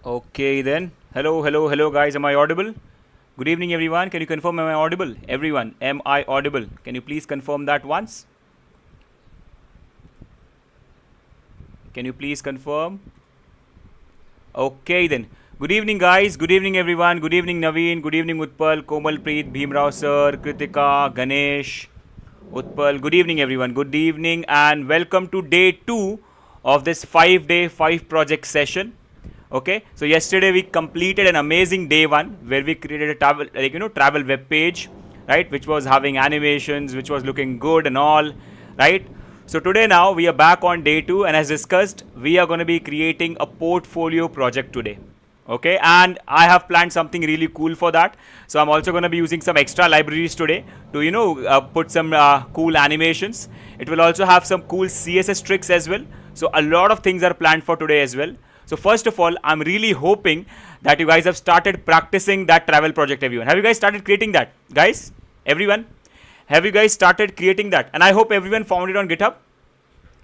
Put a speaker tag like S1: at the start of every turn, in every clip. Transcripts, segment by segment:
S1: Okay then. Hello guys. Am I audible? Good evening everyone. Can you confirm am I audible? Everyone, am I audible? Can you please confirm that once? Can you please confirm? Okay then. Good evening guys. Good evening everyone. Good evening Naveen. Good evening Utpal, Komalpreet, Bhimrao sir, Kritika, Ganesh, Utpal. Good evening everyone. Good evening and welcome to day 2 of this 5-day 5 project session. Okay, so yesterday we completed an amazing day 1 where we created a travel web page, right, which was having animations, which was looking good and all, right. So today now we are back on day 2 and as discussed we are going to be creating a portfolio project today. Okay, and I have planned something really cool for that. So I'm also going to be using some extra libraries today to put some cool animations. It will also have some cool CSS tricks as well. So a lot of things are planned for today as well. So first of all, I'm really hoping that you guys have started practicing that travel project, everyone. Have you guys started creating that, guys? Everyone, have you guys started creating that? And I hope everyone found it on GitHub.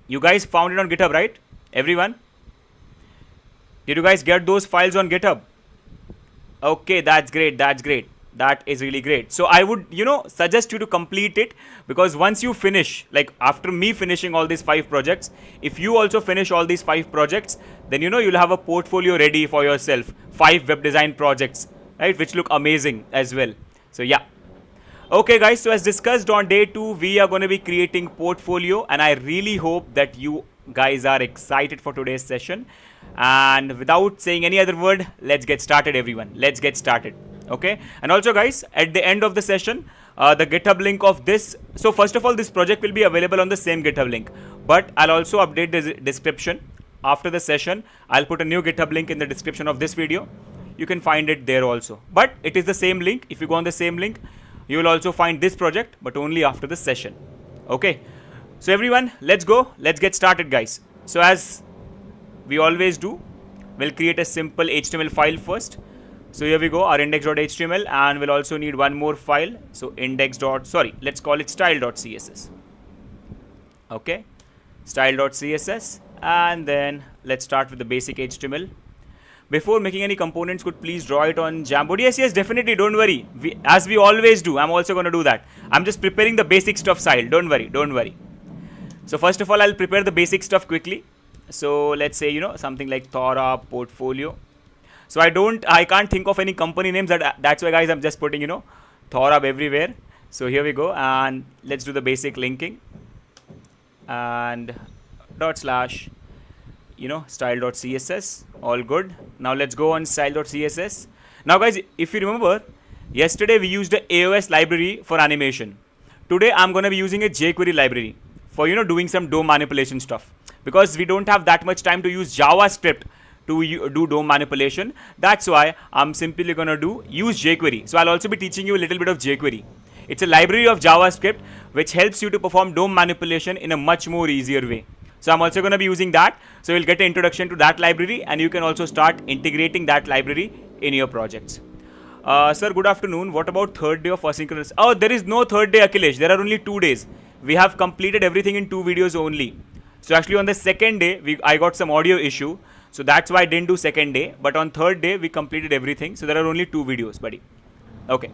S1: You guys found it on GitHub, right? Everyone, did you guys get those files on GitHub? Okay, that's great. That's great. That is really great. So I would, suggest you to complete it, because once you finish, like after me finishing all these 5 projects, if you also finish all these 5 projects, then you'll have a portfolio ready for yourself. 5 web design projects, right, which look amazing as well. So yeah. Okay guys, so as discussed on day 2, we are going to be creating portfolio, and I really hope that you guys are excited for today's session. And without saying any other word, let's get started everyone. Let's get started. Okay, and also guys, at the end of the session, the GitHub link of this, so first of all, this project will be available on the same GitHub link, but I'll also update the description after the session. I'll put a new GitHub link in the description of this video. You can find it there also, but it is the same link. If you go on the same link, you will also find this project, but only after the session. Okay, so everyone, let's go. Let's get started guys. So as we always do, we'll create a simple HTML file first. So here we go, our index.html, and we'll also need one more file. So let's call it style.css. Okay, style.css, and then let's start with the basic HTML. Before making any components, could please draw it on Jamboard? Yes, definitely, don't worry. As we always do, I'm also going to do that. I'm just preparing the basic stuff, Style. Don't worry. So first of all, I'll prepare the basic stuff quickly. So let's say, something like Thora portfolio. So I can't think of any company names. That's why guys, I'm just putting, Thorab everywhere. So here we go, and let's do the basic linking, and / style.css. All good. Now let's go on style.css. Now guys, if you remember, yesterday we used the AOS library for animation. Today I'm going to be using a jQuery library for doing some DOM manipulation stuff, because we don't have that much time to use JavaScript to do DOM manipulation. That's why I'm simply going to use jQuery. So I'll also be teaching you a little bit of jQuery. It's a library of JavaScript which helps you to perform DOM manipulation in a much more easier way. So I'm also going to be using that. So you'll get an introduction to that library, and you can also start integrating that library in your projects. Sir, good afternoon. What about third day of asynchronous? Oh, there is no third day, Akhilesh. There are only 2 days. We have completed everything in 2 videos only. So actually on the second day, I got some audio issue. So that's why I didn't do second day. But on third day, we completed everything. So there are only 2 videos, buddy. Okay.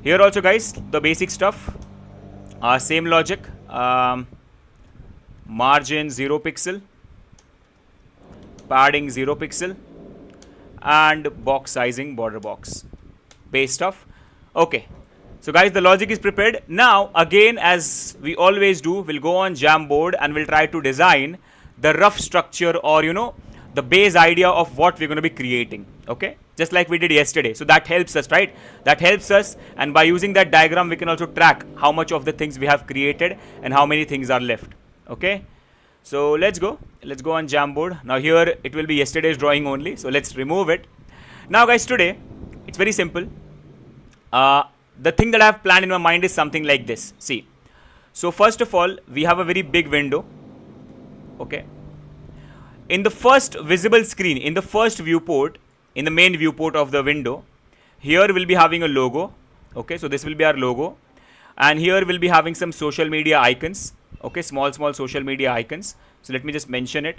S1: Here also, guys, the basic stuff. Same logic. Margin 0 pixel. Padding 0 pixel. And box sizing, border box. Base stuff. Okay. So guys, the logic is prepared. Now, again, as we always do, we'll go on Jamboard and we'll try to design the rough structure, or, the base idea of what we're going to be creating. Okay, just like we did yesterday. So that helps us, right? That helps us, and by using that diagram, we can also track how much of the things we have created and how many things are left. Okay, so let's go on Jamboard. Now here it will be yesterday's drawing only, so let's remove it. Now guys, today it's very simple. The thing that I have planned in my mind is something like this. See, so first of all, we have a very big window. Okay, in the first visible screen, in the first viewport, in the main viewport of the window, here we'll be having a logo. Okay, so this will be our logo, and here we'll be having some social media icons. Okay, small social media icons. So let me just mention it.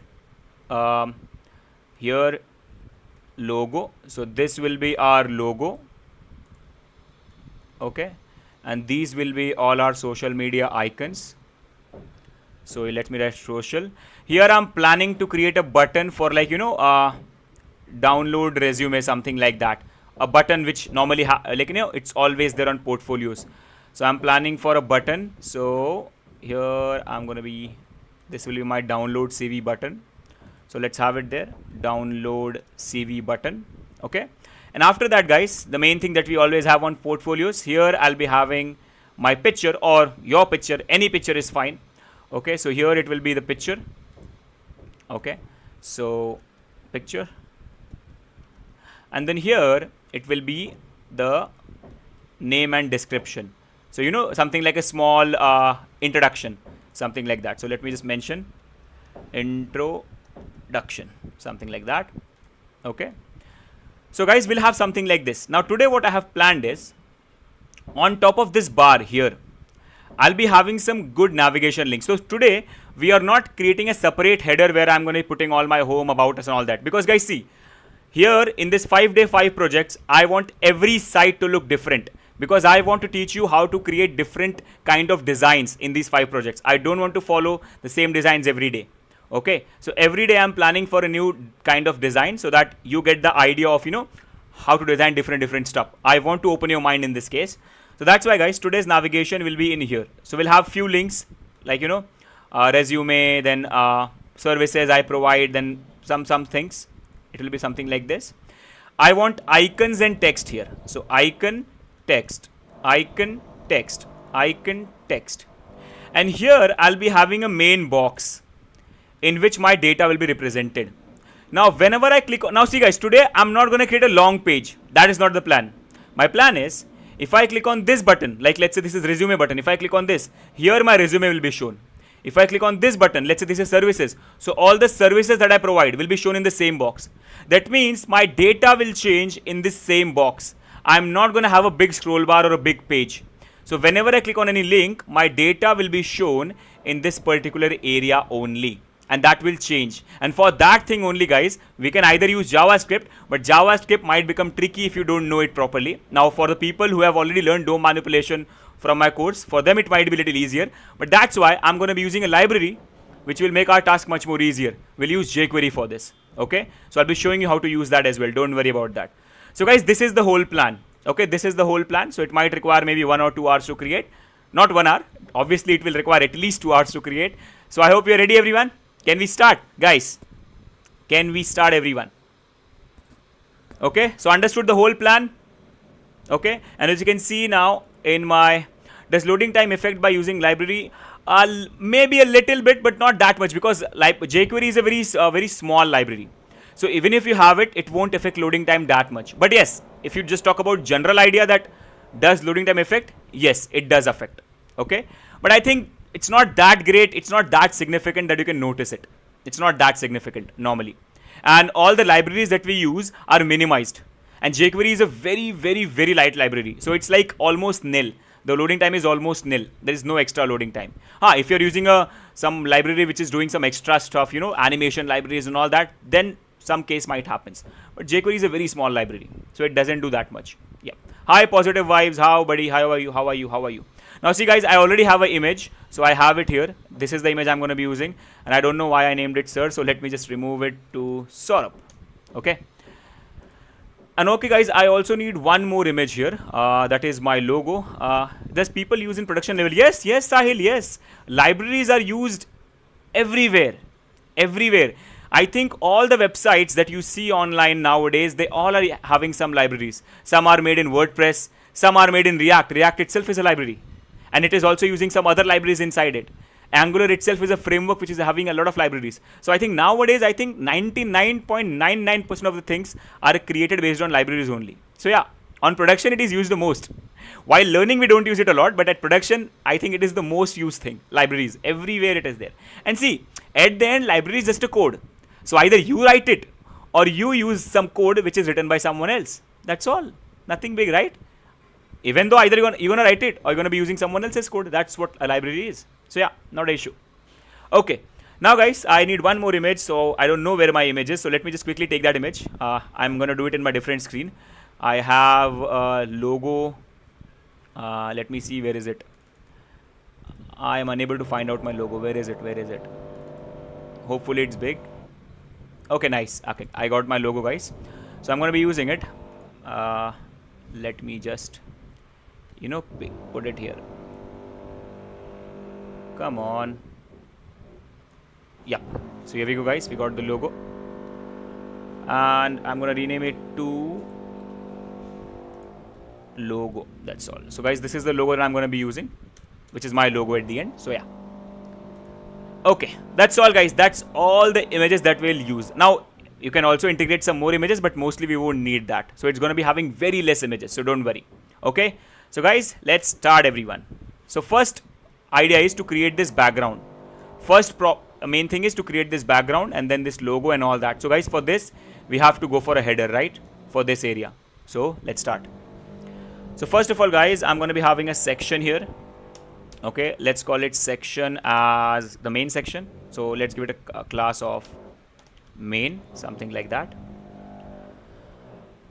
S1: Here logo. So this will be our logo. Okay, and these will be all our social media icons. So let me write social. Here I'm planning to create a button for, like, download resume, something like that. A button which normally it's always there on portfolios. So I'm planning for a button. So here I'm going to be, this will be my download CV button. So let's have it there, download CV button. Okay, and after that, guys, the main thing that we always have on portfolios, here I'll be having my picture or your picture, any picture is fine. Okay, so here it will be the picture. Okay, so picture, and then here it will be the name and description. So something like a small introduction, something like that. So let me just mention introduction, something like that. Okay, so guys, we'll have something like this. Now today what I have planned is, on top of this bar here, I'll be having some good navigation links. So today we are not creating a separate header where I'm going to be putting all my home, about us and all that, because guys, see, here in this 5-day 5 projects, I want every site to look different, because I want to teach you how to create different kind of designs in these 5 projects. I don't want to follow the same designs every day. Okay, so every day I'm planning for a new kind of design, so that you get the idea of how to design different stuff. I want to open your mind in this case. So that's why, guys, today's navigation will be in here. So we'll have few links, like resume, then services I provide, then some things. It will be something like this. I want icons and text here. So icon, text, icon, text, icon, text, and here I'll be having a main box in which my data will be represented. Now whenever I click on, now see guys, today I'm not going to create a long page. That is not the plan. My plan is, if I click on this button, like let's say this is resume button, if I click on this, here my resume will be shown. If I click on this button, let's say this is services, so all the services that I provide will be shown in the same box. That means my data will change in this same box. I'm not going to have a big scroll bar or a big page. So whenever I click on any link, my data will be shown in this particular area only, and that will change. And for that thing only, guys, we can either use JavaScript, but JavaScript might become tricky if you don't know it properly. Now for the people who have already learned DOM manipulation from my course, for them it might be a little easier, but that's why I'm going to be using a library which will make our task much more easier. We'll use jQuery for this. Okay, so I'll be showing you how to use that as well. Don't worry about that. So guys, this is the whole plan. Okay, this is the whole plan. So it might require maybe 1 or 2 hours to create. Not 1 hour. Obviously, it will require at least 2 hours to create. So I hope you're ready, everyone. Can we start, guys? Can we start, everyone? Okay, so understood the whole plan. Okay, and as you can see now in my, does loading time affect by using library? Maybe a little bit, but not that much, because jQuery is a very small library. So even if you have it, it won't affect loading time that much. But yes, if you just talk about general idea that does loading time affect, yes, it does affect. Okay, but I think it's not that great. It's not that significant that you can notice it. It's not that significant normally. And all the libraries that we use are minimized. And jQuery is a very light library. So it's like almost nil. The loading time is almost nil. There is no extra loading time. If you're using some library which is doing some extra stuff, animation libraries and all that, then some case might happen. But jQuery is a very small library, so it doesn't do that much. Yeah. Hi, positive vibes. How, buddy? How are you? How are you? How are you? Now see, guys, I already have an image, so I have it here. This is the image I'm going to be using, and I don't know why I named it Sir. So let me just remove it to Saurabh. Okay. And okay, guys, I also need one more image here. That is my logo. Does people use in production level? Yes, Sahil. Yes, libraries are used everywhere. I think all the websites that you see online nowadays, they all are having some libraries. Some are made in WordPress, some are made in React. React itself is a library, and it is also using some other libraries inside it. Angular itself is a framework which is having a lot of libraries. So I think nowadays, 99.99% of the things are created based on libraries only. So yeah, on production it is used the most. While learning we don't use it a lot, but at production I think it is the most used thing. Libraries, everywhere it is there. And see, at the end, library is just a code. So either you write it or you use some code which is written by someone else. That's all. Nothing big, right? Even though either you're gonna write it or you're gonna be using someone else's code. That's what a library is. So yeah, not an issue. Okay. Now guys, I need one more image, so I don't know where my image is, so let me just quickly take that image. I'm gonna do it in my different screen. I have a logo. Let me see, where is it? I am unable to find out my logo. Where is it? Where is it? Hopefully it's big. Okay, nice. Okay, I got my logo, guys. So I'm gonna be using it. Let me just, put it here. Come on. Yeah. So here we go, guys. We got the logo. And I'm gonna rename it to logo. That's all. So guys, this is the logo that I'm gonna be using, which is my logo at the end. So yeah. Okay, that's all guys. That's all the images that we'll use. Now, you can also integrate some more images, but mostly we won't need that. So it's going to be having very less images, so don't worry. Okay, so guys, let's start everyone. So first idea is to create this background. First main thing is to create this background and then this logo and all that. So guys, for this, we have to go for a header, right? For this area. So let's start. So first of all, guys, I'm going to be having a section here. Okay, let's call it section as the main section. So let's give it a class of main, something like that.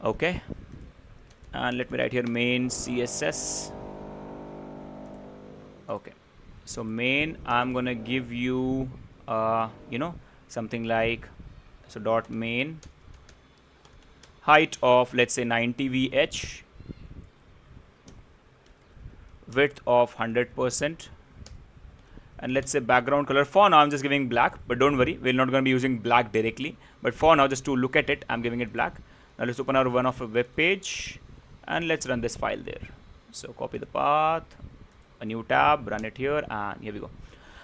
S1: Okay, and let me write here main CSS. Okay, so main, I'm gonna give you something like, so dot main, height of let's say 90 VH, width of 100%, and let's say background color. For now I'm just giving black, but don't worry, we're not going to be using black directly, but for now, just to look at it, I'm giving it black. Now let's open our one of a web page and let's run this file there. So copy the path, a new tab, run it here, and here we go.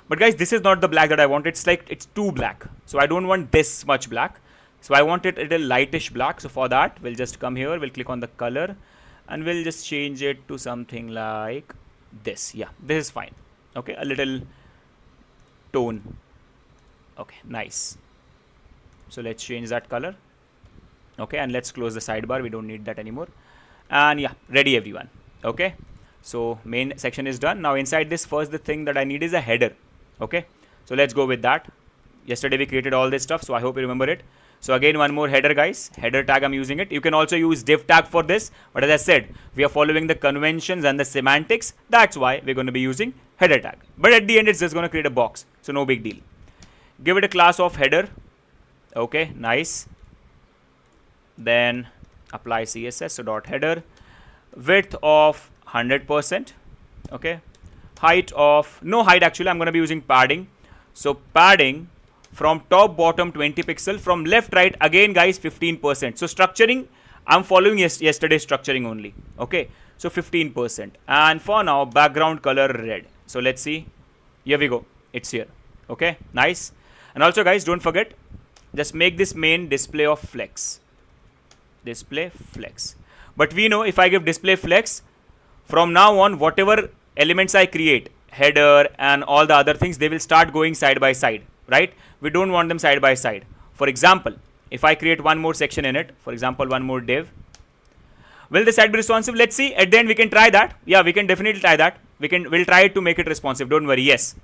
S1: But guys, this is not the black that I want. It's like, it's too black, so I don't want this much black, so I want it a little lightish black. So for that, we'll just come here, we'll click on the color, and we'll just change it to something like this. Yeah, this is fine. Okay, a little tone. Okay, nice. So let's change that color. Okay, and let's close the sidebar. We don't need that anymore. And yeah, ready everyone. Okay, so main section is done. Now inside this, first the thing that I need is a header. Okay, so let's go with that. Yesterday we created all this stuff, so I hope you remember it. So again, one more header, guys. Header tag, I'm using it. You can also use div tag for this, but as I said, we are following the conventions and the semantics. That's why we're going to be using header tag. But at the end, it's just going to create a box, so no big deal. Give it a class of header. Okay, nice. Then apply CSS, so dot header, width of 100%. Okay, height of, no height actually, I'm going to be using padding. So padding from top bottom 20 pixel, from left right again guys 15%. So structuring, I'm following yesterday's structuring only. Okay, so 15%. And for now, background color red. So let's see, here we go, it's here. Okay, nice. And also guys, don't forget, just make this main display of flex. Display flex. But we know if I give display flex, from now on, whatever elements I create, header and all the other things, they will start going side by side, right? We don't want them side by side. For example, if I create one more section in it, for example, one more div, will the site be responsive? Let's see. At the end, we can try that. Yeah, we can definitely try that. We'll try it to make it responsive. Don't worry. Yes.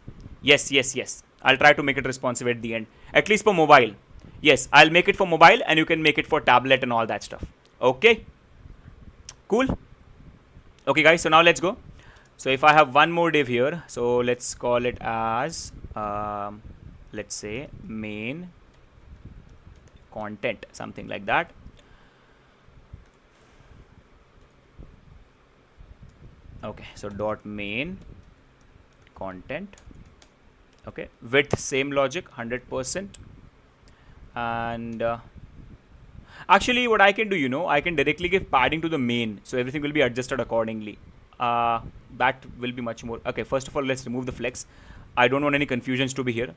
S1: I'll try to make it responsive at the end, at least for mobile. Yes, I'll make it for mobile and you can make it for tablet and all that stuff. Okay. Cool. Okay, guys. So now let's go. So if I have one more div here, so let's call it as, let's say main content, something like that. Okay, so dot main content. Okay, width, same logic, 100%. And actually what I can do, I can directly give padding to the main, so everything will be adjusted accordingly. That will be much more. Okay, first of all, let's remove the flex. I don't want any confusions to be here.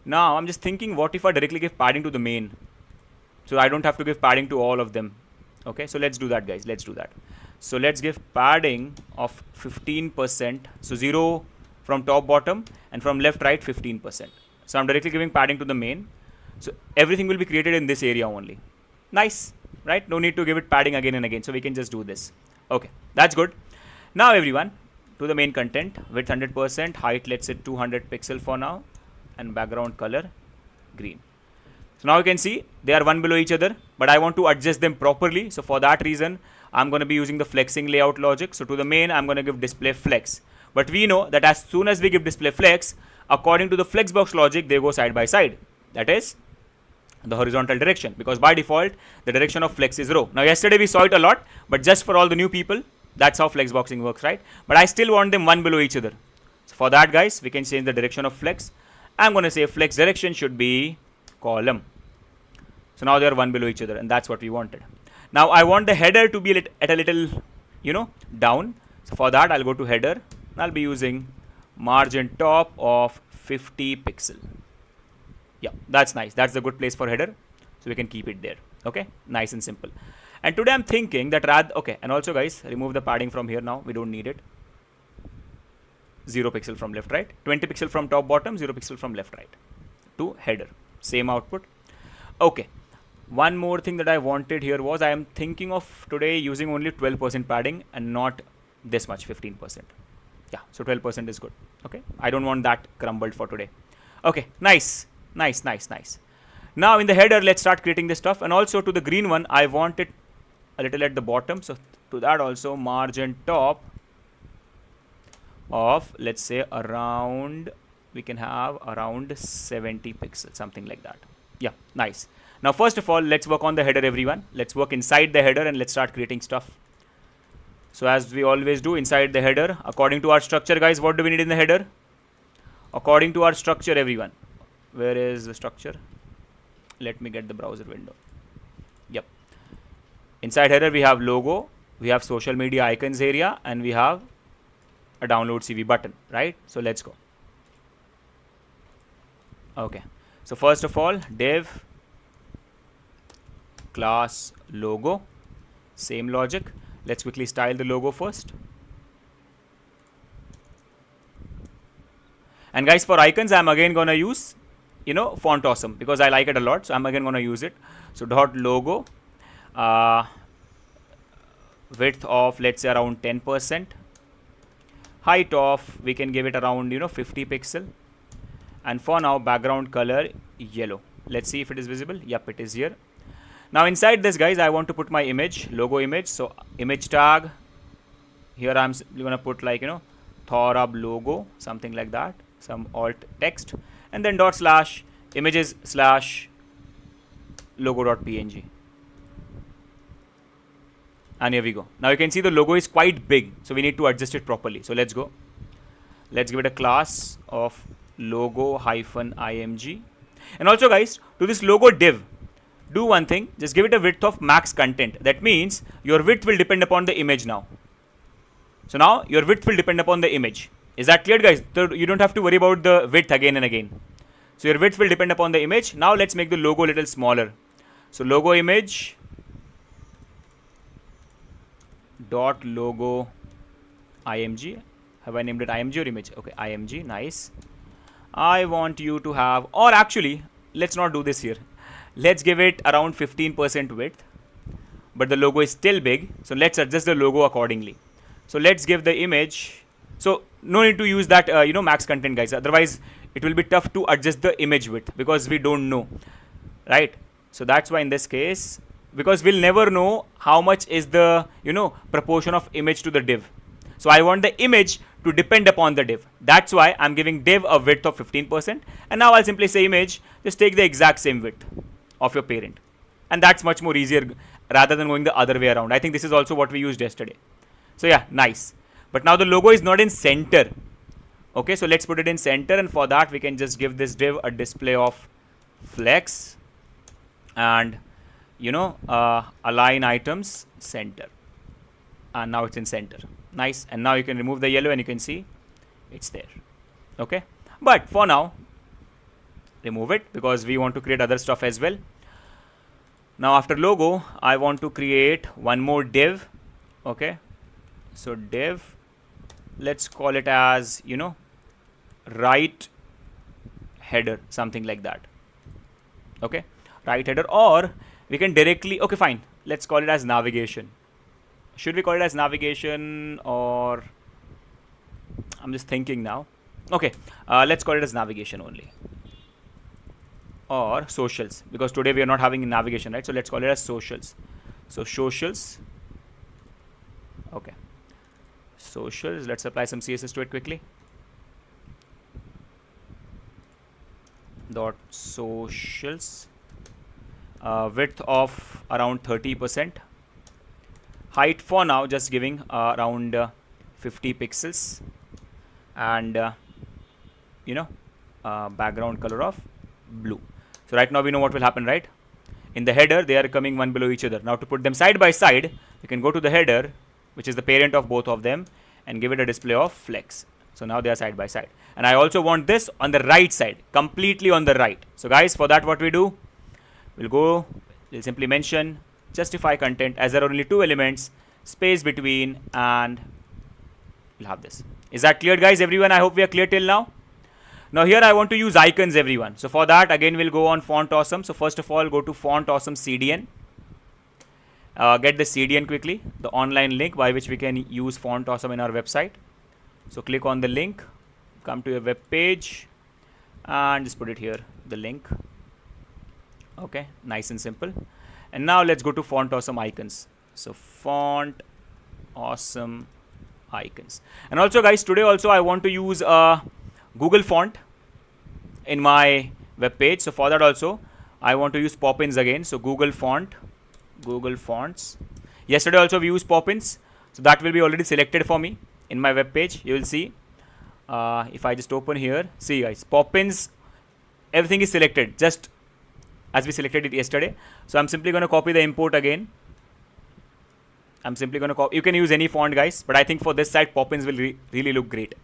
S1: Now I'm just thinking, what if I directly give padding to the main, so I don't have to give padding to all of them. Okay, so let's do that, guys. Let's do that. So let's give padding of 15%. So 0 from top bottom and from left right 15%. So I'm directly giving padding to the main. So everything will be created in this area only. Nice, right? No need to give it padding again and again. So we can just do this. Okay, that's good. Now everyone, to the main content, width 100%, height let's say 200 pixel for now. and background color green. So now you can see they are one below each other, but I want to adjust them properly. So for that reason, I'm going to be using the flexing layout logic. So to the main, I'm going to give display flex. But we know that as soon as we give display flex, according to the flexbox logic, they go side by side. That is the horizontal direction, because by default, the direction of flex is row. Now yesterday we saw it a lot, but just for all the new people, that's how flexboxing works, right? But I still want them one below each other. So for that, guys, we can change the direction of flex. I'm going to say flex direction should be column. So now they are one below each other, and that's what we wanted. Now I want the header to be at a little, down. So for that, I'll go to header. I'll be using margin top of 50 pixel. Yeah, that's nice. That's a good place for header. So we can keep it there. Okay, nice and simple. And today I'm thinking that okay, and also guys, remove the padding from here now. We don't need it. 0 pixel from left, right. 20 pixel from top, bottom. 0 pixel from left, right. To header. Same output. Okay. One more thing that I wanted here was I am thinking of today using only 12% padding and not this much, 15%. Yeah, so 12% is good. Okay, I don't want that crumbled for today. Okay, nice. Now in the header, let's start creating this stuff. And also to the green one, I want it a little at the bottom. So to that also margin top of, let's say around, we can have around 70 pixels, something like that. Yeah, nice. Now, first of all, let's work on the header, everyone. Let's work inside the header and let's start creating stuff. So as we always do inside the header, according to our structure, guys, what do we need in the header? According to our structure, everyone. Where is the structure? Let me get the browser window. Yep. Inside header, we have logo, we have social media icons area, and we have a download CV button, right? So let's go. Okay. So first of all, div class logo, same logic. Let's quickly style the logo first. And guys, for icons, I'm again going to use, font awesome, because I like it a lot. So I'm again going to use it. So dot logo, width of, let's say around 10%. Height of, we can give it around, 50 pixel. And for now, background color yellow. Let's see if it is visible. Yep, it is here. Now inside this, guys, I want to put my image, logo image. So image tag. Here I'm going to put like, Thorab logo, something like that. Some alt text. And then dot slash images slash logo.png. And here we go. Now you can see the logo is quite big. So we need to adjust it properly. So let's go. Let's give it a class of logo-img. And also, guys, to this logo div, do one thing, just give it a width of max content. That means your width will depend upon the image now. So now your width will depend upon the image. Is that clear, guys? So you don't have to worry about the width again and again. So your width will depend upon the image. Now let's make the logo a little smaller. So logo image dot logo img. Have I named it img or image? Okay, img, nice. I want you to have, or actually, let's not do this here. Let's give it around 15% width, but the logo is still big. So let's adjust the logo accordingly. So let's give the image. So no need to use that, max content, guys. Otherwise, it will be tough to adjust the image width because we don't know, right? So that's why in this case, because we'll never know how much is the, proportion of image to the div. So I want the image to depend upon the div. That's why I'm giving div a width of 15%. And now I'll simply say image, just take the exact same width of your parent. And that's much more easier rather than going the other way around. I think this is also what we used yesterday. So yeah, nice. But now the logo is not in center. Okay, so let's put it in center. And for that, we can just give this div a display of flex and, align items center. And now it's in center. Nice. And now you can remove the yellow and you can see it's there. Okay. But for now, remove it because we want to create other stuff as well. Now after logo, I want to create one more div. Okay. So div, let's call it as, right header, something like that. Okay. Right header, or we can directly, okay, fine. Let's call it as navigation. Should we call it as navigation, or I'm just thinking now. Okay, let's call it as navigation only. or socials, because today we are not having navigation, right? So let's call it as socials. So socials. Okay, socials. Let's apply some CSS to it quickly. Dot socials. Width of around 30%. Height for now just giving around 50 pixels, and background color of blue. So right now we know what will happen, right? In the header they are coming one below each other. Now to put them side by side, you can go to the header, which is the parent of both of them, and give it a display of flex. So now they are side by side, and I also want this on the right side, completely on the right. So guys, for that what we do, we'll simply mention justify content, as there are only two elements, space between, and we'll have this. Is that clear, guys? Everyone, I hope we are clear till now. Now here I want to use icons, everyone. So for that, again, we'll go on Font Awesome. So first of all, go to Font Awesome CDN. Get the CDN quickly, the online link by which we can use Font Awesome in our website. So click on the link, come to your web page, and just put it here, the link. Okay, nice and simple. And now let's go to Font Awesome icons. So Font Awesome icons. And also guys, today also I want to use Google font in my web page. So for that also I want to use pop-ins again. So Google font, Google fonts. Yesterday also we used pop-ins, so that will be already selected for me in my web page. You will see if I just open here, see guys, pop-ins, everything is selected just as we selected it yesterday. So I'm simply going to copy the import again. I'm simply going to copy. You can use any font, guys, but I think for this site pop-ins will really look great.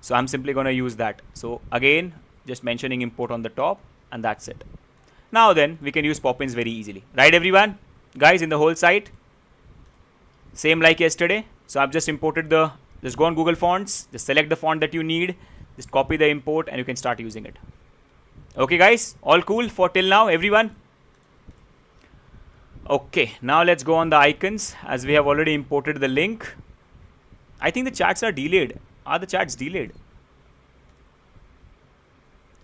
S1: So I'm simply going to use that. So again, just mentioning import on the top, and that's it. Now then, we can use pop-ins very easily, right everyone? Guys, in the whole site, same like yesterday. So I've just imported just go on Google Fonts, just select the font that you need, just copy the import, and you can start using it. Okay guys, all cool for till now, everyone? Okay, now let's go on the icons, as we have already imported the link. I think the chats are delayed. Are the chats delayed?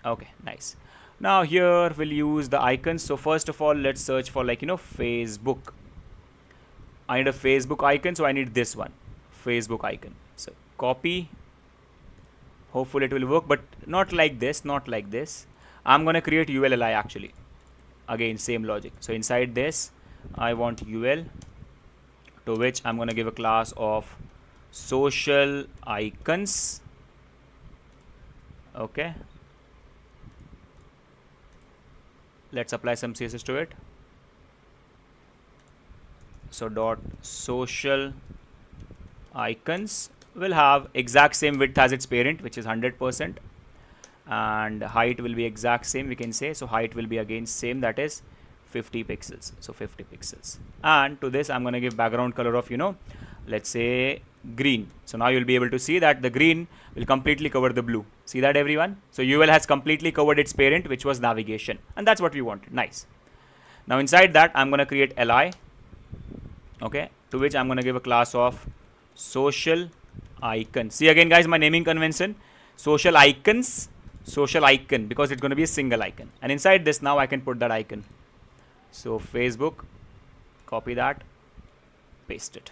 S1: Okay, nice. Now here we'll use the icons. So first of all, let's search for Facebook. I need a Facebook icon, so I need this one, Facebook icon. So copy. Hopefully it will work, but not like this, not like this. I'm going to create ULLI actually. Again, same logic. So inside this, I want UL, to which I'm going to give a class of social icons. Okay. Let's apply some CSS to it. So dot social icons will have exact same width as its parent, which is 100%, and height will be exact same, we can say. So height will be again same, that is 50 pixels. So 50 pixels. And to this I'm going to give background color of let's say green. So now you'll be able to see that the green will completely cover the blue. See that everyone? So UL has completely covered its parent, which was navigation, and that's what we wanted. Nice. Now inside that I'm going to create li, okay, to which I'm going to give a class of social icon. See again guys, my naming convention, social icons, social icon, because it's going to be a single icon, and inside this now I can put that icon. So Facebook, copy that, paste it.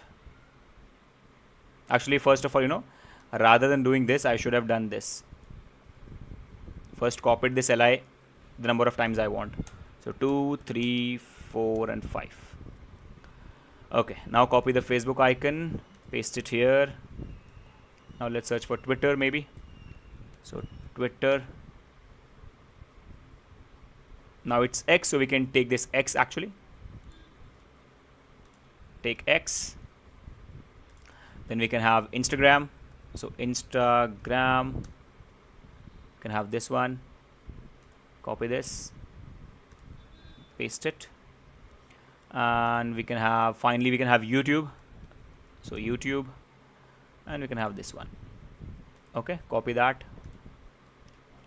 S1: Actually, first of all, rather than doing this, I should have done this. First copied this li the number of times I want. So 2, 3, 4, and 5. Okay, now copy the Facebook icon, paste it here. Now let's search for Twitter maybe. So Twitter. Now it's X, so we can take this X actually. Take X. Then we can have Instagram. So Instagram. Can have this one. Copy this. Paste it. And we can have, finally we can have YouTube. So YouTube. And we can have this one. Okay, copy that.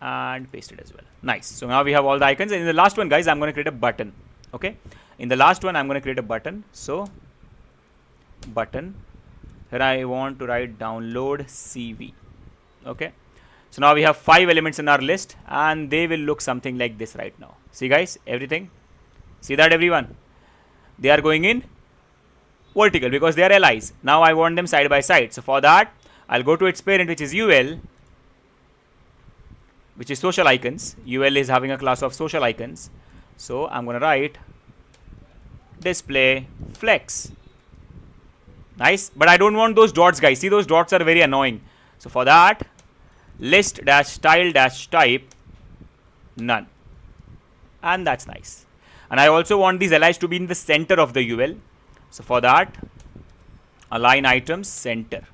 S1: And paste it as well. Nice. So now we have all the icons. And in the last one, guys, I'm going to create a button. Okay. In the last one, I'm going to create a button. So button. Here I want to write download CV. Okay. So now we have 5 elements in our list, and they will look something like this right now. See guys, everything. See that everyone? They are going in vertical because they are allies. Now I want them side by side. So for that, I'll go to its parent, which is UL, which is social icons. UL is having a class of social icons. So I'm going to write display flex. Nice. But I don't want those dots, guys. See, those dots are very annoying. So for that, list dash style dash type none. And that's nice. And I also want these allies to be in the center of the UL. So for that, align items center.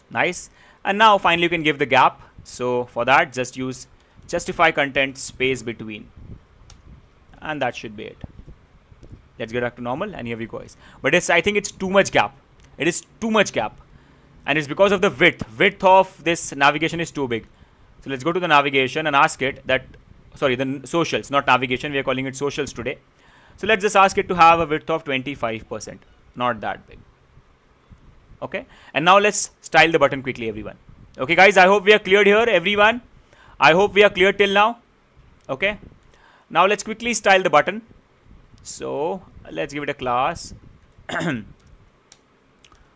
S1: Nice. And now finally you can give the gap. So for that, just use justify content space between. And that should be it. Let's get back to normal, and here we go, guys. But I think it's too much gap. It is too much gap. And it's because of the width. Width of this navigation is too big. So let's go to the navigation and ask it that, sorry, the socials, not navigation. We are calling it socials today. So let's just ask it to have a width of 25%. Not that big. Okay. And now let's style the button quickly, everyone. Okay, guys, I hope we are cleared here, everyone. I hope we are clear till now. Okay. Now let's quickly style the button. So let's give it a class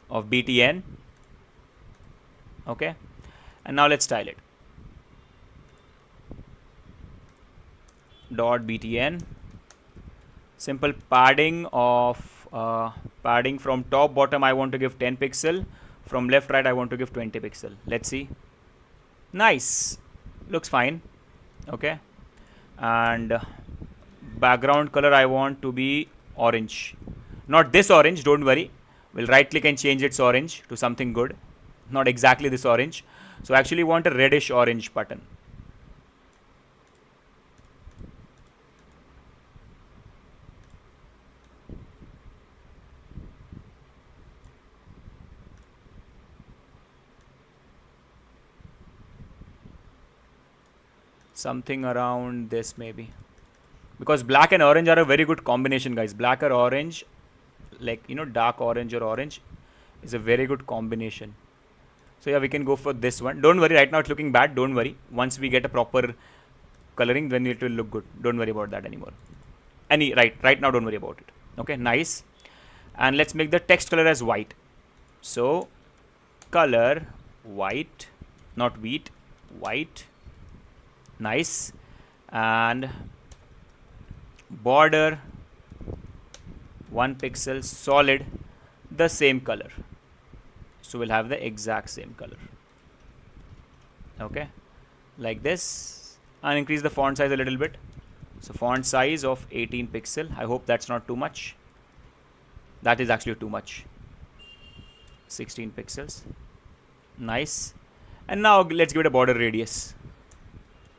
S1: of btn. Okay. And now let's style it. Dot btn. Simple padding of padding from top bottom. I want to give 10 pixel. From left right I want to give 20 pixel. Let's see. Nice. Looks fine. Okay. And background color I want to be orange. Not this orange, don't worry. We'll right click and change its orange to something good. Not exactly this orange. So I actually want a reddish orange button. Something around this maybe. Because black and orange are a very good combination, guys. Black or orange, like, you know, dark orange or orange is a very good combination. So yeah, we can go for this one. Don't worry, right now it's looking bad. Don't worry. Once we get a proper coloring, then it will look good. Don't worry about that anymore. Right now, don't worry about it. Okay, nice. And let's make the text color as white. So color white, not wheat, white. Nice. And border 1 pixel solid, the same color. So we'll have the exact same color. Okay, like this. And increase the font size a little bit. So font size of 18 pixel. I hope that's not too much. That is actually too much. 16 pixels. Nice. And now let's give it a border radius.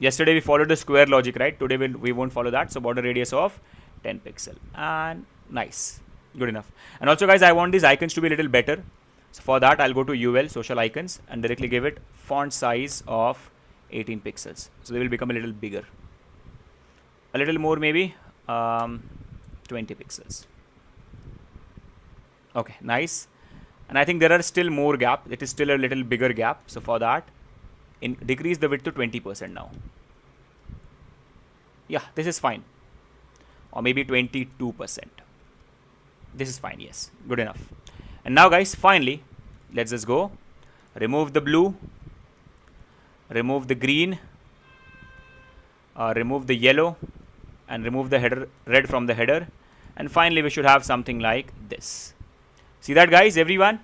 S1: Yesterday we followed the square logic, right? Today we won't follow that. So border radius of 10 pixel. And nice. Good enough. And also, guys, I want these icons to be a little better. So for that, I'll go to UL, social icons, and directly give it font size of 18 pixels. So they will become a little bigger. A little more maybe, 20 pixels. Okay, nice. And I think there are still more gap. It is still a little bigger gap. So for that, decrease the width to 20% now. Yeah, this is fine. Or maybe 22%. This is fine, yes. Good enough. And now, guys, finally, let's just go. Remove the blue. Remove the green. Remove the yellow. And remove the header, red from the header. And finally, we should have something like this. See that, guys, everyone?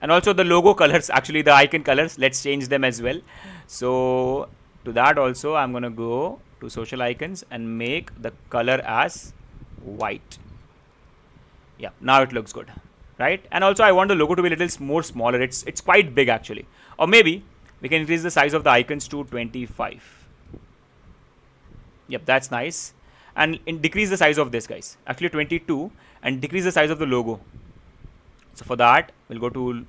S1: And also the logo colors, actually the icon colors, let's change them as well. So to that also, I'm going to go to social icons and make the color as white. Yeah, now it looks good, right? And also I want the logo to be a little more smaller. It's quite big actually. Or maybe we can increase the size of the icons to 25. Yep, that's nice. And decrease the size of this, guys. Actually 22, and decrease the size of the logo. So for that, we'll go to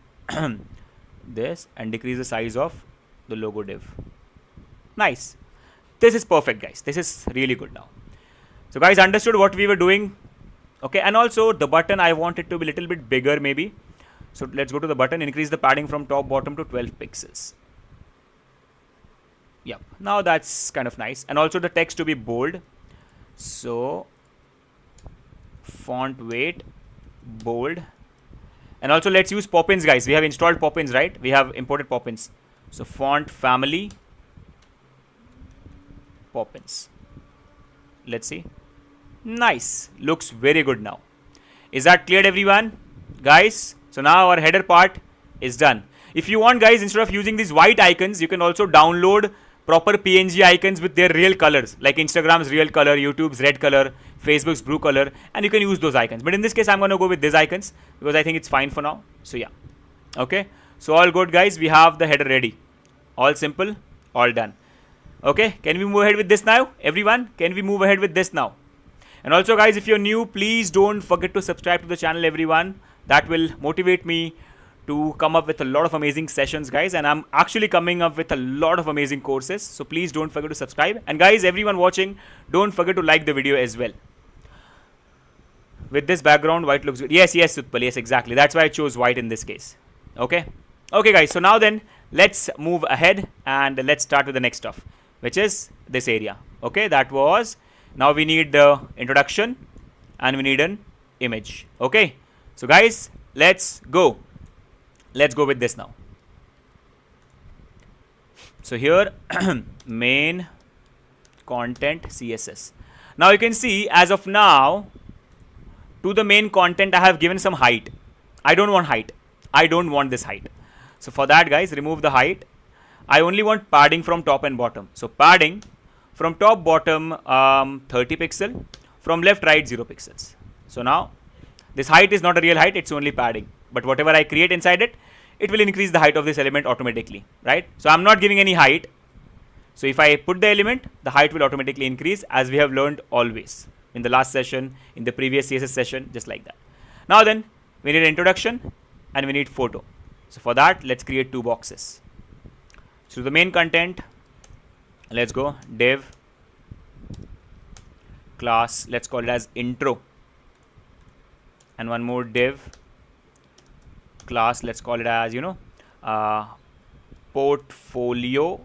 S1: this and decrease the size of the logo div. Nice. This is perfect, guys. This is really good now. So guys, understood what we were doing. Okay, and also the button, I want it to be a little bit bigger maybe. So let's go to the button, increase the padding from top bottom to 12 pixels. Yep, now that's kind of nice. And also the text to be bold. So font weight bold. And also let's use Poppins, guys. We have installed Poppins, right? We have imported Poppins. So font family Poppins. Let's see. Nice. Looks very good now. Is that clear, everyone? Guys, so now our header part is done. If you want, guys, instead of using these white icons, you can also download proper PNG icons with their real colors, like Instagram's real color, YouTube's red color, Facebook's blue color, and you can use those icons. But in this case, I'm going to go with these icons because I think it's fine for now. So yeah. Okay. So all good, guys. We have the header ready. All simple, all done. Okay. Can we move ahead with this now? Everyone, can we move ahead with this now? And also, guys, if you're new, please don't forget to subscribe to the channel, everyone. That will motivate me to come up with a lot of amazing sessions, guys. And I'm actually coming up with a lot of amazing courses. So please don't forget to subscribe. And guys, everyone watching, don't forget to like the video as well. With this background, white looks good. Yes, Utpal. Yes, exactly. That's why I chose white in this case. Okay. Okay, guys. So now then, let's move ahead and let's start with the next stuff, which is this area. Okay, that was... Now we need the introduction and we need an image. Okay. So guys, let's go. Let's go with this now. So here, main content CSS. Now you can see as of now, to the main content, I have given some height. I don't want height. I don't want this height. So for that, guys, remove the height. I only want padding from top and bottom. So padding from top bottom 30 pixel, from left right 0 pixels. So now this height is not a real height, it's only padding. But whatever I create inside it, it will increase the height of this element automatically, right? So I'm not giving any height. So if I put the element, the height will automatically increase, as we have learned always in the last session, in the previous CSS session, just like that. Now then, we need introduction and we need photo. So for that, let's create two boxes. So the main content, let's go div class, let's call it as intro, and one more div class, let's call it as, portfolio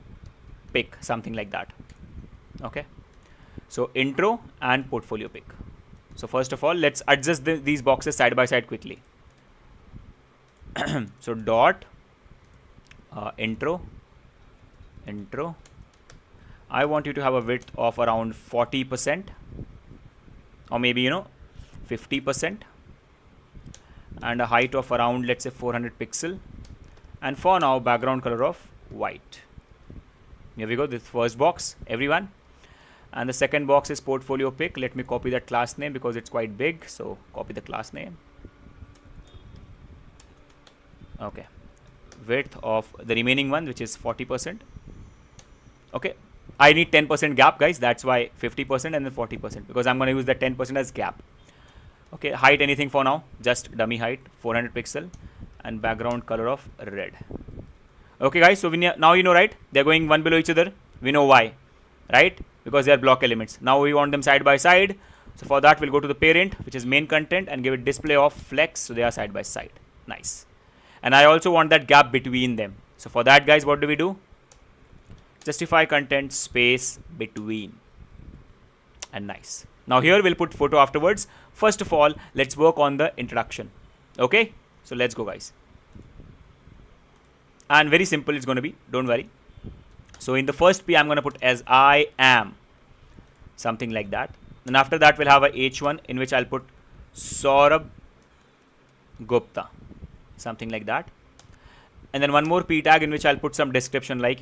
S1: pic, something like that. Okay, so intro and portfolio pic. So first of all, let's adjust these boxes side by side quickly. So dot intro. I want you to have a width of around 40% or maybe 50%, and a height of around, let's say, 400 pixel, and for now background color of white. Here we go, this first box, everyone. And the second box is portfolio pic. Let me copy that class name because it's quite big, so copy the class name. Okay, width of the remaining one, which is 40%. Okay, I need 10% gap, guys. That's why 50% and then 40%, because I'm going to use that 10% as gap. Okay, height anything for now, just dummy height 400 pixel and background color of red. Okay, guys, so now you know, right? They're going one below each other. We know why, right? Because they are block elements. Now we want them side by side. So for that, we'll go to the parent, which is main content, and give it display of flex, so they are side by side. Nice. And I also want that gap between them. So for that, guys, what do? Justify content space between, and nice. Now here we'll put photo afterwards. First of all, let's work on the introduction. Okay, so let's go, guys. And very simple it's going to be, don't worry. So in the first P, I'm going to put as I am, something like that. And after that, we'll have a H1 in which I'll put Saurabh Gupta, something like that. And then one more P tag in which I'll put some description like,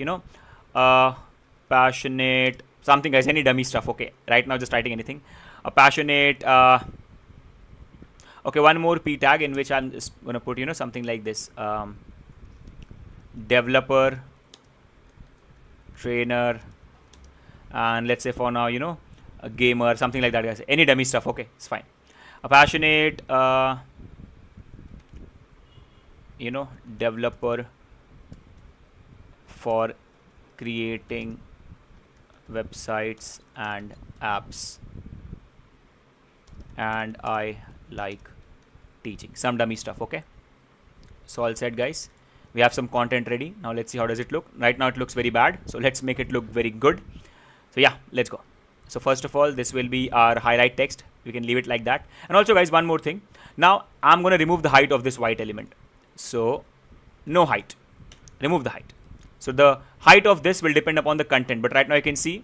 S1: passionate, something, guys, any dummy stuff. Okay, right now just writing anything. A passionate, okay, one more P tag in which I'm just going to put, something like this. Developer, trainer, and let's say for now, a gamer, something like that, guys. Any dummy stuff. Okay, it's fine. A passionate, developer for creating websites and apps, and I like teaching, some dummy stuff. Okay, so all said, guys. We have some content ready. Now let's see how does it look. Right now it looks very bad, so let's make it look very good. So yeah, let's go. So first of all, this will be our highlight text. We can leave it like that. And also guys, one more thing. Now I'm going to remove the height of this white element. So no height, remove the height. So the height of this will depend upon the content, but right now you can see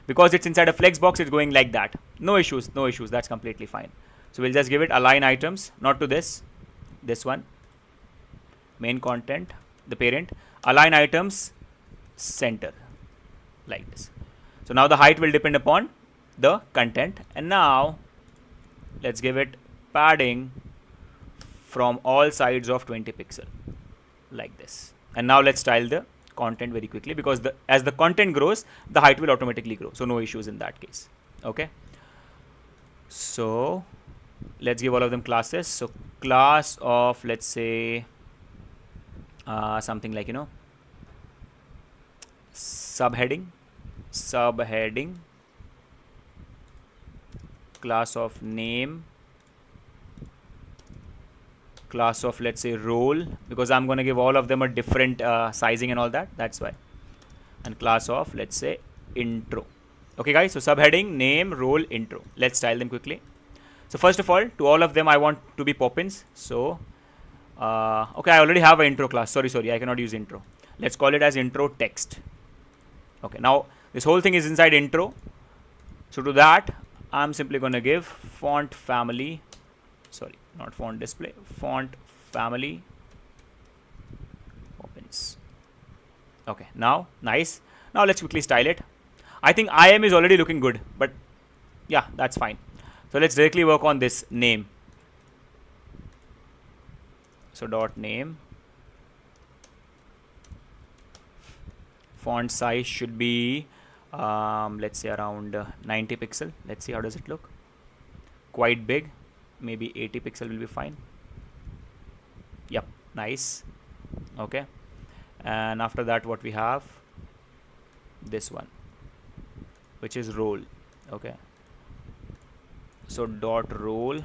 S1: because it's inside a flex box, it's going like that. No issues, no issues. That's completely fine. So we'll just give it align items, not to this one, main content, the parent, align items center, like this. So now the height will depend upon the content, and now let's give it padding from all sides of 20 pixel, like this. And now let's style the content very quickly, because as the content grows, the height will automatically grow. So no issues in that case. Okay. So let's give all of them classes. So class of, let's say something like, subheading, class of name, class of, let's say, role, because I'm going to give all of them a different sizing and all that. That's why. And class of, let's say, intro. Okay guys, so subheading, name, role, intro. Let's style them quickly. So first of all, to all of them I want to be poppins. So okay, I already have an intro class. Sorry, I cannot use intro. Let's call it as intro text. Okay, now this whole thing is inside intro. So to that, I'm simply going to give font family, sorry, not font display, font family poppins. Okay, now nice. Now let's quickly style it. I think IM is already looking good, but yeah, that's fine. So let's directly work on this name. So dot name, font size should be let's say around 90 pixel. Let's see how does it look. Quite big, maybe 80 pixel will be fine. Yep, nice. Okay, and after that what we have, this one, which is role. Okay, so dot role,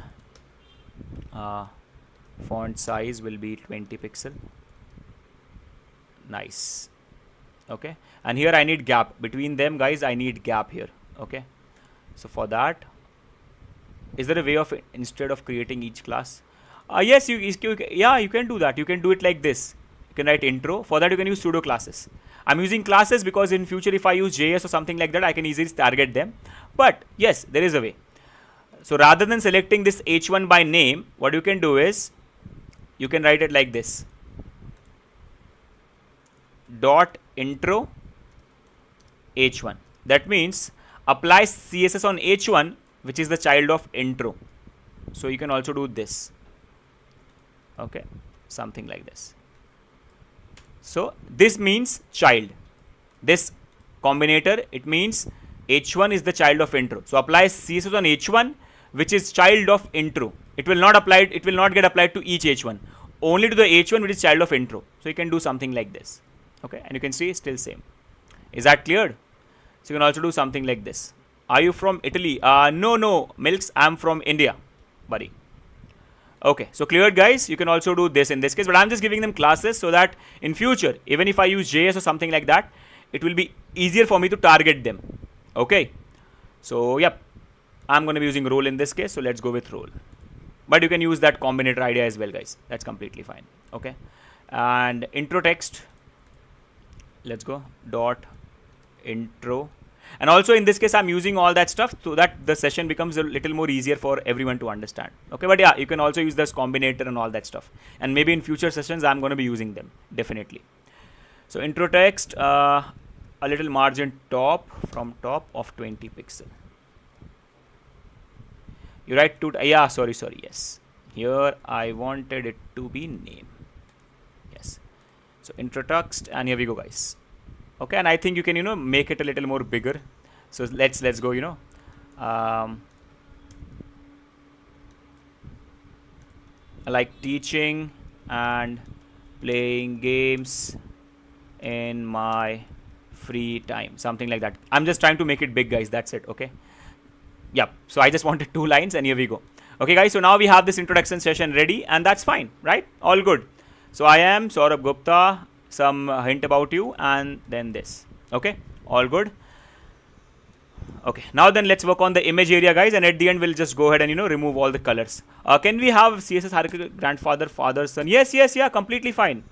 S1: font size will be 20 pixel. Nice. Okay, and here I need gap between them, guys. I need gap here. Okay, so for that, is there a way of, instead of creating each class, yes, you can do that. You can do it like this. You can write intro. For that you can use pseudo classes. I'm using classes because in future if I use JS or something like that, I can easily target them. But yes, there is a way. So rather than selecting this h1 by name, what you can do is you can write it like this: dot intro h1. That means apply CSS on h1, which is the child of intro. So you can also do this. Okay, something like this. So this means child. This combinator, it means h1 is the child of intro. So apply CSS on h1, which is child of intro. It will not apply. It will not get applied to each h1. Only to the h1 which is child of intro. So you can do something like this. Okay, and you can see still same. Is that cleared? So you can also do something like this. Are you from Italy? No, Milks. I'm from India, buddy. Okay, so cleared, guys. You can also do this in this case, but I'm just giving them classes so that in future, even if I use JS or something like that, it will be easier for me to target them. Okay, so yep, I'm going to be using role in this case, so let's go with role. But you can use that combinator idea as well, guys. That's completely fine. Okay, and intro text. Let's go dot intro. And also in this case, I'm using all that stuff so that the session becomes a little more easier for everyone to understand. Okay, but yeah, you can also use this combinator and all that stuff. And maybe in future sessions, I'm going to be using them, definitely. So intro text, a little margin top from top of 20 pixel. You write to, yeah, sorry, yes. Here I wanted it to be name. Yes. So intro text, and here we go, guys. Okay, and I think you can, make it a little more bigger. So let's go, like teaching and playing games in my free time, something like that. I'm just trying to make it big, guys. That's it. Okay. Yep. So I just wanted 2 lines, and here we go. Okay, guys. So now we have this introduction session ready, and that's fine, right? All good. So I am Saurabh Gupta, some hint about you, and then this. Okay, all good. Okay, now then let's work on the image area, guys, and at the end we'll just go ahead and remove all the colors. Can we have CSS hierarchy grandfather, father, son? Yes, yeah, completely fine.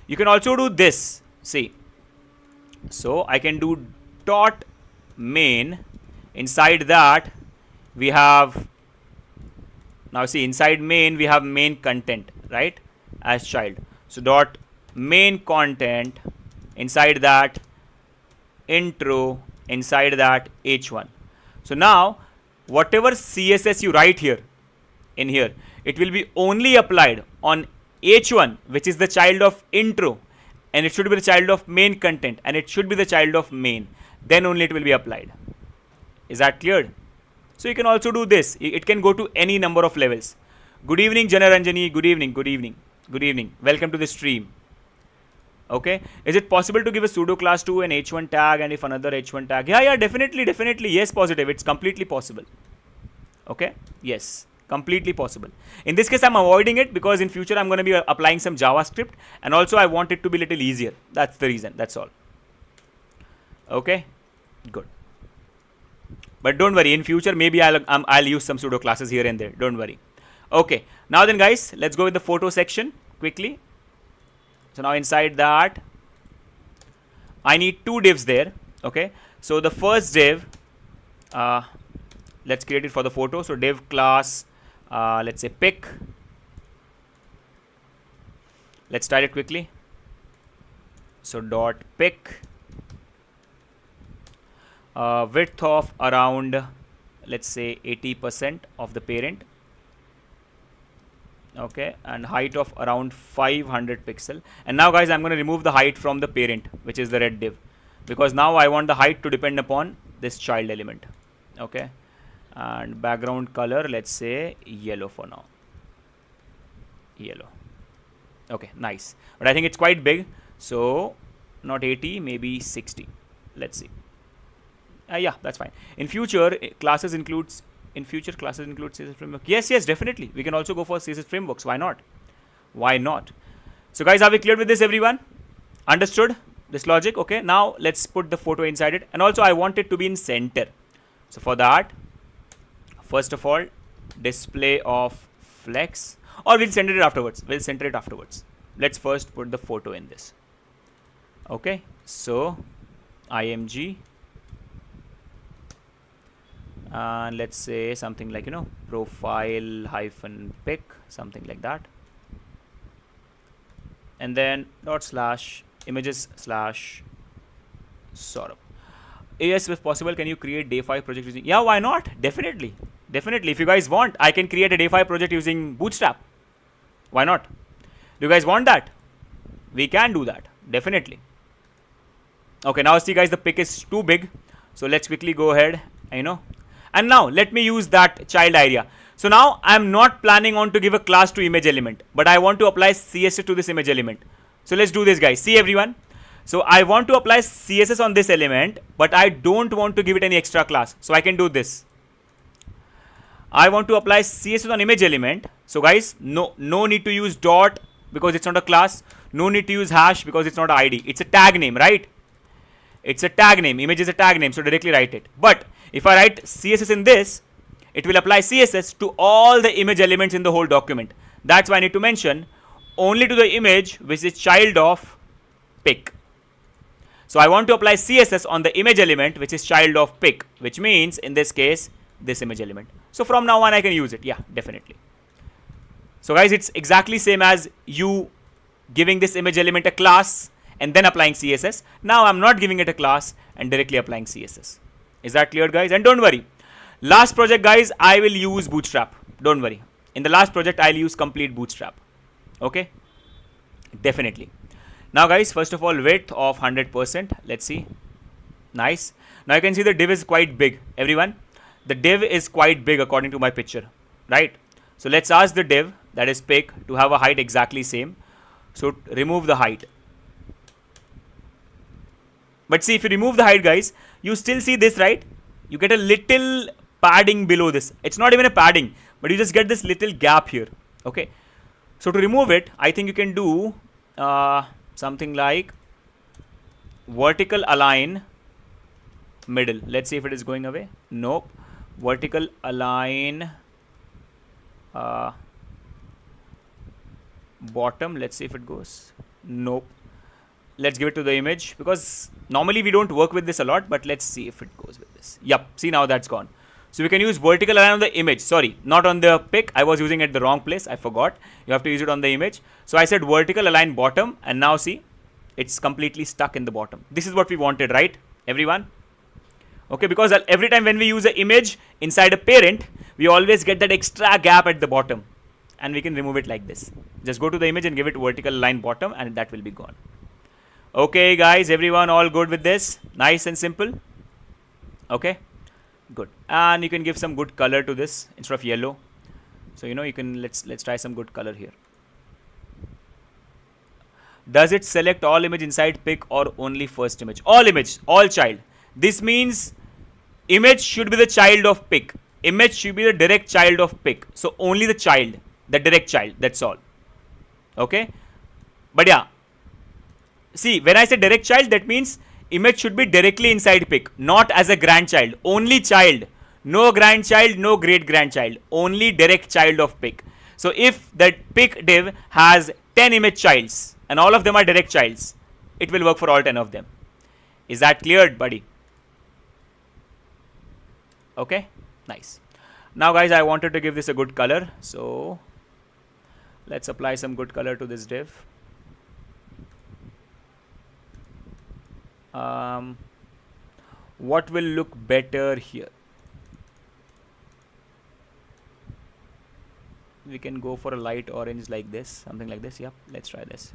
S1: You can also do this. See, so I can do dot main. Inside that we have, now see, inside main we have main content, right, as child. So dot main content, inside that intro, inside that h1. So now whatever CSS you write here in here, it will be only applied on h1, which is the child of intro, and it should be the child of main content, and it should be the child of main. Then only it will be applied. Is that clear? So you can also do this. It can go to any number of levels. Good evening, Janaranjani. Good evening. Good evening. Good evening. Welcome to the stream. Okay. Is it possible to give a pseudo class to an h1 tag and if another h1 tag? Yeah, definitely. Yes, positive. It's completely possible. Okay. Yes, completely possible. In this case, I'm avoiding it because in future I'm going to be applying some JavaScript, and also I want it to be a little easier. That's the reason. That's all. Okay. Good. But don't worry, in future maybe I'll use some pseudo classes here and there. Don't worry. Okay. Now then, guys, let's go with the photo section quickly. So now inside that, I need two divs there. Okay. So the first div, let's create it for the photo. So div class, let's say pic. Let's start it quickly. So dot pic. Width of around, let's say 80% of the parent. Okay, and height of around 500 pixel. And now, guys, I'm going to remove the height from the parent, which is the red div, because now I want the height to depend upon this child element. Okay, and background color, let's say yellow for now. Yellow. Okay, nice. But I think it's quite big, so not 80, maybe 60. Let's see. Yeah, that's fine. In future, classes includes CSS framework. Yes, definitely. We can also go for CSS frameworks. Why not? Why not? So, guys, are we clear with this, everyone? Understood this logic? Okay. Now let's put the photo inside it, and also I want it to be in center. So for that, first of all, display of flex, or we'll center it afterwards. Let's first put the photo in this. Okay. So img. And let's say something like profile hyphen pic, something like that, and then dot slash images slash Saurabh. Yes, if possible, can you create day 5 project using? Yeah, why not? Definitely. If you guys want, I can create a day 5 project using Bootstrap. Why not? Do you guys want that? We can do that. Definitely. Okay, now see, guys, the pic is too big, so let's quickly go ahead. And now let me use that child area. So now I'm not planning on to give a class to image element, but I want to apply CSS to this image element. So let's do this, guys. See, everyone. So I want to apply CSS on this element, but I don't want to give it any extra class. So I can do this. I want to apply CSS on image element. So guys, no need to use dot because it's not a class. No need to use hash because it's not an ID. It's a tag name, right? It's a tag name. Image is a tag name, so directly write it. But if I write CSS in this, it will apply CSS to all the image elements in the whole document. That's why I need to mention only to the image which is child of pic. So I want to apply CSS on the image element which is child of pic, which means in this case this image element. So from now on I can use it. Yeah, definitely. So guys, it's exactly same as you giving this image element a class and then applying CSS. Now I'm not giving it a class and directly applying CSS. Is that clear, guys? And don't worry, last project, guys, I will use Bootstrap. Don't worry. In the last project, I'll use complete Bootstrap. Okay? Definitely. Now, guys, first of all, width of 100%. Let's see. Nice. Now you can see the div is quite big. Everyone, the div is quite big according to my picture, right? So let's ask the div, that is pic, to have a height exactly same. So remove the height. But see, if you remove the height, guys, you still see this, right? You get a little padding below this. It's not even a padding, but you just get this little gap here. Okay. So to remove it, I think you can do something like vertical align middle. Let's see if it is going away. Nope. Vertical align bottom. Let's see if it goes. Nope. Let's give it to the image, because normally we don't work with this a lot, but let's see if it goes with this. Yep, see, now that's gone. So we can use vertical align on the image. Sorry, not on the pic. I was using it the wrong place. I forgot. You have to use it on the image. So I said vertical align bottom, and now see, it's completely stuck in the bottom. This is what we wanted, right, everyone? Okay, because every time when we use an image inside a parent, we always get that extra gap at the bottom, and we can remove it like this. Just go to the image and give it vertical align bottom, and that will be gone. Okay, guys, everyone all good with this? Nice and simple. Okay, good. And you can give some good color to this instead of yellow. So you can let's try some good color here. Does it select all image inside pic or only first image? All image, all child. This means image should be the child of pic. Image should be the direct child of pic. So only the child, the direct child. That's all. Okay, but yeah. See, when I say direct child, that means image should be directly inside pic, not as a grandchild. Only child. No grandchild, no great grandchild. Only direct child of pic. So if that pic div has 10 image childs and all of them are direct childs, it will work for all 10 of them. Is that cleared, buddy? Okay, nice. Now guys, I wanted to give this a good color. So let's apply some good color to this div. What will look better here? We can go for a light orange like this, something like this. Yep, let's try this.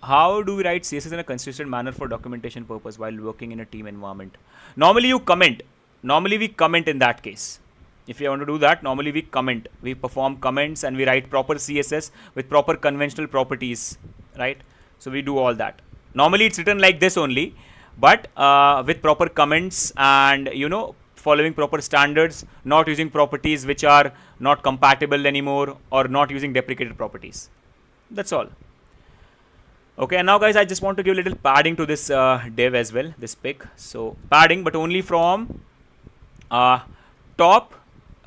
S1: How do we write CSS in a consistent manner for documentation purpose while working in a team environment? Normally you comment. Normally we comment in that case. If you want to do that, normally we comment. We perform comments and we write proper CSS with proper conventional properties, right? So we do all that. Normally it's written like this only, but with proper comments and following proper standards, not using properties which are not compatible anymore or not using deprecated properties. That's all. Okay, and now guys, I just want to give a little padding to this div as well, this pic. So padding, but only from top,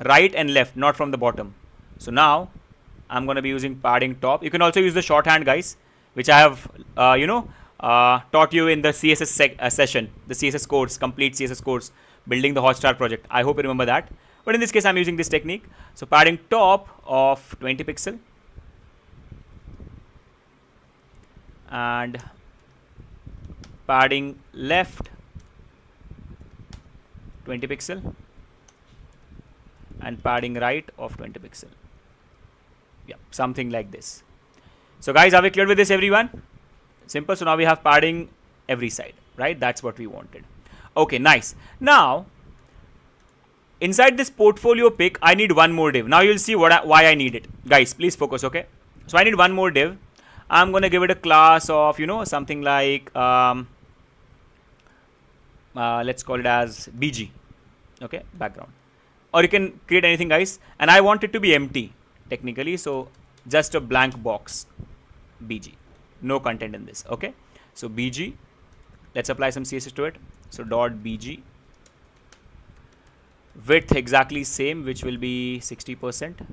S1: right and left, not from the bottom. So now I'm going to be using padding top. You can also use the shorthand, guys, which I have taught you in the CSS session, the CSS course, complete CSS course, building the Hotstar project. I hope you remember that. But in this case, I'm using this technique. So padding top of 20 pixel and padding left 20 pixel and padding right of 20 pixel. Yeah, something like this. So guys, are we clear with this, everyone? Simple. So now we have padding every side, right? That's what we wanted. Okay, nice. Now, inside this portfolio pic, I need one more div. Now you'll see why I need it. Guys, please focus, okay? So I need one more div. I'm going to give it a class of, something like, let's call it as BG, okay, background. Or you can create anything, guys. And I want it to be empty, technically. So just a blank box, BG. No content in this, okay? So BG, let's apply some CSS to it. So dot BG. Width exactly same, which will be 60%.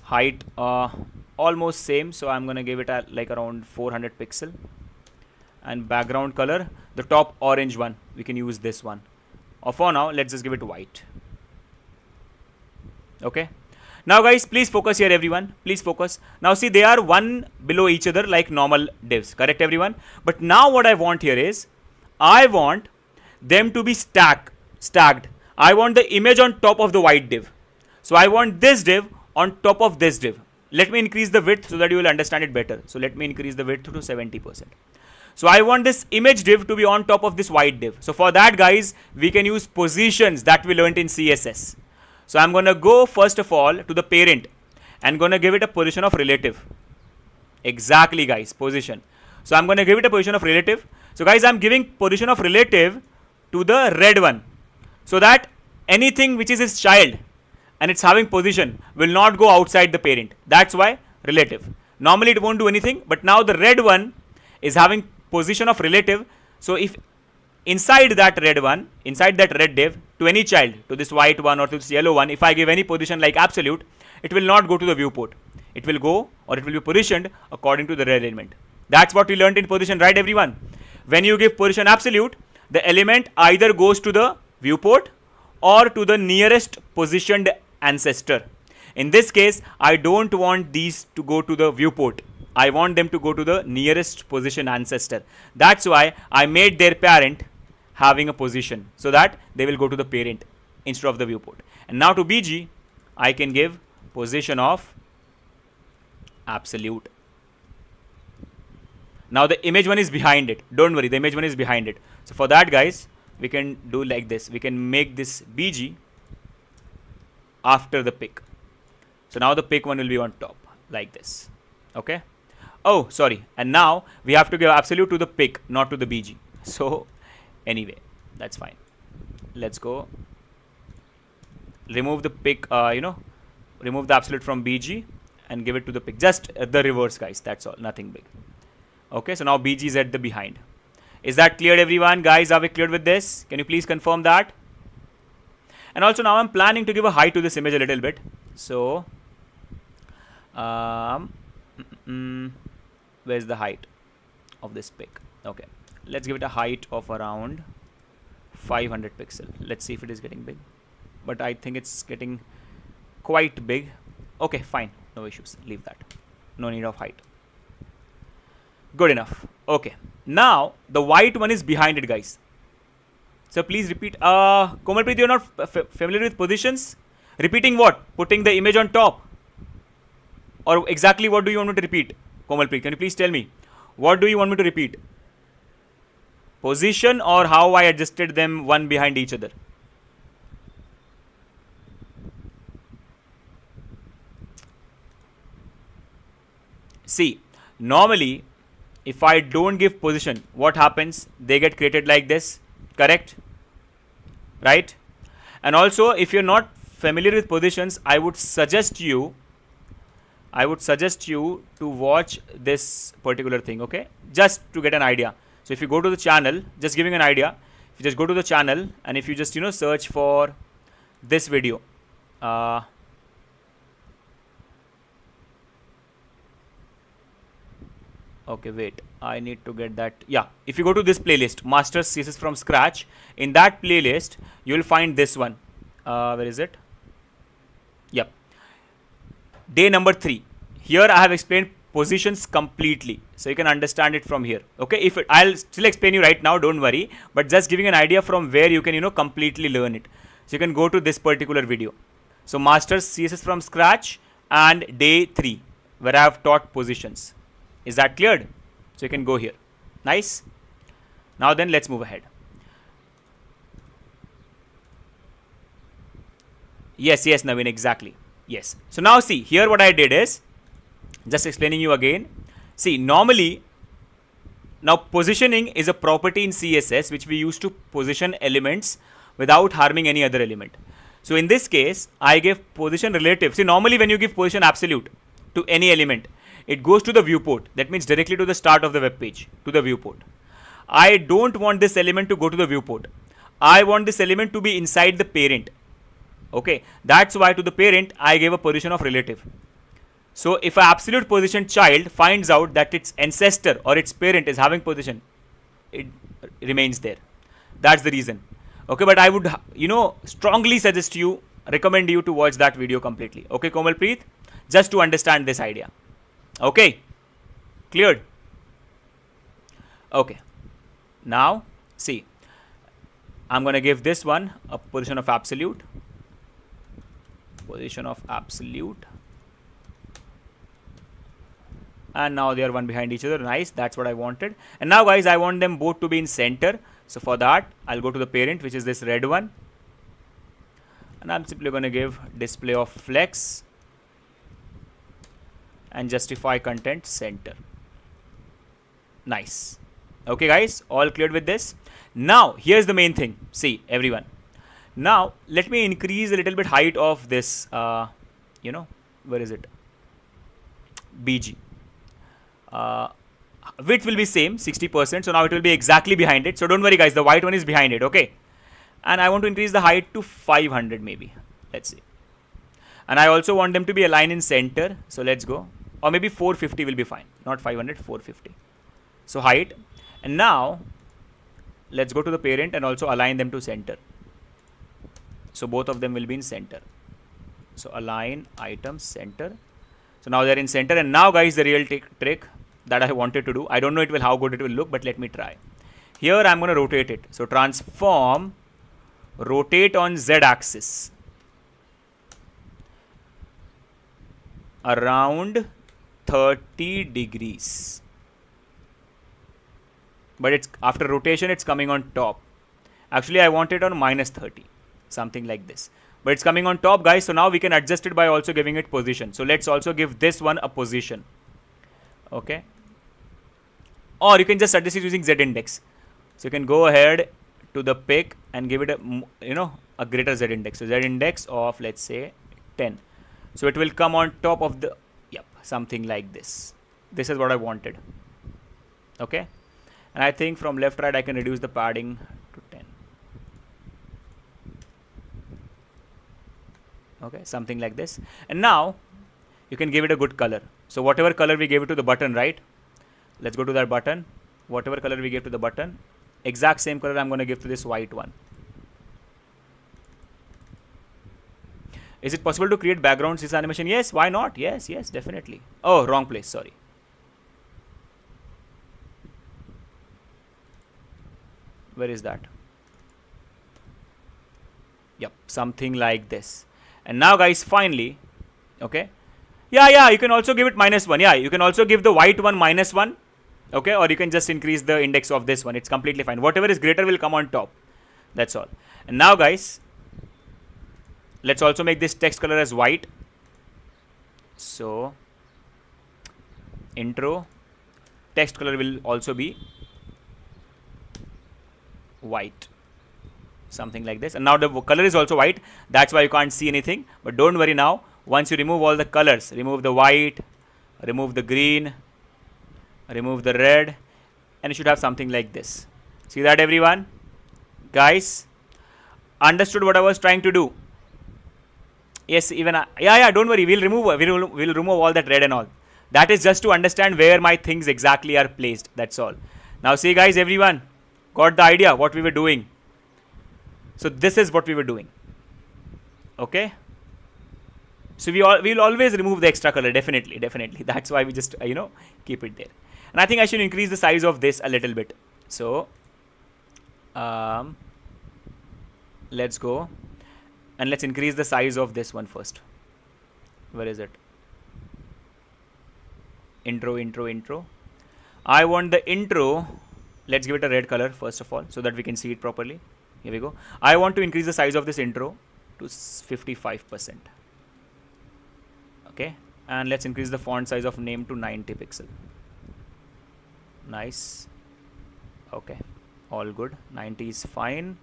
S1: Height almost same, so I'm gonna give it at like around 400 pixel. And background color, the top orange one, we can use this one. Or for now, let's just give it white. Okay. Now guys, please focus here, everyone. Please focus. Now see, they are one below each other like normal divs, correct, everyone? But now what I want here is, I want them to be stacked. I want the image on top of the white div. So I want this div on top of this div. Let me increase the width so that you will understand it better. So let me increase the width to 70%. So I want this image div to be on top of this white div. So for that, guys, we can use positions that we learned in CSS. So I'm going to go first of all to the parent and going to give it a position of relative. Exactly, guys, position. So I'm going to give it a position of relative. So guys, I'm giving position of relative to the red one, so that anything which is its child, and it's having position will not go outside the parent. That's why relative. Normally it won't do anything, but now the red one is having position of relative. So if inside that red one, inside that red div, to any child, to this white one or to this yellow one, if I give any position like absolute, it will not go to the viewport. It will go, or it will be positioned according to the red element. That's what we learned in position, right everyone? When you give position absolute, the element either goes to the viewport or to the nearest positioned ancestor. In this case, I don't want these to go to the viewport. I want them to go to the nearest position ancestor. That's why I made their parent having a position, so that they will go to the parent instead of the viewport. And now to BG, I can give position of absolute. Now the image one is behind it. Don't worry, the image one is behind it. So for that, guys, we can do like this. We can make this BG after the pick. So now the pick one will be on top like this. Okay. Oh, sorry. And now we have to give absolute to the pick, not to the BG. So anyway, that's fine. Let's go. Remove the pick, remove the absolute from BG and give it to the pick. Just the reverse, guys. That's all. Nothing big. Okay. So now BG is at the behind. Is that clear, everyone? Guys, are we clear with this? Can you please confirm that? And also now I'm planning to give a height to this image a little bit. So, where's the height of this pic? Okay, let's give it a height of around 500 pixel. Let's see if it is getting big, but I think it's getting quite big. Okay, fine, no issues, leave that, no need of height. Good enough. Okay, now the white one is behind it, guys. So please repeat. Komalpreet, you're not familiar with positions? Repeating what? Putting the image on top? Or exactly what do you want me to repeat? Komalpreet, can you please tell me? What do you want me to repeat? Position or how I adjusted them one behind each other? See, normally, if I don't give position, what happens? They get created like this, correct? Right? And also, if you're not familiar with positions, I would suggest you to watch this particular thing, okay? Just to get an idea. So if you go to the channel, just giving an idea, if you just go to the channel and if you just, search for this video, okay, wait, I need to get that. Yeah, if you go to this playlist, Master CSS from Scratch, in that playlist, you will find this one. Where is it? Yep. Day number 3. Here I have explained positions completely, so you can understand it from here. Okay, I'll still explain you right now, don't worry, but just giving an idea from where you can, completely learn it. So you can go to this particular video. So Master CSS from Scratch and day 3, where I have taught positions. Is that cleared? So you can go here. Nice. Now then, let's move ahead. Yes, Naveen, exactly. Yes. So now see, here what I did is, just explaining you again. See, normally, now positioning is a property in CSS which we use to position elements without harming any other element. So in this case, I give position relative. See, normally when you give position absolute to any element, it goes to the viewport. That means directly to the start of the web page, to the viewport. I don't want this element to go to the viewport. I want this element to be inside the parent. Okay, that's why to the parent I gave a position of relative. So if an absolute position child finds out that its ancestor or its parent is having position, it remains there. That's the reason. Okay, but I would, strongly suggest you, recommend you to watch that video completely. Okay, Komalpreet, just to understand this idea. Okay, cleared? Okay, now see, I'm going to give this one a position of absolute. Position of absolute. And now they are one behind each other. Nice, that's what I wanted. And now guys, I want them both to be in center. So for that, I'll go to the parent, which is this red one. And I'm simply going to give display of flex and justify content center. Nice. Okay guys, all cleared with this? Now, here's the main thing. See, everyone. Now let me increase a little bit height of this, where is it, BG. Width will be same 60%, so now it will be exactly behind it. So don't worry guys, the white one is behind it, okay? And I want to increase the height to 500 maybe, let's see. And I also want them to be aligned in center, so let's go, or maybe 450 will be fine, not 500, 450. So height, and now let's go to the parent and also align them to center. So both of them will be in center. So align items center. So now they're in center, and now guys, the real trick that I wanted to do, I don't know how good it will look, but let me try. Here I'm going to rotate it. So transform, rotate on Z axis around 30 degrees. But it's after rotation, it's coming on top. Actually, I want it on minus 30, something like this. But it's coming on top, guys. So now we can adjust it by also giving it position. So let's also give this one a position. Okay. Or you can just adjust it using Z index. So you can go ahead to the pick and give it a greater Z index. So Z index of, let's say, 10. So it will come on top of the, something like this. This is what I wanted. Okay. And I think from left right I can reduce the padding to 10. Okay, something like this. And now you can give it a good color. So whatever color we gave it to the button, right? Let's go to that button. Whatever color we gave to the button, exact same color I'm going to give to this white one. Is it possible to create backgrounds this animation? Yes, why not? Yes, definitely. Oh, wrong place, sorry. Where is that? Yep, something like this. And now guys, finally, okay. Yeah, you can also give it -1. Yeah, you can also give the white one -1. Okay, or you can just increase the index of this one. It's completely fine. Whatever is greater will come on top. That's all. And now guys, let's also make this text color as white. So intro text color will also be white, something like this. And now the color is also white, that's why you can't see anything. But don't worry, now once you remove all the colors, remove the white, remove the green, remove the red, and you should have something like this. See that, everyone? Guys, understood what I was trying to do? Yes, even don't worry, we'll remove all that red and all. That is just to understand where my things exactly are placed. That's all. Now see guys, everyone got the idea what we were doing. So this is what we were doing. Okay. So we'll always remove the extra color, definitely. That's why we just keep it there. And I think I should increase the size of this a little bit. So let's go and let's increase the size of this one first. Where is it? Intro. I want the intro. Let's give it a red color first of all, so that we can see it properly. Here we go. I want to increase the size of this intro to 55%. Okay, and let's increase the font size of name to 90 pixel. Nice. Okay, all good. 90 is fine,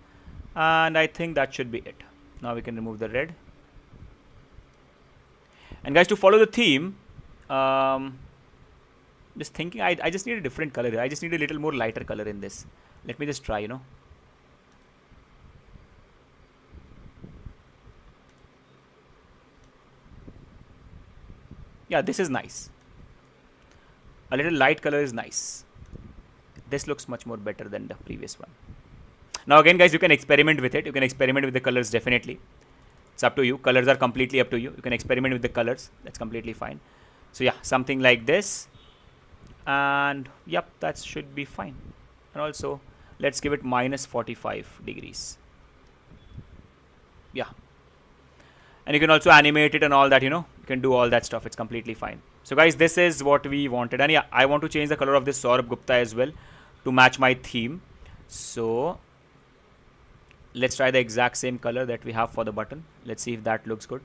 S1: and I think that should be it. Now we can remove the red. And guys, to follow the theme, just thinking, I just need a different color here. I just need a little more lighter color in this. Let me just try, Yeah, this is nice. A little light color is nice. This looks much more better than the previous one. Now again guys, you can experiment with it. You can experiment with the colors, definitely. It's up to you. Colors are completely up to you. You can experiment with the colors. That's completely fine. So yeah, something like this. And yep, that should be fine. And also let's give it -45 degrees. Yeah. And you can also animate it and all that, you can do all that stuff. It's completely fine. So guys, this is what we wanted. And yeah, I want to change the color of this Saurabh Gupta as well to match my theme. So let's try the exact same color that we have for the button. Let's see if that looks good.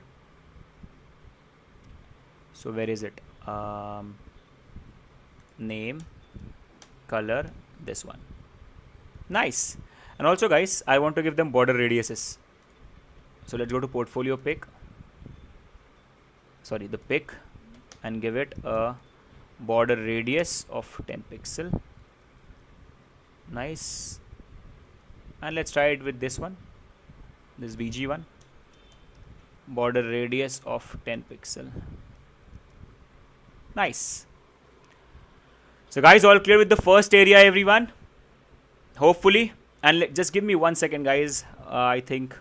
S1: So where is it? Name, color, this one. Nice. And also guys, I want to give them border radiuses. So let's go to portfolio pick, sorry, the pick, and give it a border radius of 10 pixel. Nice. And let's try it with this one, this VG one, border radius of 10 pixel. Nice. So guys, all clear with the first area, everyone? Hopefully. And just give me 1 second, guys. I think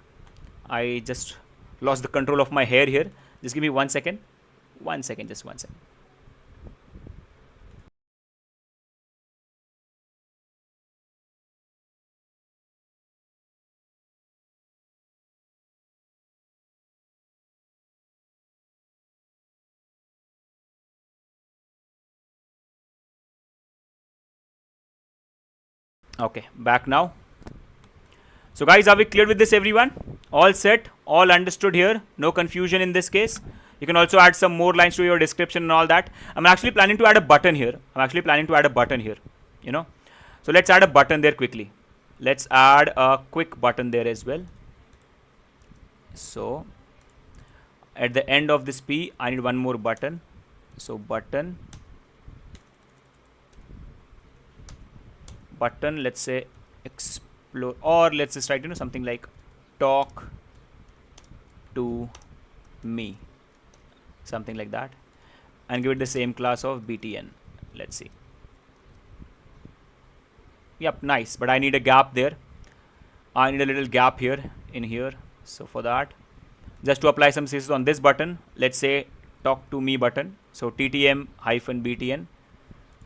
S1: I just lost the control of my hair here. Just give me 1 second. 1 second, just 1 second. Okay, back now. So guys, are we clear with this, everyone? All set, all understood here, no confusion in this case. You can also add some more lines to your description and all that. I'm actually planning to add a button here. You know. So let's add a button there quickly. Let's add a quick button there as well. So at the end of this P, I need one more button. So button, let's say explore, or let's just write, you know, something like talk to me, something like that, and give it the same class of btn. Let's see. Yep, nice, but I need a gap there. I need a little gap here in here. So for that, just to apply some CSS on this button, let's say talk to me button. So ttm hyphen btn.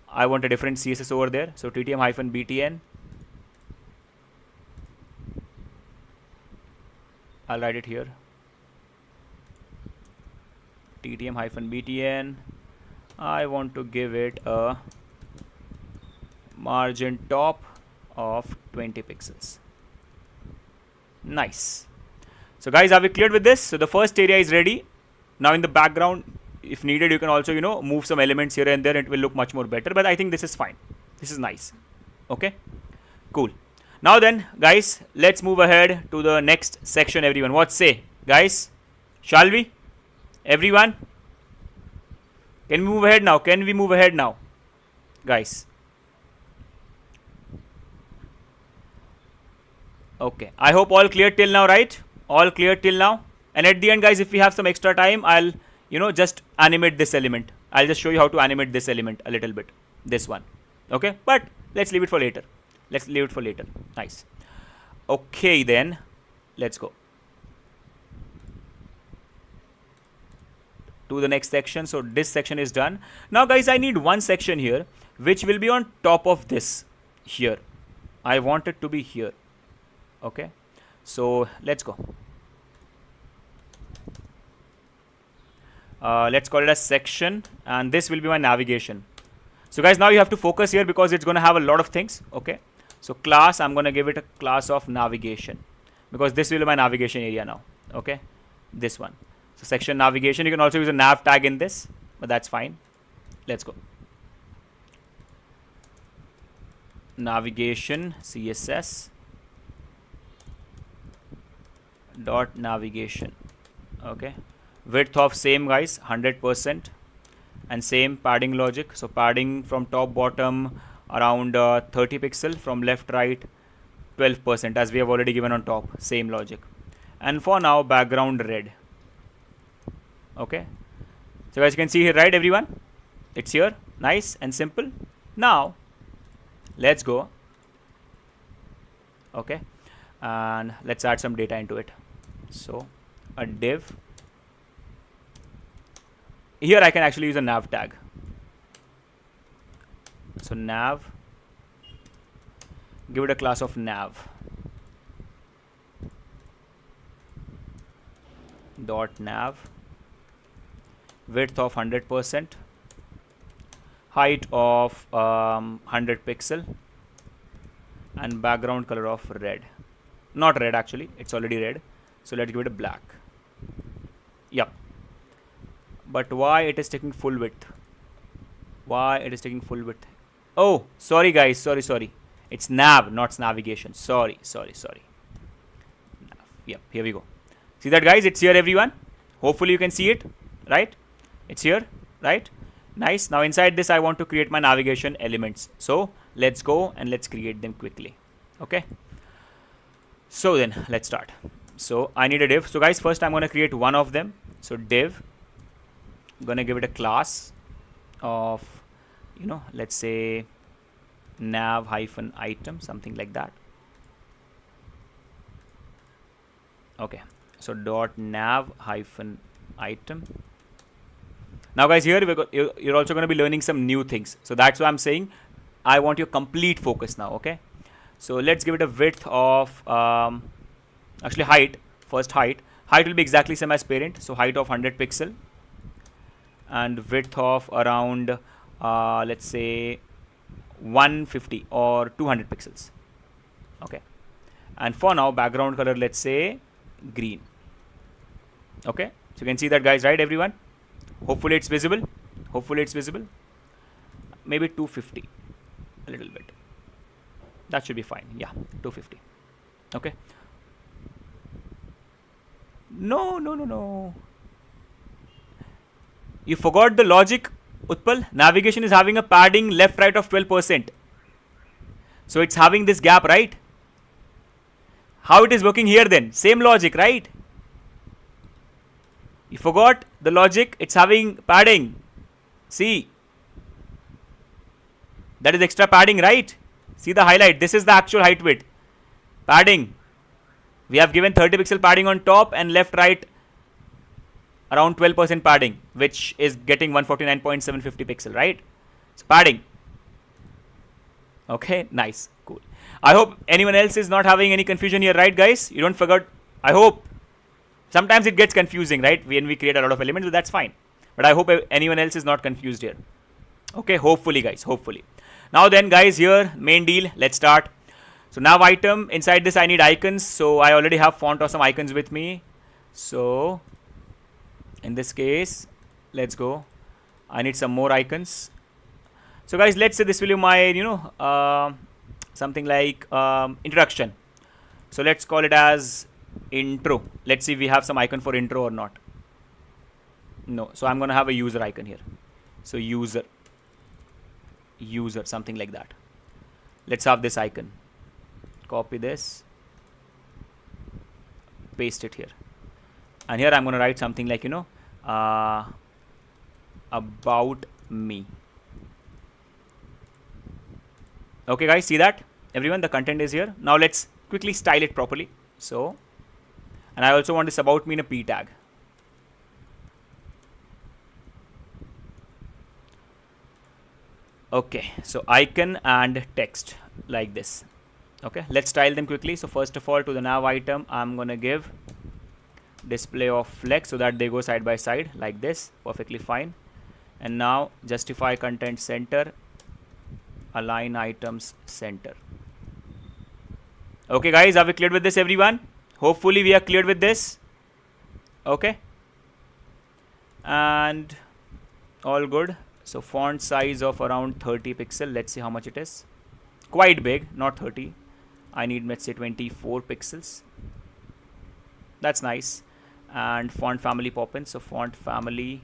S1: I want a different CSS over there. So ttm hyphen btn. I'll write it here. ttm hyphen btn. I want to give it a margin top of 20 pixels. Nice. So guys, are we cleared with this? So the first area is ready. Now in the background, if needed, you can also, you know, move some elements here and there. It will look much more better, but I think this is fine. This is nice. Okay, cool. Now then, guys, let's move ahead to the next section, everyone. What say, guys? Shall we? Everyone? Can we move ahead now? Can we move ahead now, guys? Okay, I hope all clear till now, right? All clear till now. And at the end, guys, if we have some extra time, I'll, you know, just animate this element. I'll just show you how to animate this element a little bit. This one. Okay, but let's leave it for later. Let's leave it for later. Nice. Okay, then let's go to the next section. So this section is done. Now, guys, I need one section here which will be on top of this here. I want it to be here. Okay, so let's go. Let's call it a section, and this will be my navigation. So guys, now you have to focus here because it's going to have a lot of things. Okay, so class, I'm going to give it a class of navigation because this will be my navigation area now. Okay, this one. So section navigation, you can also use a nav tag in this, but that's fine. Let's go. Navigation CSS dot navigation. Okay, width of same, guys, 100%, and same padding logic. So padding from top bottom around 30 pixel, from left right 12%, as we have already given on top. Same logic. And for now, background red. Okay, so as you can see here, right, everyone, it's here. Nice and simple. Now let's go. Okay, and let's add some data into it. So a div. Here I can actually use a nav tag. So nav, give it a class of nav dot nav, width of 100%, height of 100 pixel, and background color of red. Not red, actually, it's already red. So let's give it a black. Yep. But why it is taking full width? Why it is taking full width? Oh, sorry guys, sorry. It's nav, not navigation. Sorry. Nav. Yep, here we go. See that, guys? It's here, everyone. Hopefully you can see it, right? It's here, right? Nice. Now inside this, I want to create my navigation elements. So let's go and let's create them quickly. Okay. So then let's start. So I need a div. So guys, first I'm going to create one of them. So div, I'm going to give it a class of, let's say nav hyphen item, something like that. Okay. So dot nav hyphen item. Now guys, here you're also going to be learning some new things. So that's why I'm saying I want your complete focus now. Okay. So let's give it a width of actually height. First height will be exactly same as parent. So height of 100 pixel and width of around let's say 150 or 200 pixels. Okay. And for now, background color, let's say green. Okay. So you can see that, guys, right, everyone? Hopefully it's visible. Maybe 250, a little bit. That should be fine. Yeah, 250. Okay. No. You forgot the logic, Utpal. Navigation is having a padding left right of 12%. So it's having this gap, right? How it is working here then? Same logic, right? You forgot the logic. It's having padding. See. That is extra padding, right? See the highlight. This is the actual height width. Padding. We have given 30 pixel padding on top and left right around 12% padding, which is getting 149.750 pixel, right? So padding. Okay, nice, cool. I hope anyone else is not having any confusion here, right, guys? You don't forget. I hope. Sometimes it gets confusing, right? When we create a lot of elements, but that's fine. But I hope anyone else is not confused here. Okay, hopefully, guys, hopefully. Now then, guys, here, main deal, let's start. So nav item, inside this I need icons. So I already have font awesome icons with me. So in this case, let's go. I need some more icons. So guys, let's say this will be my, something like introduction. So let's call it as intro. Let's see if we have some icon for intro or not. No. So I'm going to have a user icon here. So user, something like that. Let's have this icon. Copy this, paste it here, and here I'm going to write something like about me. Okay, guys, see that, everyone? The content is here. Now let's quickly style it properly. So, and I also want this about me in a p tag. Okay, so icon and text like this. Okay, let's style them quickly. So first of all, to the nav item, I'm going to give display of flex so that they go side by side like this. Perfectly fine. And now justify content center, align items center. Okay, guys, are we cleared with this, everyone? Hopefully we are cleared with this. Okay. And all good. So font size of around 30 pixel. Let's see how much it is. Quite big, not 30. I need, let's say, 24 pixels. That's nice. And font family Poppins. So font family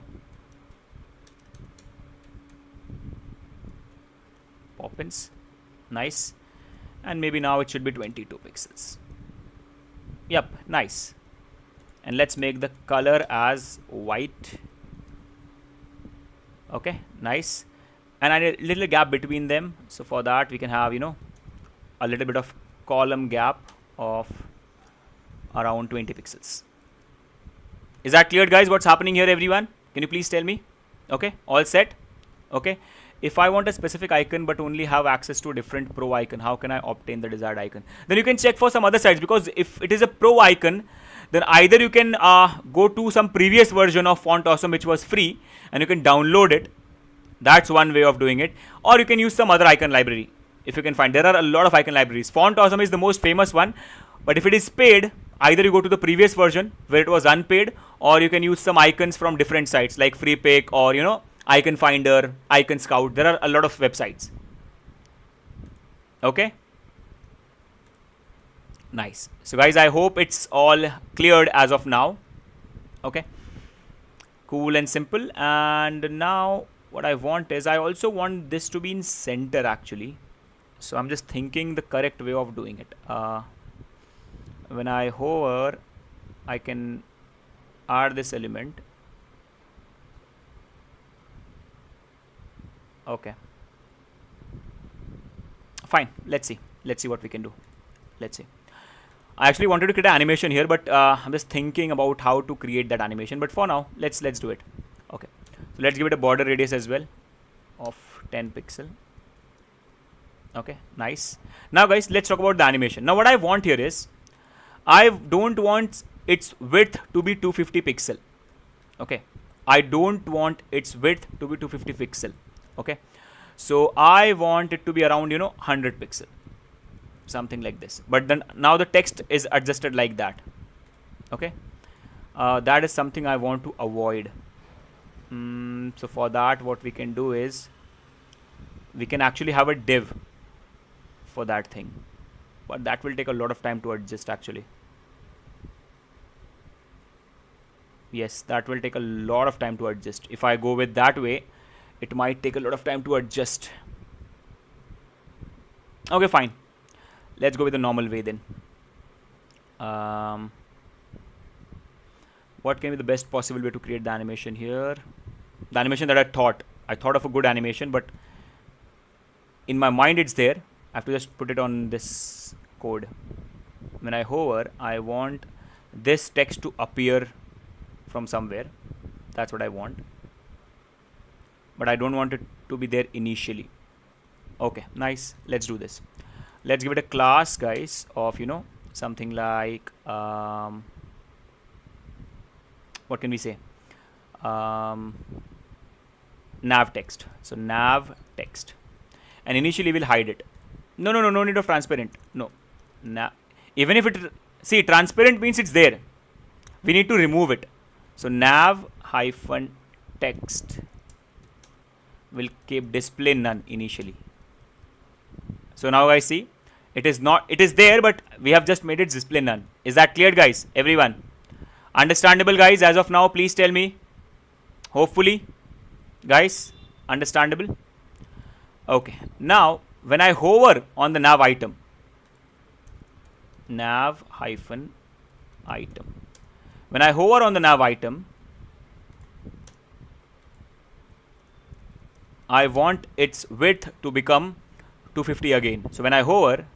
S1: Poppins. Nice. And maybe now it should be 22 pixels. Yep, nice. And let's make the color as white. Okay, nice. And I need a little gap between them. So for that, we can have, a little bit of column gap of around 20 pixels. Is that clear, guys? What's happening here, everyone? Can you please tell me? Okay, all set. Okay, if I want a specific icon but only have access to a different pro icon, how can I obtain the desired icon? Then you can check for some other sites, because if it is a pro icon, then either you can go to some previous version of Font Awesome which was free and you can download it. That's one way of doing it. Or you can use some other icon library. If you can find, there are a lot of icon libraries. Font Awesome is the most famous one, but if it is paid, either you go to the previous version where it was unpaid, or you can use some icons from different sites like FreePick or Icon Finder, Icon Scout. There are a lot of websites. Okay, Nice. So guys, I hope it's all cleared as of now. Okay, cool and simple. And now what I want is, I also want this to be in center actually. So I'm just thinking the correct way of doing it. When I hover, I can add this element. Okay, fine. Let's see what we can do. Let's see. I actually wanted to create an animation here, but I'm just thinking about how to create that animation. But for now, let's do it. Okay, so let's give it a border radius as well of 10 pixel. Okay, nice. Now guys, let's talk about the animation. Now what I want here is, I don't want its width to be 250 pixel. Okay, I don't want its width to be 250 pixel. Okay, so I want it to be around 100 pixel, something like this. But then now the text is adjusted like that. Okay, that is something I want to avoid. So for that, what we can do is, we can actually have a div for that thing, but that will take a lot of time to adjust actually. Yes, that will take a lot of time to adjust. If I go with that way, it might take a lot of time to adjust. Okay, fine. Let's go with the normal way then. What can be the best possible way to create the animation here? The animation that I thought of a good animation, but in my mind it's there. I have to just put it on this code. When I hover, I want this text to appear from somewhere. That's what I want, but I don't want it to be there initially. Okay, nice. Let's do this. Let's give it a class, guys, of something like what can we say? Nav text. So nav text, and initially we'll hide it. No need of transparent. No, even if it, see, transparent means it's there, we need to remove it. So nav hyphen text will keep display none initially. So now guys, see, it is there, but we have just made it display none. Is that clear, guys? Everyone understandable, guys? As of now, please tell me. Hopefully, guys, understandable. Okay, now when I hover on the nav item, nav hyphen item, when I hover on the nav item, I want its width to become 250 again. So when I hover,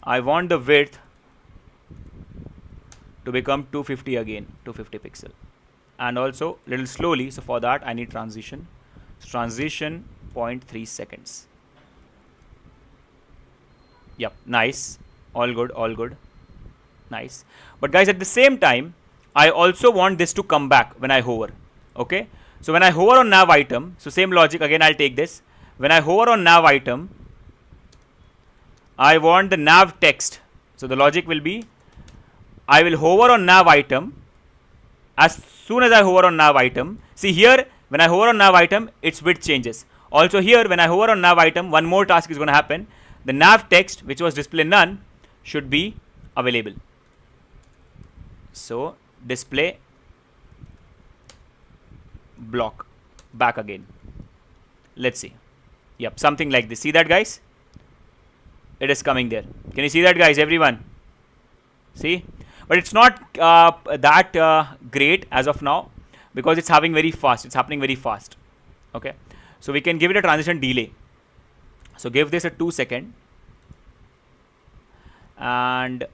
S1: I want the width to become 250 again, 250 pixel, and also little slowly. So for that, I need transition. So transition 0.3 seconds. Yep, nice. All good. Nice. But guys, at the same time, I also want this to come back when I hover. Okay. So when I hover on nav item, so same logic again, I'll take this. When I hover on nav item, I want the nav text. So the logic will be, I will hover on nav item. As soon as I hover on nav item, see here, when I hover on nav item, its width changes. Also here, when I hover on nav item, one more task is going to happen. The nav text, which was display none, should be available. So display block back again. Let's see. Yep, something like this. See that, guys? It is coming there. Can you see that, guys? Everyone, see? But it's not that great as of now, because it's happening very fast. Okay, so we can give it a transition delay. So give this a 2 second, and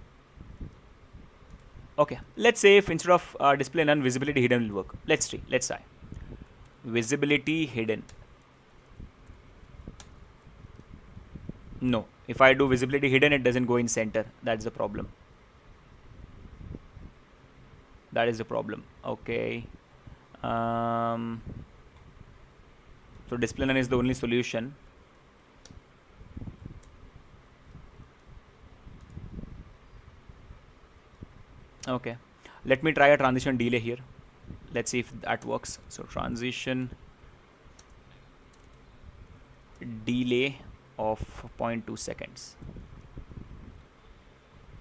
S1: okay, let's say if instead of display none, visibility hidden will work. Let's try visibility hidden. No, if I do visibility hidden, it doesn't go in center. That's the problem. Okay. So display none is the only solution. Okay, let me try a transition delay here. Let's see if that works. So transition delay of 0.2 seconds.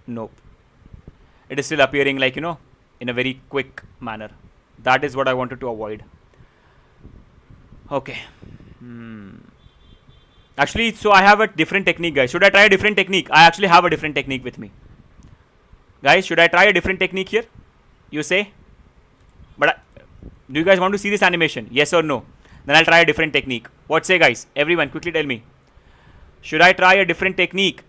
S1: Nope, it is still appearing like, in a very quick manner. That is what I wanted to avoid. Okay. Actually, so I have a different technique, guys. Should I try a different technique? I actually have a different technique with me. Guys, should I try a different technique here? You say? But do you guys want to see this animation? Yes or no? Then I'll try a different technique. What say, guys? Everyone, quickly tell me. Should I try a different technique?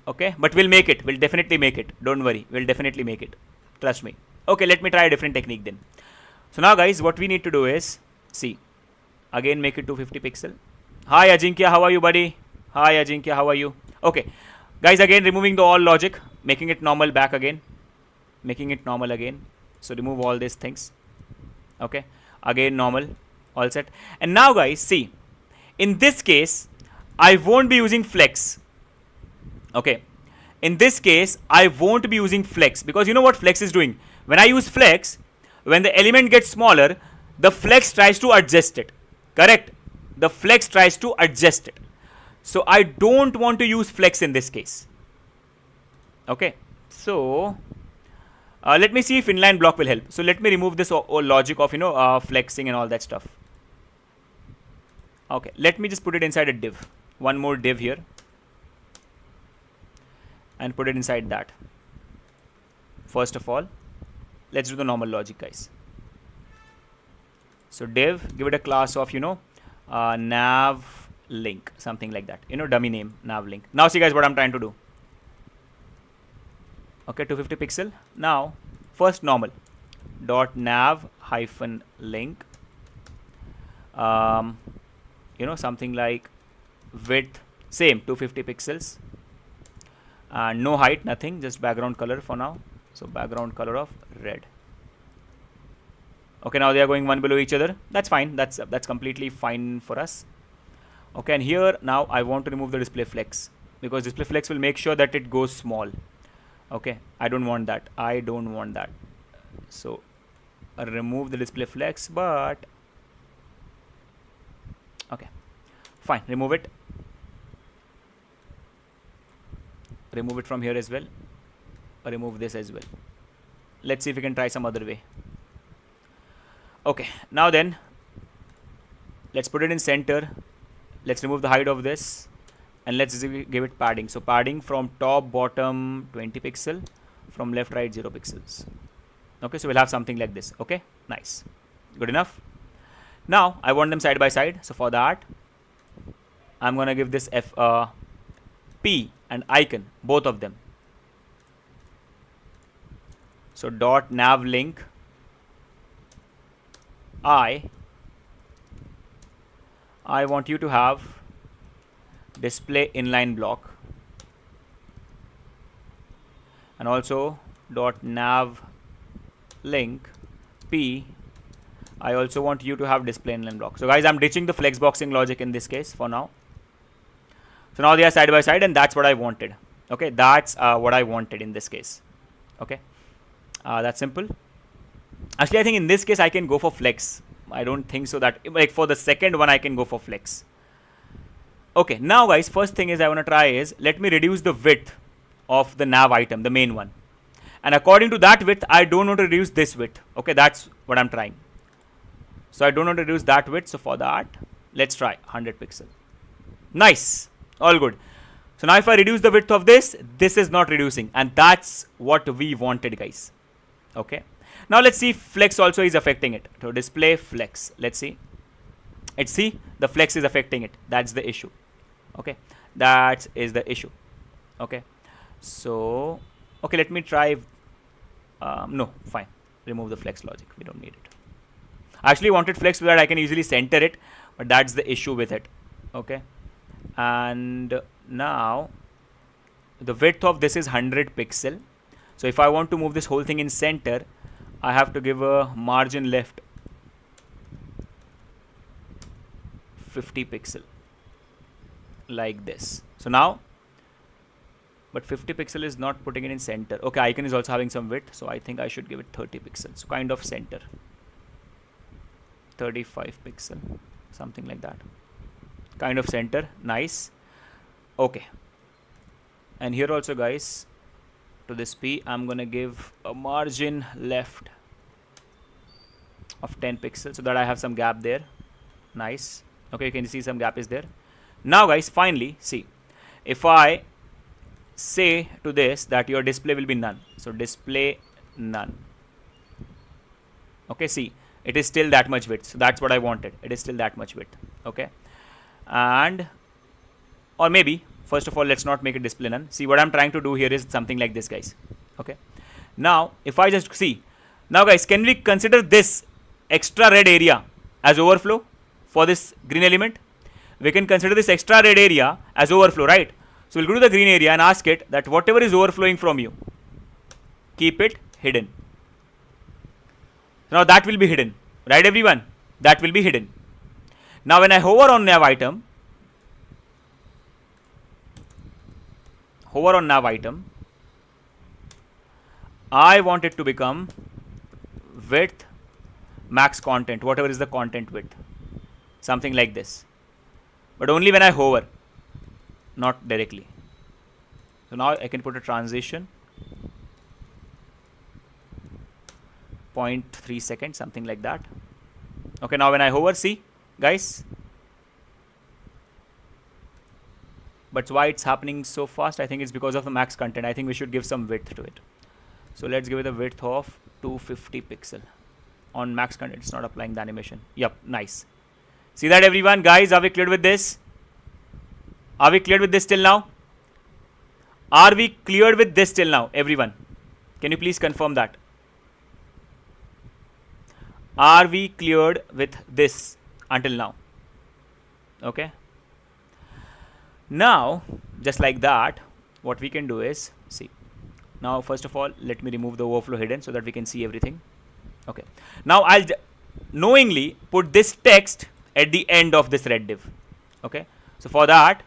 S1: Okay, but we'll make it. We'll definitely make it. Don't worry. We'll definitely make it. Trust me. Okay, let me try a different technique then. So now, guys, what we need to do is, see, again make it 250 pixel. Hi, Ajinkya. How are you, buddy? Hi, Ajinkya. How are you? Okay. Guys, again, removing the all logic, making it normal back again. Making it normal again. So remove all these things. Okay. Again, normal. All set. And now, guys, see, in this case, I won't be using flex. Okay, in this case, I won't be using flex because you know what flex is doing? When I use flex, when the element gets smaller, the flex tries to adjust it. Correct? The flex tries to adjust it. So I don't want to use flex in this case. Okay, so let me see if inline block will help. So let me remove this logic of flexing and all that stuff. Okay, let me just put it inside a div. One more div here. And put it inside that. First of all, let's do the normal logic, guys. So div, give it a class of nav link, something like that. Dummy name nav link. Now see, guys, what I'm trying to do. Okay, 250 pixel. Now first normal dot nav hyphen link. Something like width, same 250 pixels. No height, nothing, just background color for now. So background color of red. Okay, now they are going one below each other. That's fine. That's completely fine for us. Okay, and here now I want to remove the display flex because display flex will make sure that it goes small. Okay, I don't want that. I don't want that. So remove the display flex, but okay, fine. Remove it. Remove it from here as well. Remove this as well. Let's see if we can try some other way. Okay, now then, let's put it in center. Let's remove the height of this and let's give it padding. So padding from top, bottom 20 pixel, from left, right 0 pixels. Okay, so we'll have something like this. Okay, nice. Good enough. Now I want them side by side. So for that, I'm gonna give this P and icon, both of them. So dot nav link I want you to have display inline block, and also dot nav link P I also want you to have display inline block. So guys, I'm ditching the flexboxing logic in this case for now. So now they are side by side, and that's what I wanted. Okay, that's what I wanted in this case. Okay, that's simple. Actually, I think in this case I can go for flex. I don't think so that like for the second one I can go for flex. Okay, now guys, first thing is I want to try is let me reduce the width of the nav item, the main one. And according to that width, I don't want to reduce this width. Okay, that's what I'm trying. So I don't want to reduce that width. So for that, let's try 100 pixel. Nice. All good. So now if I reduce the width of this, this is not reducing, and that's what we wanted, guys. Okay. Now let's see if flex also is affecting it. So display flex. Let's see. See, the flex is affecting it. That's the issue. Okay. That is the issue. Okay. So, okay, let me try. No, fine. Remove the flex logic. We don't need it. I actually wanted flex so that I can easily center it, but that's the issue with it. Okay. And now the width of this is 100 pixel. So if I want to move this whole thing in center, I have to give a margin left 50 pixel like this. So now, but 50 pixel is not putting it in center. Okay, icon is also having some width, so I think I should give it 30 pixels. So kind of center, 35 pixel, something like that. Kind of center. Nice. Okay. And here also, guys, to this P, I'm gonna give a margin left of 10 pixels so that I have some gap there. Nice. Okay, you can see some gap is there. Now guys, finally, see, if I say to this that your display will be none, so display none. Okay, see, it is still that much width, so that's what I wanted. It is still that much width. Okay, and or maybe first of all, let's not make it display none. See, what I'm trying to do here is something like this, guys. Okay, now if I just see, now guys, can we consider this extra red area as overflow for this green element? We can consider this extra red area as overflow, right? So we'll go to the green area and ask it that whatever is overflowing from you, keep it hidden. Now that will be hidden, right everyone? That will be hidden. Now when I hover on nav item, I want it to become width max content, whatever is the content width, something like this, but only when I hover, not directly. So now I can put a transition 0.3 seconds, something like that. Okay, now when I hover, see guys, but why it's happening so fast? I think it's because of the max content. I think we should give some width to it. So let's give it a width of 250 pixel. On max content, it's not applying the animation. Yep, nice. See that everyone? Guys, are we clear with this? Are we clear with this till now? Are we clear with this till now, everyone? Can you please confirm that? Are we cleared with this until now? Okay. Now, just like that, what we can do is, see, now first of all, let me remove the overflow hidden so that we can see everything. Okay. Now I'll knowingly put this text at the end of this red div. Okay. So for that,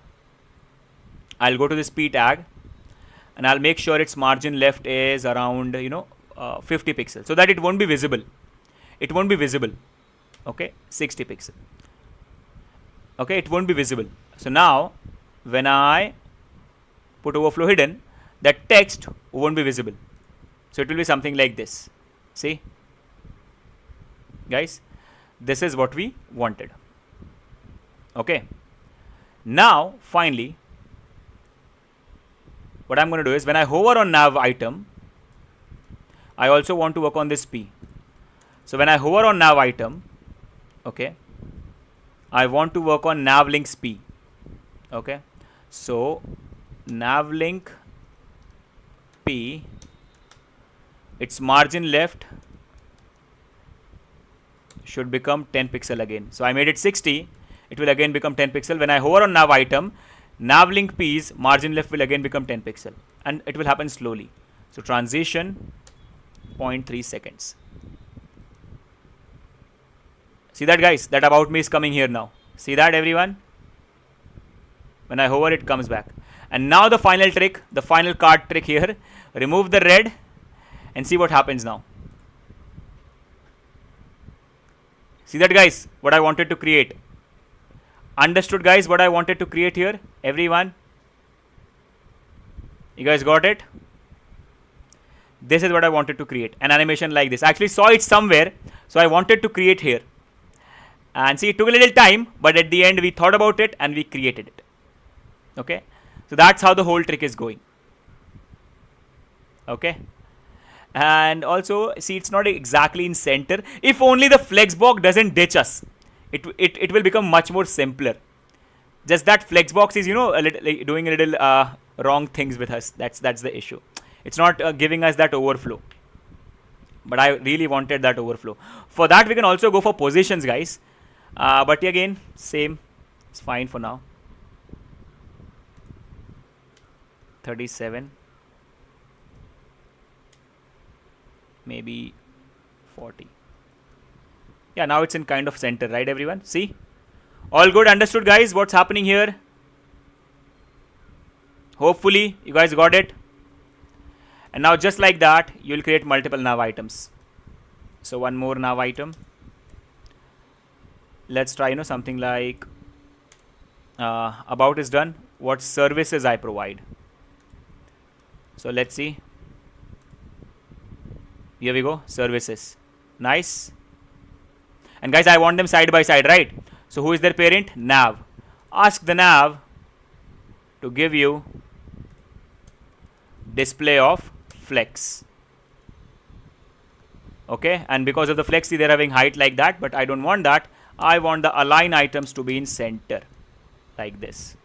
S1: I'll go to this P tag and I'll make sure its margin left is around 50 pixels so that it won't be visible. It won't be visible. Okay, 60 pixel. Okay, it won't be visible. So now when I put overflow hidden, that text won't be visible. So it will be something like this. See, guys, this is what we wanted. Okay. Now finally, what I'm going to do is when I hover on nav item, I also want to work on this P. So when I hover on nav item, okay, I want to work on nav links P. Okay, so nav link P, its margin left should become 10 pixel again. So I made it 60, it will again become 10 pixel. When I hover on nav item, nav link P's margin left will again become 10 pixel and it will happen slowly. So transition 0.3 seconds. See that, guys? That about me is coming here now. See that, everyone? When I hover, it comes back. And now the final trick, the final card trick here. Remove the red and see what happens now. See that, guys? What I wanted to create. Understood, guys, what I wanted to create here? Everyone? You guys got it? This is what I wanted to create. An animation like this. I actually saw it somewhere, so I wanted to create here. And see, it took a little time, but at the end we thought about it and we created it. Okay, so that's how the whole trick is going. Okay, and also see, it's not exactly in center. If only the flexbox doesn't ditch us, it will become much more simpler. Just that flexbox is a little, doing a little wrong things with us. That's the issue. It's not giving us that overflow. But I really wanted that overflow. For that, we can also go for positions, guys. But again, same. It's fine for now. 37. Maybe 40. Yeah, now it's in kind of center, right, everyone? See? All good, understood, guys? What's happening here? Hopefully, you guys got it. And now just like that, you'll create multiple nav items. So one more nav item. Let's try, something like about is done. What services I provide. So let's see. Here we go, services. Nice. And guys, I want them side by side, right? So who is their parent? Nav. Ask the nav to give you display of flex. Okay, and because of the flex, they're having height like that, but I don't want that. I want the align items to be in center like this.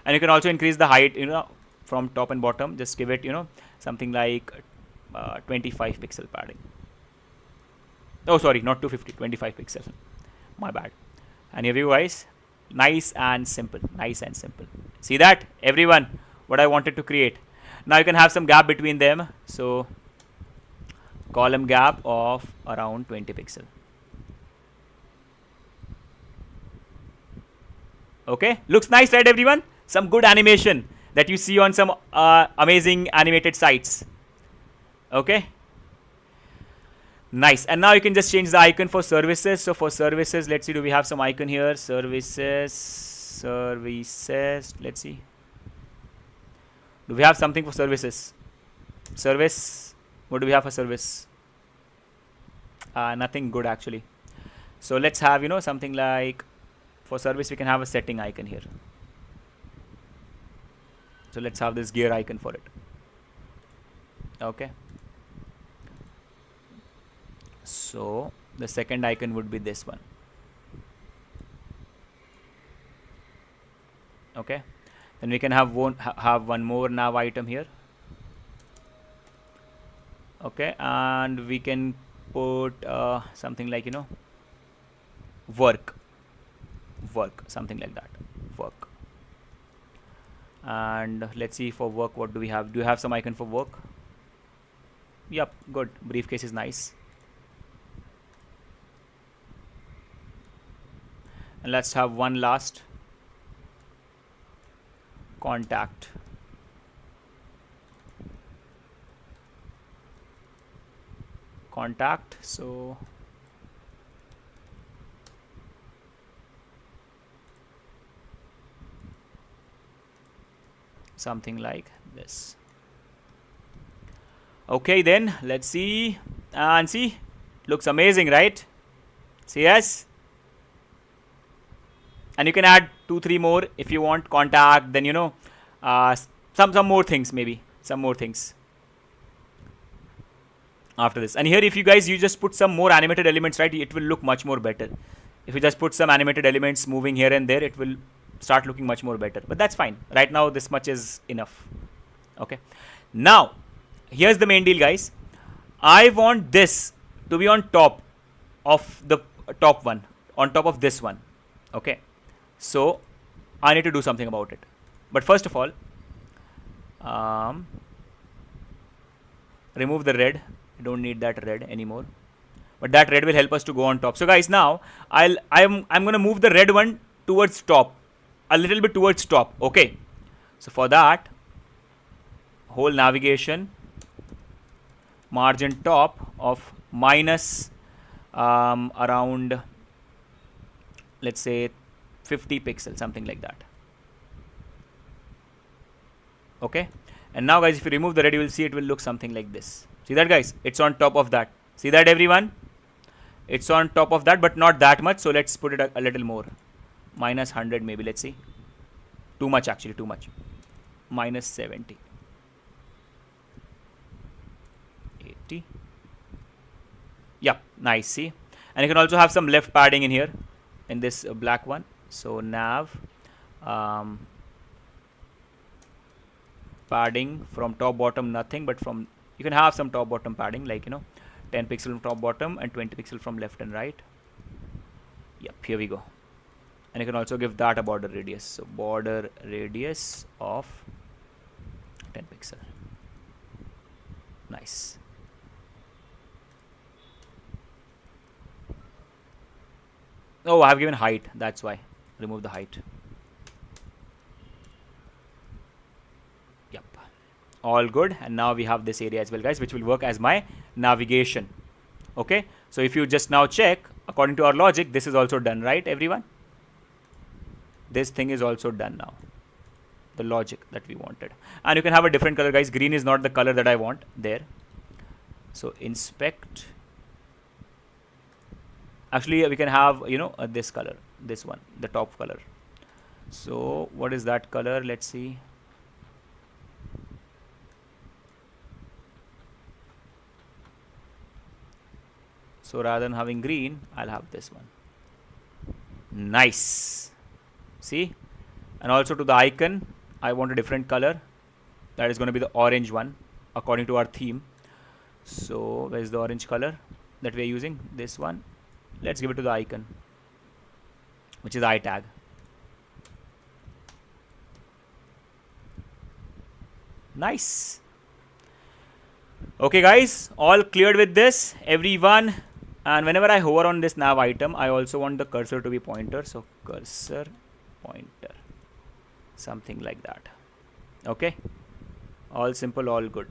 S1: And you can also increase the height, from top and bottom. Just give it, something like 25 pixel padding. Oh, sorry, not 250, 25 pixel. My bad. And here you guys, nice and simple, nice and simple. See that, everyone, what I wanted to create. Now you can have some gap between them. So column gap of around 20 pixel. Okay, looks nice, right, everyone? Some good animation that you see on some amazing animated sites. Okay, nice. And now you can just change the icon for services. So for services, let's see, do we have some icon here? Services, let's see. Do we have something for services? Service, what do we have for service? Nothing good actually. So let's have, something like, for service we can have a setting icon here. So let's have this gear icon for it. Okay. So the second icon would be this one. Okay. Then we can have one more nav item here. Okay, and we can put something like, work, something like that, work. And let's see, for work, what do we have? Do you have some icon for work? Yep, good. Briefcase is nice. And let's have one last, contact. So something like this. Okay, then let's see, and see, looks amazing, right? CS. And you can add 2-3 more if you want. Contact, then some more things, maybe some more things after this. And here, if you guys, you just put some more animated elements, right, it will look much more better. If you just put some animated elements moving here and there, it will start looking much more better. But that's fine. Right now, this much is enough. Okay. Now, here's the main deal, guys. I want this to be on top of the top one, on top of this one. Okay. So I need to do something about it. But first of all, remove the red. I don't need that red anymore. But that red will help us to go on top. So guys, now I'm gonna move the red one towards top, a little bit towards top. Okay. So for that, whole navigation, margin top of minus around, let's say 50 pixels, something like that. Okay. And now guys, if you remove the red, you will see it will look something like this. See that, guys? It's on top of that. See that, everyone? It's on top of that, but not that much. So let's put it a little more. Minus 100 maybe. Let's see. Too much, actually, too much. Minus 70. 80. Yep, nice. See? And you can also have some left padding in here, in this black one. So nav padding from top bottom, nothing, but from, you can have some top bottom padding, like 10 pixel from top bottom and 20 pixel from left and right. Yep, here we go. And you can also give that a border radius. So border radius of 10 pixel. Nice. Oh, I have given height. That's why. Remove the height. Yep. All good. And now we have this area as well, guys, which will work as my navigation. Okay. So if you just now check, according to our logic, this is also done, right, everyone? This thing is also done now. The logic that we wanted. And you can have a different color, guys. Green is not the color that I want there. So inspect, actually we can have, this color, this one, the top color. So what is that color? Let's see. So rather than having green, I'll have this one. Nice. See? And also to the icon, I want a different color. That is going to be the orange one according to our theme. So where's the orange color that we are using? This one. Let's give it to the icon, which is I tag. Nice. Okay guys, all cleared with this, everyone. And whenever I hover on this nav item, I also want the cursor to be pointer. So cursor pointer, something like that. Okay, all simple, all good.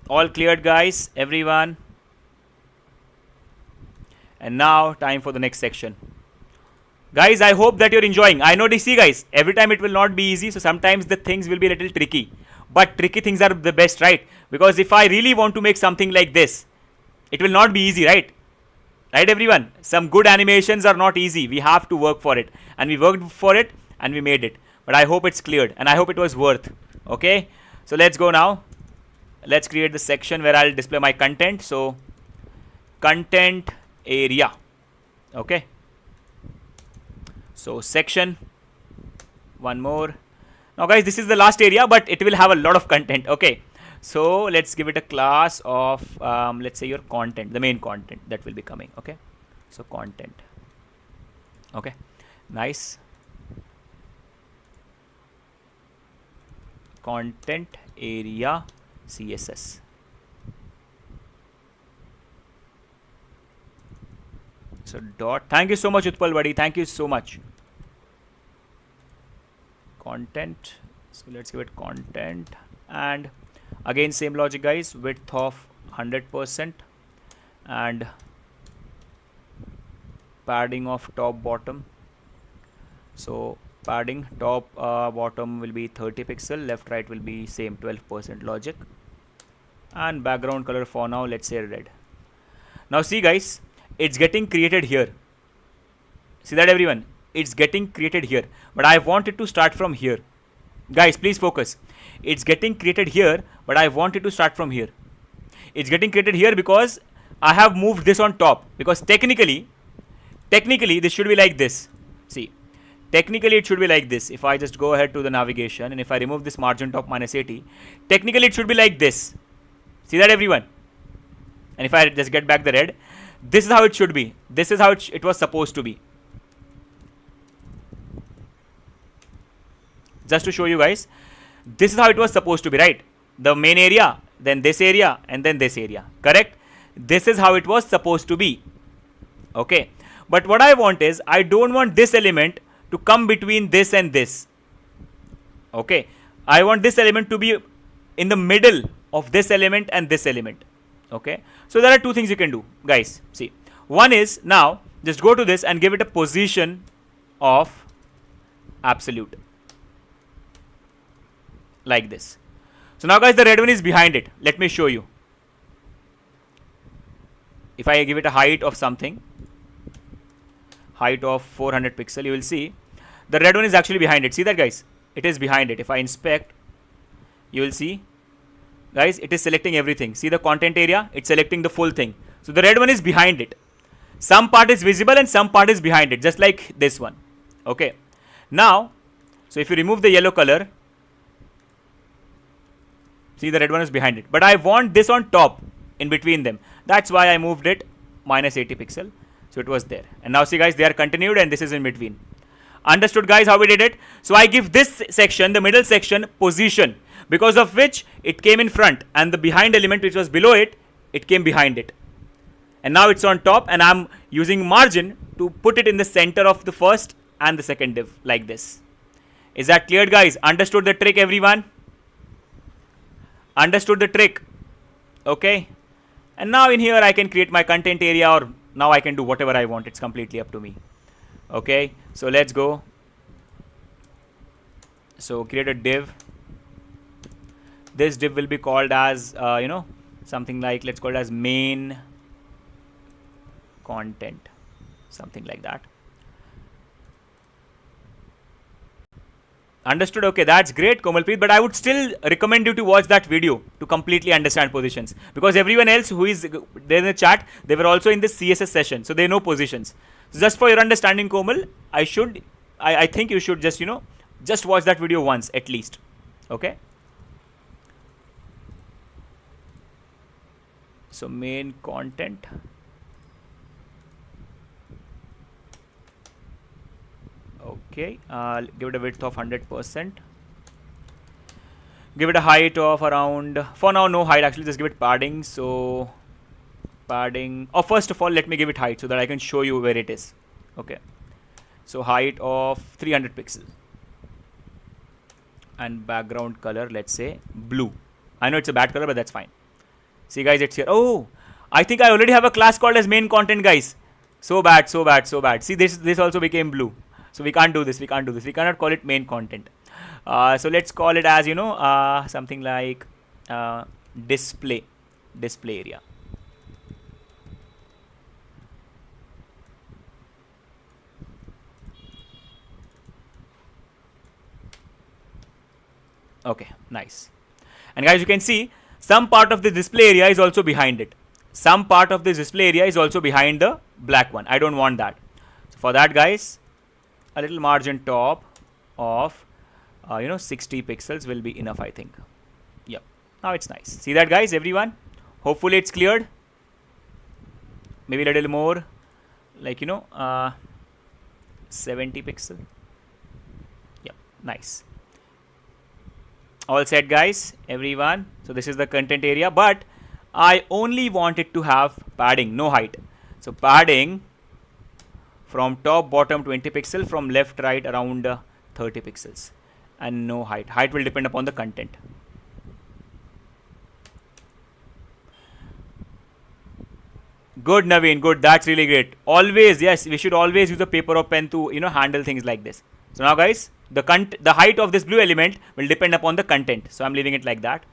S1: All cleared guys, everyone. And now time for the next section. Guys, I hope that you're enjoying. I know DC guys, every time it will not be easy. So sometimes the things will be a little tricky. But tricky things are the best, right? Because if I really want to make something like this, it will not be easy, right? Right, everyone? Some good animations are not easy. We have to work for it. And we worked for it and we made it. But I hope it's cleared and I hope it was worth. Okay? So let's go now. Let's create the section where I'll display my content. So, content area. Okay? So, section. One more. Now guys, this is the last area, but it will have a lot of content. Okay, so let's give it a class of let's say your content, the main content that will be coming. Okay, so content. Okay, nice. Content area CSS. So dot. Thank you so much, Utpal buddy. Thank you so much. Content. So let's give it content, and again same logic guys, width of 100% and padding of top bottom. So padding top bottom will be 30 pixel, left right will be same 12% logic, and background color for now let's say red. Now see guys, it's getting created here. See that everyone? It's getting created here, but I want it to start from here. Guys, please focus. It's getting created here, but I want it to start from here. It's getting created here because I have moved this on top, because technically this should be like this. See, technically it should be like this. If I just go ahead to the navigation and if I remove this margin top minus 80, technically it should be like this. See that everyone? And if I just get back the red, this is how it should be. This is how it was supposed to be. Just to show you guys, this is how it was supposed to be, right? The main area, then this area, and then this area. Correct? This is how it was supposed to be. Okay. But what I want is, I don't want this element to come between this and this. Okay. I want this element to be in the middle of this element and this element. Okay. So there are two things you can do, guys. See, one is now just go to this and give it a position of absolute. Like this. So now guys, the red one is behind it. Let me show you. If I give it a height of something, height of 400 pixel, you will see the red one is actually behind it. See that guys? It is behind it. If I inspect, you will see guys, it is selecting everything. See the content area? It's selecting the full thing. So the red one is behind it. Some part is visible and some part is behind it, just like this one. Okay. Now, so if you remove the yellow color, see the red one is behind it, but I want this on top in between them. That's why I moved it minus 80 pixel. So it was there. And now see guys, they are continued and this is in between. Understood guys how we did it? So I give this section, the middle section, position, because of which it came in front, and the behind element which was below it, it came behind it. And now it's on top, and I'm using margin to put it in the center of the first and the second div like this. Is that clear guys? Understood the trick everyone? Understood the trick? Okay. And now in here I can create my content area, or now I can do whatever I want. It's completely up to me. Okay. So let's go. So create a div, This div will be called as something like, let's call it as main content, something like that. Understood? Okay, that's great, Komalpreet, but I would still recommend you to watch that video to completely understand positions, because everyone else who is there in the chat, they were also in this CSS session, so they know positions. So just for your understanding, Komal, I think you should just just watch that video once at least. Okay, so main content, okay, give it a width of 100%, give it a height of around, for now no height actually, just give it padding. So padding, first of all let me give it height so that I can show you where it is. Okay, so height of 300 pixels, and background color, let's say blue. I know it's a bad color, but that's fine. See guys, it's here. Oh, I think I already have a class called as main content, guys. So bad. See, this also became blue. So we can't do this. We cannot call it main content. So let's call it as something like display area. Okay, nice. And guys, you can see some part of the display area is also behind it. Some part of the display area is also behind the black one. I don't want that. So for that, guys, a little margin top of 60 pixels will be enough, I think. Yep. Now it's nice. See that, guys, everyone? Hopefully it's cleared. Maybe a little more, like 70 pixel. Yep. Nice. All set, guys, everyone. So this is the content area, but I only want it to have padding, no height. So padding from top bottom 20 pixel, from left right around 30 pixels, and no height. Height will depend upon the content. Good, Naveen, good. That's really great. Always, yes, we should always use a paper or pen to handle things like this. So now, guys, the height of this blue element will depend upon the content. So I'm leaving it like that.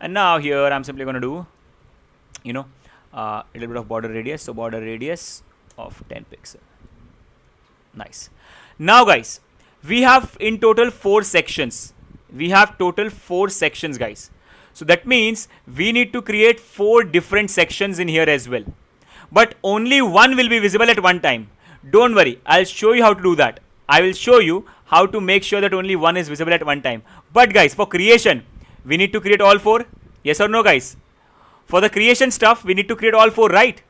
S1: And now here I'm simply going to do a little bit of border radius. So border radius of 10 pixel. Nice. Now, guys, we have in total 4 sections. We have total 4 sections, guys. So that means we need to create 4 different sections in here as well. But only one will be visible at one time. Don't worry, I'll show you how to do that. I will show you how to make sure that only one is visible at one time. But guys, for creation, we need to create all 4. Yes or no, guys? For the creation stuff, we need to create all 4, right?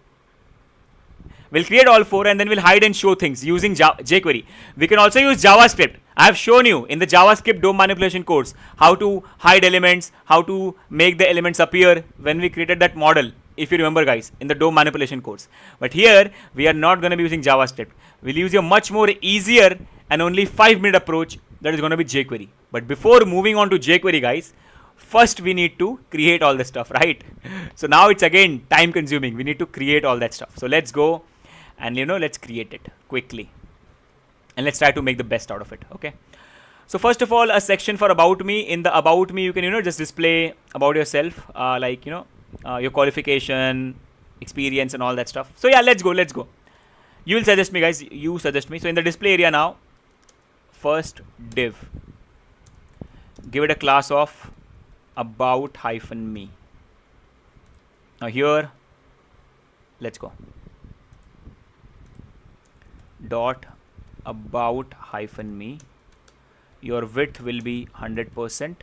S1: We'll create all 4 and then we'll hide and show things using jQuery. We can also use JavaScript. I have shown you in the JavaScript DOM manipulation course how to hide elements, how to make the elements appear when we created that model, if you remember, guys, in the DOM manipulation course. But here, we are not going to be using JavaScript. We'll use a much more easier and only 5-minute approach, that is going to be jQuery. But before moving on to jQuery, guys, first we need to create all the stuff, right? So now it's again time consuming. We need to create all that stuff. So let's go and let's create it quickly. And let's try to make the best out of it, okay? So first of all, a section for about me. In the about me, you can just display about yourself, like your qualification, experience, and all that stuff. So yeah, let's go. You will suggest me, guys. You suggest me. So in the display area now, first div, give it a class of about-me. Now here, let's go. Dot about-me. Your width will be 100%,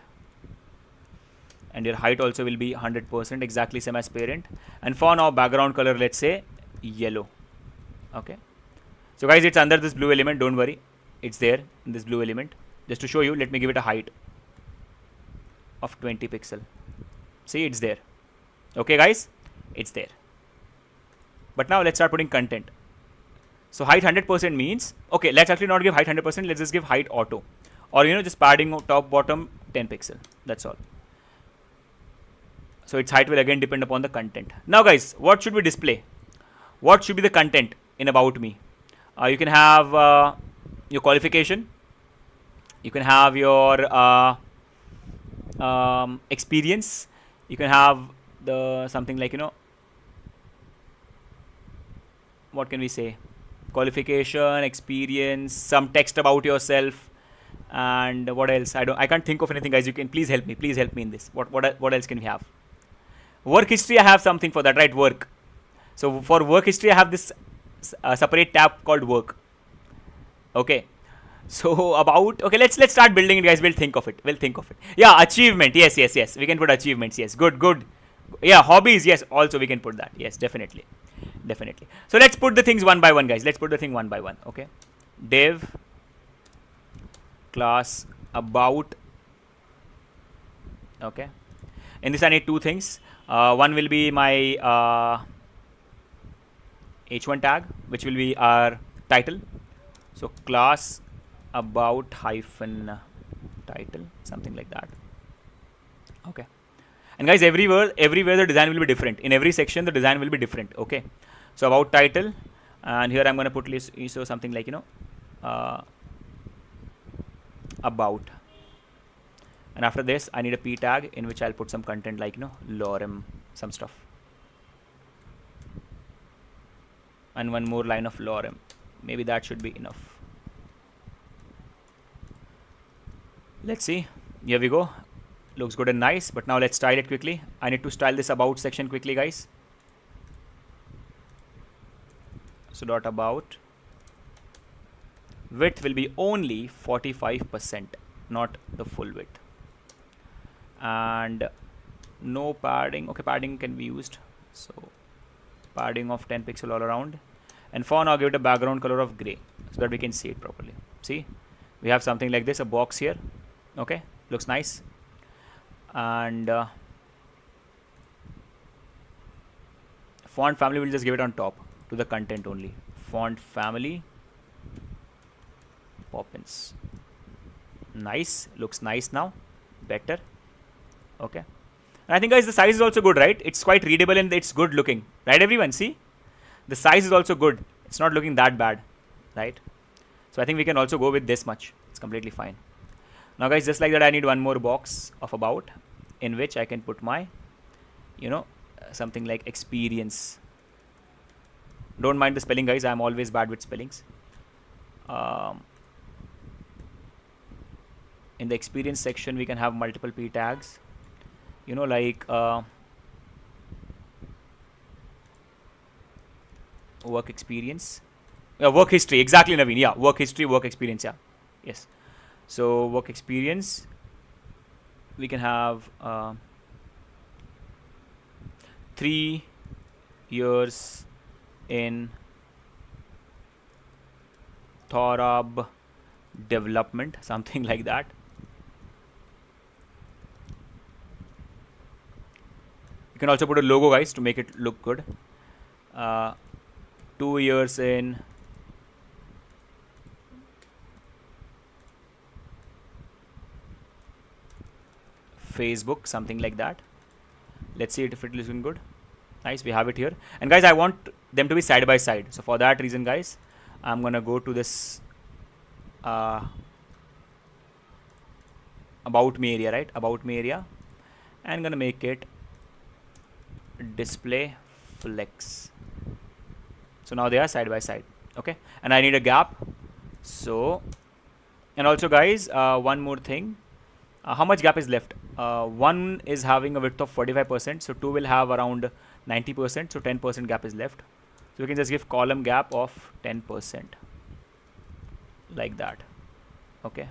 S1: and your height also will be 100%, exactly same as parent. And for now, background color, let's say yellow. Okay. So guys, it's under this blue element. Don't worry, it's there in this blue element. Just to show you, let me give it a height of 20 pixel. See, it's there. Okay, guys, it's there. But now let's start putting content. So height 100% means, okay, let's actually not give height 100%. Let's just give height auto, or just padding top bottom 10 pixel. That's all. So its height will again depend upon the content. Now, guys, what should we display? What should be the content in about me? You can have your qualification. You can have your experience. You can have the something like, what can we say, qualification, experience, some text about yourself, and what else? I can't think of anything, guys. You can please help me in this. What else can we have? Work history, I have something for that, right? Work. So for work history, I have this separate tab called work. Okay. So about, okay, let's start building it, guys. We'll think of it. Yeah, achievement. Yes. We can put achievements. Yes, good. Yeah, hobbies. Yes, also we can put that. Yes, definitely. So let's put the things one by one, guys. Let's put the thing one by one. Okay. Div class about. Okay. In this I need two things. One will be my h1 tag, which will be our title. So class about hyphen title, something like that. Okay. And guys, everywhere the design will be different. In every section the design will be different. Okay. So about title, and here I'm going to put so something like, about. And after this I need a p tag in which I'll put some content like, lorem, some stuff, and one more line of lorem. Maybe that should be enough. Let's see. Here we go. Looks good and nice, but now let's style it quickly. I need to style this about section quickly, guys. So dot about. Width will be only 45%, not the full width. And no padding. Okay, padding can be used. So padding of 10 pixel all around. And for now, give it a background color of gray so that we can see it properly. See, we have something like this, a box here. Okay, looks nice. And font family, will just give it on top to the content only. Font family Poppins. Nice, looks nice now, better. Okay, and I think, guys, the size is also good, right? It's quite readable and it's good looking, right, everyone? See, the size is also good. It's not looking that bad, right? So I think we can also go with this much. It's completely fine. Now, guys, just like that, I need one more box of about in which I can put my, something like experience. Don't mind the spelling, guys. I'm always bad with spellings. In the experience section, we can have multiple p tags. Like work experience, work history. Exactly, Naveen. Yeah, work history, work experience. Yeah, yes. So work experience, we can have 3 years in Thorab development, something like that. You can also put a logo, guys, to make it look good. 2 years in Facebook, something like that. Let's see if it is looking good. Nice, we have it here. And guys, I want them to be side by side. So for that reason, guys, I'm gonna go to this about me area, right? About me area, and gonna make it display flex. So now they are side by side. Okay, and I need a gap. So, and also, guys, one more thing. How much gap is left? 1 is having a width of 45%, so 2 will have around 90%, so 10% gap is left. So we can just give column gap of 10%, like that. Okay,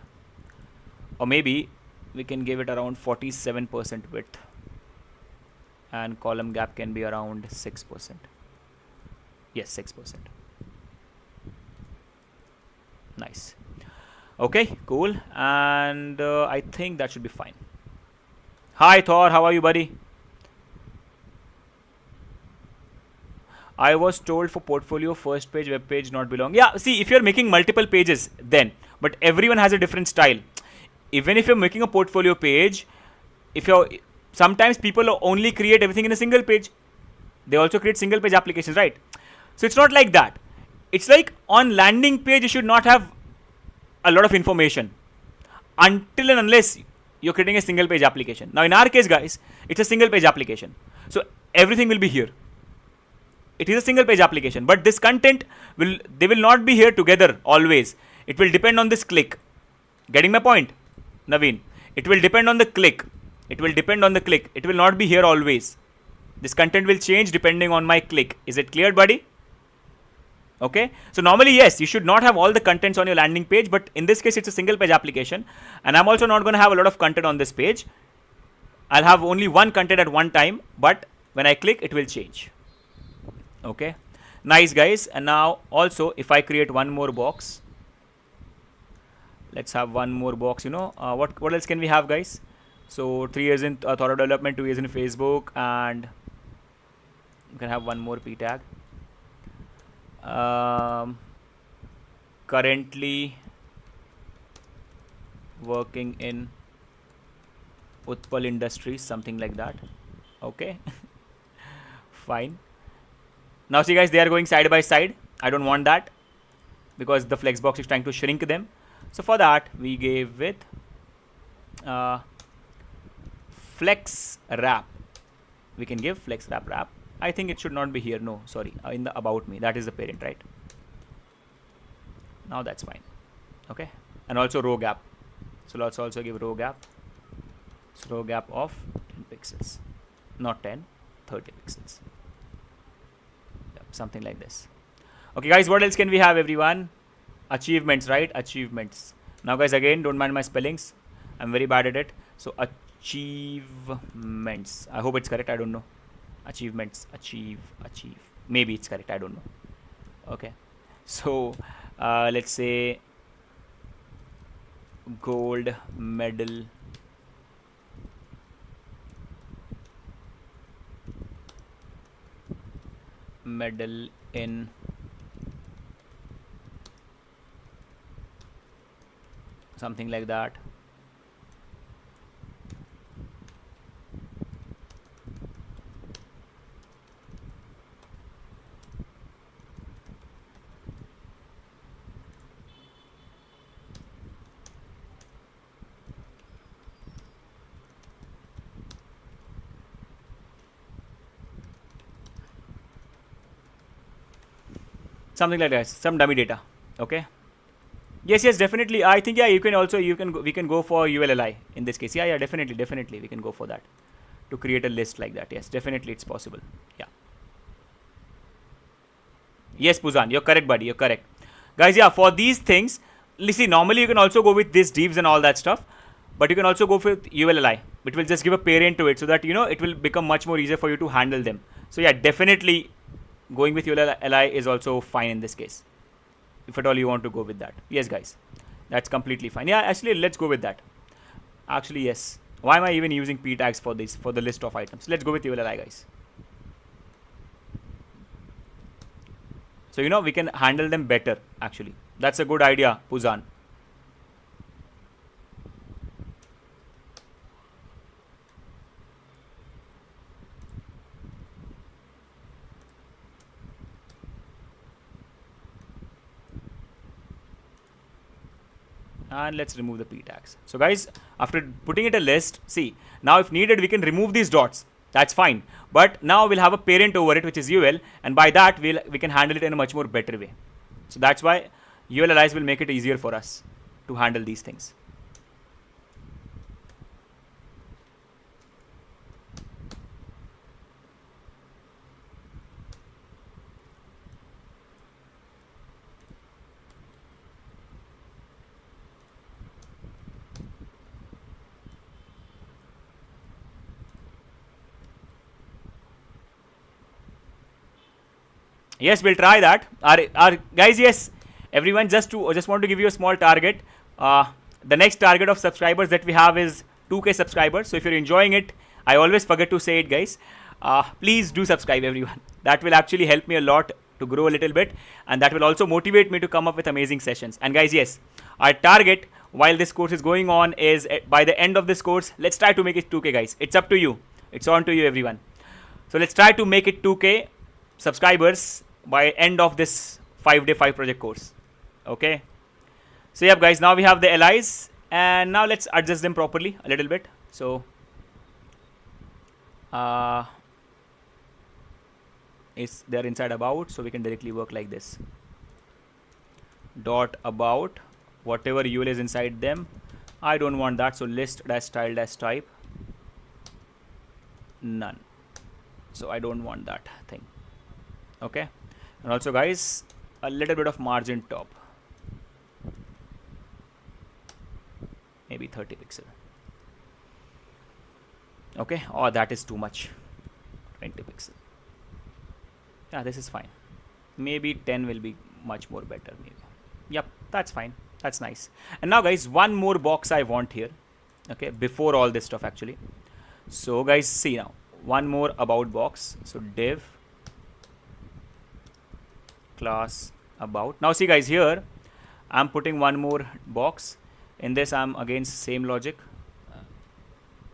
S1: or maybe we can give it around 47% width, and column gap can be around 6%. Yes, 6%. Nice. Okay, cool. And I think that should be fine. Hi Thor, how are you, buddy? I was told for portfolio, first page, web page not belong. Yeah, see, if you're making multiple pages, then, but everyone has a different style. Even if you're making a portfolio page, sometimes people only create everything in a single page. They also create single page applications, right? So it's not like that. It's like on landing page, you should not have a lot of information until and unless you're creating a single page application. Now in our case, guys, it's a single page application. So everything will be here. It is a single page application, but this content they will not be here together always. It will depend on this click. Getting my point, Naveen? It will depend on the click. It will depend on the click. It will not be here always. This content will change depending on my click. Is it clear, buddy? Okay. So normally, yes, you should not have all the contents on your landing page, but in this case, it's a single page application. And I'm also not going to have a lot of content on this page. I'll have only one content at one time, but when I click, it will change. Okay. Nice, guys. And now also, if I create one more box, let's have one more box, what else can we have, guys? So 3 years in Thorough development, 2 years in Facebook, and you can have one more P tag. Currently working in Utpal Industries, something like that. Okay. Fine. Now see, guys, they are going side by side. I don't want that because the flexbox is trying to shrink them. So for that, we gave with flex wrap. We can give flex wrap. I think it should not be here. No, sorry, in the about me. That is the parent, right? Now that's fine. Okay. And also row gap. So let's also give row gap. So row gap of 10 pixels. Not 10, 30 pixels. Yep, something like this. Okay, guys, what else can we have, everyone? Achievements, right? Achievements. Now, guys, again, don't mind my spellings. I'm very bad at it. So achievements. I hope it's correct. I don't know. Achievements. Achieve. Maybe it's correct. I don't know. Okay. So let's say gold medal in something like that. Something like that, some dummy data. Okay. Yes, definitely. I think, yeah, we can go for ULLI in this case. Yeah, definitely we can go for that to create a list like that. Yes, definitely it's possible. Yeah. Yes, Puzan, you're correct, buddy. You're correct. Guys, yeah, for these things, see, normally you can also go with these divs and all that stuff, but you can also go with ULLI, which will just give a parent to it so that, it will become much more easier for you to handle them. So yeah, definitely going with ULLI is also fine in this case, if at all you want to go with that. Yes, guys, that's completely fine. Yeah, actually, let's go with that. Actually, yes. Why am I even using P tags for this, for the list of items? Let's go with ULLI, guys. So, we can handle them better, actually. That's a good idea, Puzan. And let's remove the P tags. So guys, after putting it a list, see, now if needed, we can remove these dots. That's fine. But now we'll have a parent over it, which is UL. And by that, we can handle it in a much more better way. So that's why ULLIs will make it easier for us to handle these things. Yes, we'll try that. Our guys, yes, everyone, just want to give you a small target. The next target of subscribers that we have is 2K subscribers. So if you're enjoying it, I always forget to say it, guys. Please do subscribe, everyone. That will actually help me a lot to grow a little bit, and that will also motivate me to come up with amazing sessions. And guys, yes, our target while this course is going on is by the end of this course, let's try to make it 2K, guys. It's up to you. It's on to you, everyone. So let's try to make it 2K subscribers by end of this 5-day 5 project course. Okay. So yeah, guys, now we have the LIs, And now let's adjust them properly a little bit. So they're inside about, so we can directly work like this. Dot about, whatever UL is inside them. I don't want that, so list dash style dash type none. So I don't want that thing. Okay. And also guys, a little bit of margin top, maybe 30 pixel. Okay, or that is too much, 20 pixel. Yeah, this is fine. Maybe 10 will be much more better. Maybe. Yep, that's fine. That's nice. And now guys, one more box I want here. Okay, before all this stuff actually. So guys, see now, one more about box. So div class about. Now see guys, here I'm putting one more box. In this I'm again same logic.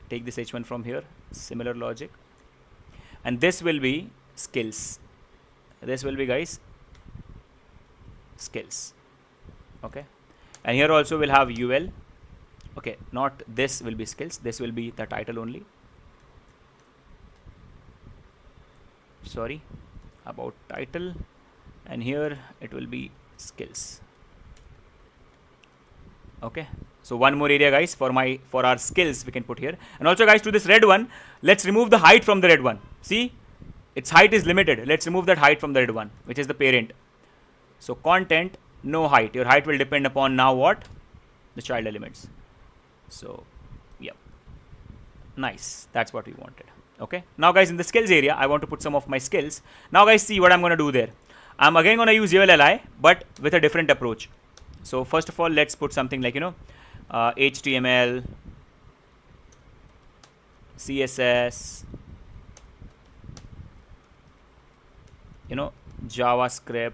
S1: Take this h1 from here, similar logic. And this will be skills. This will be guys skills. Okay, and here also we'll have UL. Okay, not this will be skills, this will be the title only. Sorry, about title, and here it will be skills. Okay, so one more area guys for our skills we can put here. And also guys, to this red one, let's remove the height from the red one. See, its height is limited. Let's remove that height from the red one, which is the parent. So content, no height. Your height will depend upon now what? The child elements. So yeah, nice, that's what we wanted. Okay, now guys, in the skills area I want to put some of my skills. Now guys, see what I'm going to do there. I'm again going to use ULLI, but with a different approach. So first of all, let's put something like, HTML, CSS, JavaScript,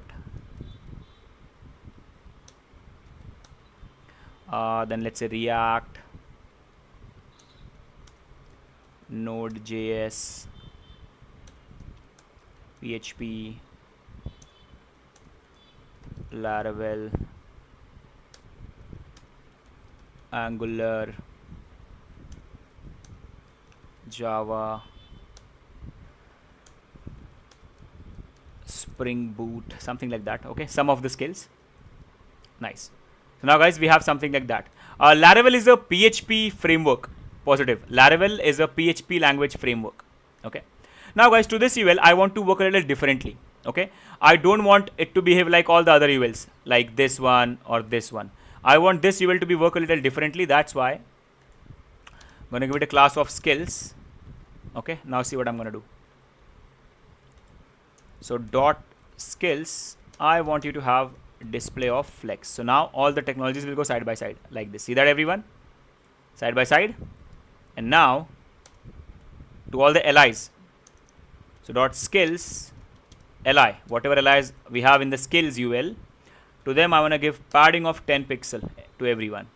S1: then let's say React, Node.js, PHP, Laravel, Angular, Java, Spring Boot, something like that. Okay, some of the skills. Nice. So now guys, we have something like that. Laravel is a PHP framework. Positive. Laravel is a PHP language framework. Okay. Now guys, to this UL, I want to work a little differently. Okay. I don't want it to behave like all the other ULs, like this one or this one. I want this UL to be work a little differently. That's why I'm going to give it a class of skills. Okay. Now see what I'm going to do. So dot skills, I want you to have display of flex. So now all the technologies will go side by side like this. See that everyone? Side by side. And now to all the LIs. So dot skills LI, whatever LIs we have in the skills UL, to them I want to give padding of 10 pixel to everyone.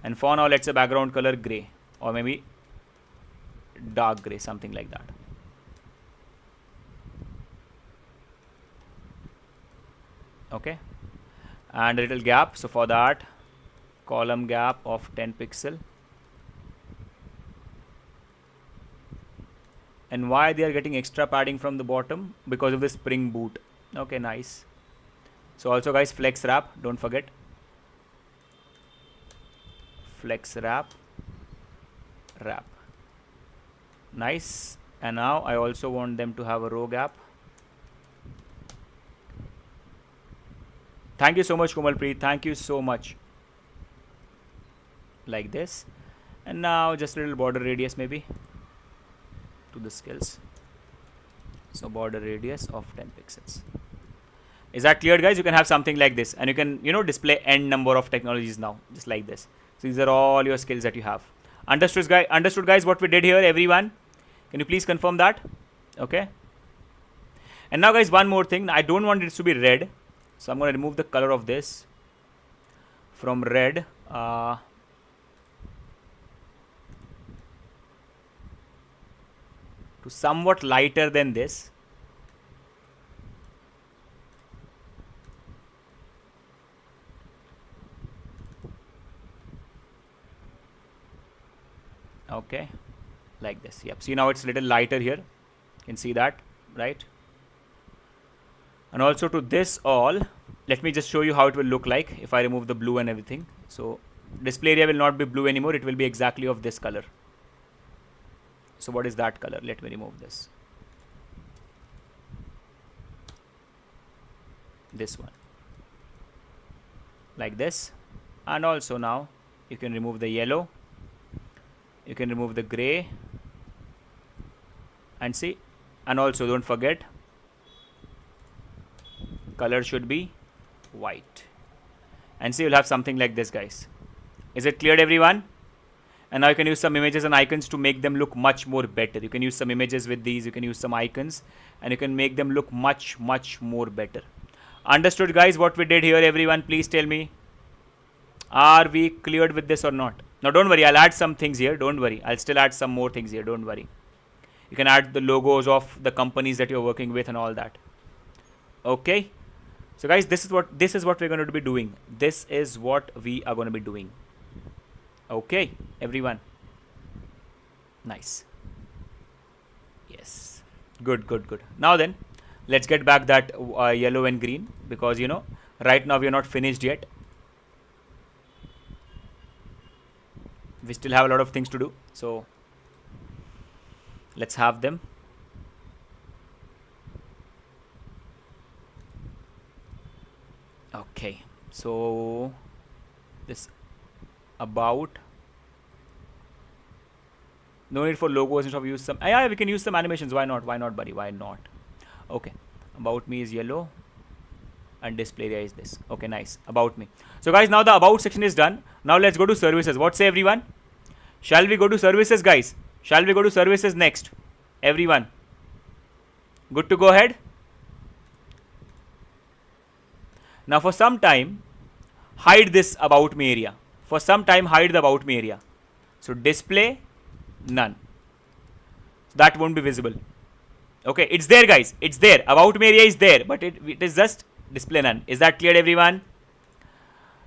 S1: And for now, let's say background color gray, or maybe dark gray, something like that. Okay, and a little gap. So for that, column gap of 10 pixel. And why they are getting extra padding from the bottom? Because of the Spring Boot. Okay, nice. So also guys, flex wrap, don't forget. Flex wrap. Nice. And now I also want them to have a row gap. Thank you so much, Komalpreet. Thank you so much. Like this. And now just a little border radius maybe to the skills. So border radius of 10 pixels. Is that clear, guys? You can have something like this, and you can, display n number of technologies now, just like this. So these are all your skills that you have. Understood, guys, what we did here, everyone? Can you please confirm that? Okay. And now, guys, one more thing. I don't want it to be red, so I'm going to remove the color of this from red. To somewhat lighter than this. Okay, like this. Yep, see now it's a little lighter here, you can see that, right? And also to this all, let me just show you how it will look like if I remove the blue and everything. So display area will not be blue anymore, it will be exactly of this color. So what is that color? Let me remove this. This one, like this. And also now you can remove the yellow, you can remove the gray, and see, and also don't forget, color should be white. And see, you'll have something like this, guys. Is it clear, everyone? And now you can use some images and icons to make them look much more better. You can use some images with these, you can use some icons, and you can make them look much more better. Understood, guys, what we did here, everyone? Please tell me, are we cleared with this or not? Now don't worry, I'll add some things here, don't worry, I'll still add some more things here, don't worry. You can add the logos of the companies that you're working with and all that. Okay, so guys, this is what we're going to be doing. This is what we are going to be doing. Okay, everyone. Nice. Yes, good. Now then, let's get back that yellow and green, because you know right now we are not finished yet. We still have a lot of things to do, so let's have them. Okay, so this about, no need for logos, instead of use some, yeah, we can use some animations, why not, buddy, why not? Okay, about me is yellow and display area is this. Okay, nice, about me. So guys, now the about section is done. Now let's go to services. What say, everyone? Shall we go to services, guys? Shall we go to services next? Everyone good to go ahead? Now for some time hide this about me area. For some time hide the about me area. So display none. That won't be visible. Okay, it's there, guys. It's there. About me area is there, but it is just display none. Is that clear, everyone?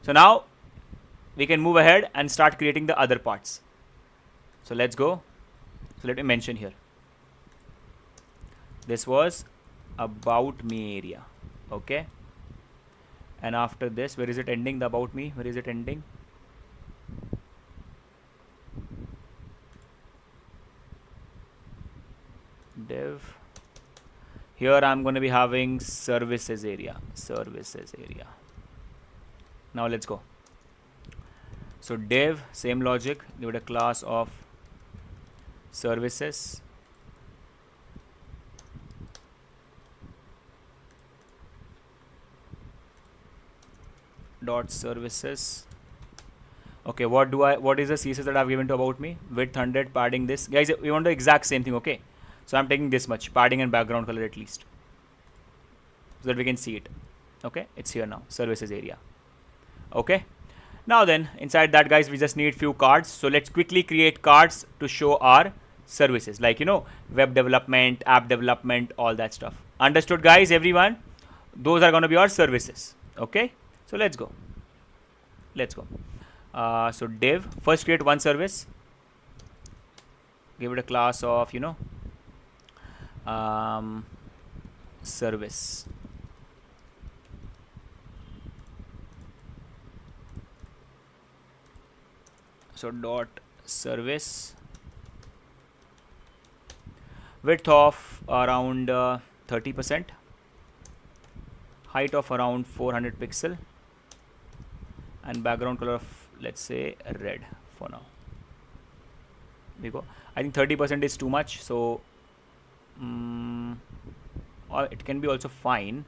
S1: So now we can move ahead and start creating the other parts. So let's go. So let me mention here. This was about me area. Okay. And after this, where is it ending? The about me, where is it ending? Div. Here I'm going to be having services area. Services area. Now let's go. So div, same logic, give it a class of services. Dot services. Okay, what is the CSS that I've given to about me? Width 100, padding this. Guys, we want the exact same thing, okay? So I'm taking this much, padding and background color at least, so that we can see it. Okay, it's here now, services area. Okay, now then inside that, guys, we just need few cards. So let's quickly create cards to show our services, like, you know, web development, app development, all that stuff. Understood, guys, everyone? Those are going to be our services. Okay, so let's go. So div, first create one service, give it a class of, you know, service. So dot service, width of around 30%, height of around 400 pixel, and background color of, let's say, red for now. We go. I think 30% is too much, so or it can be also fine,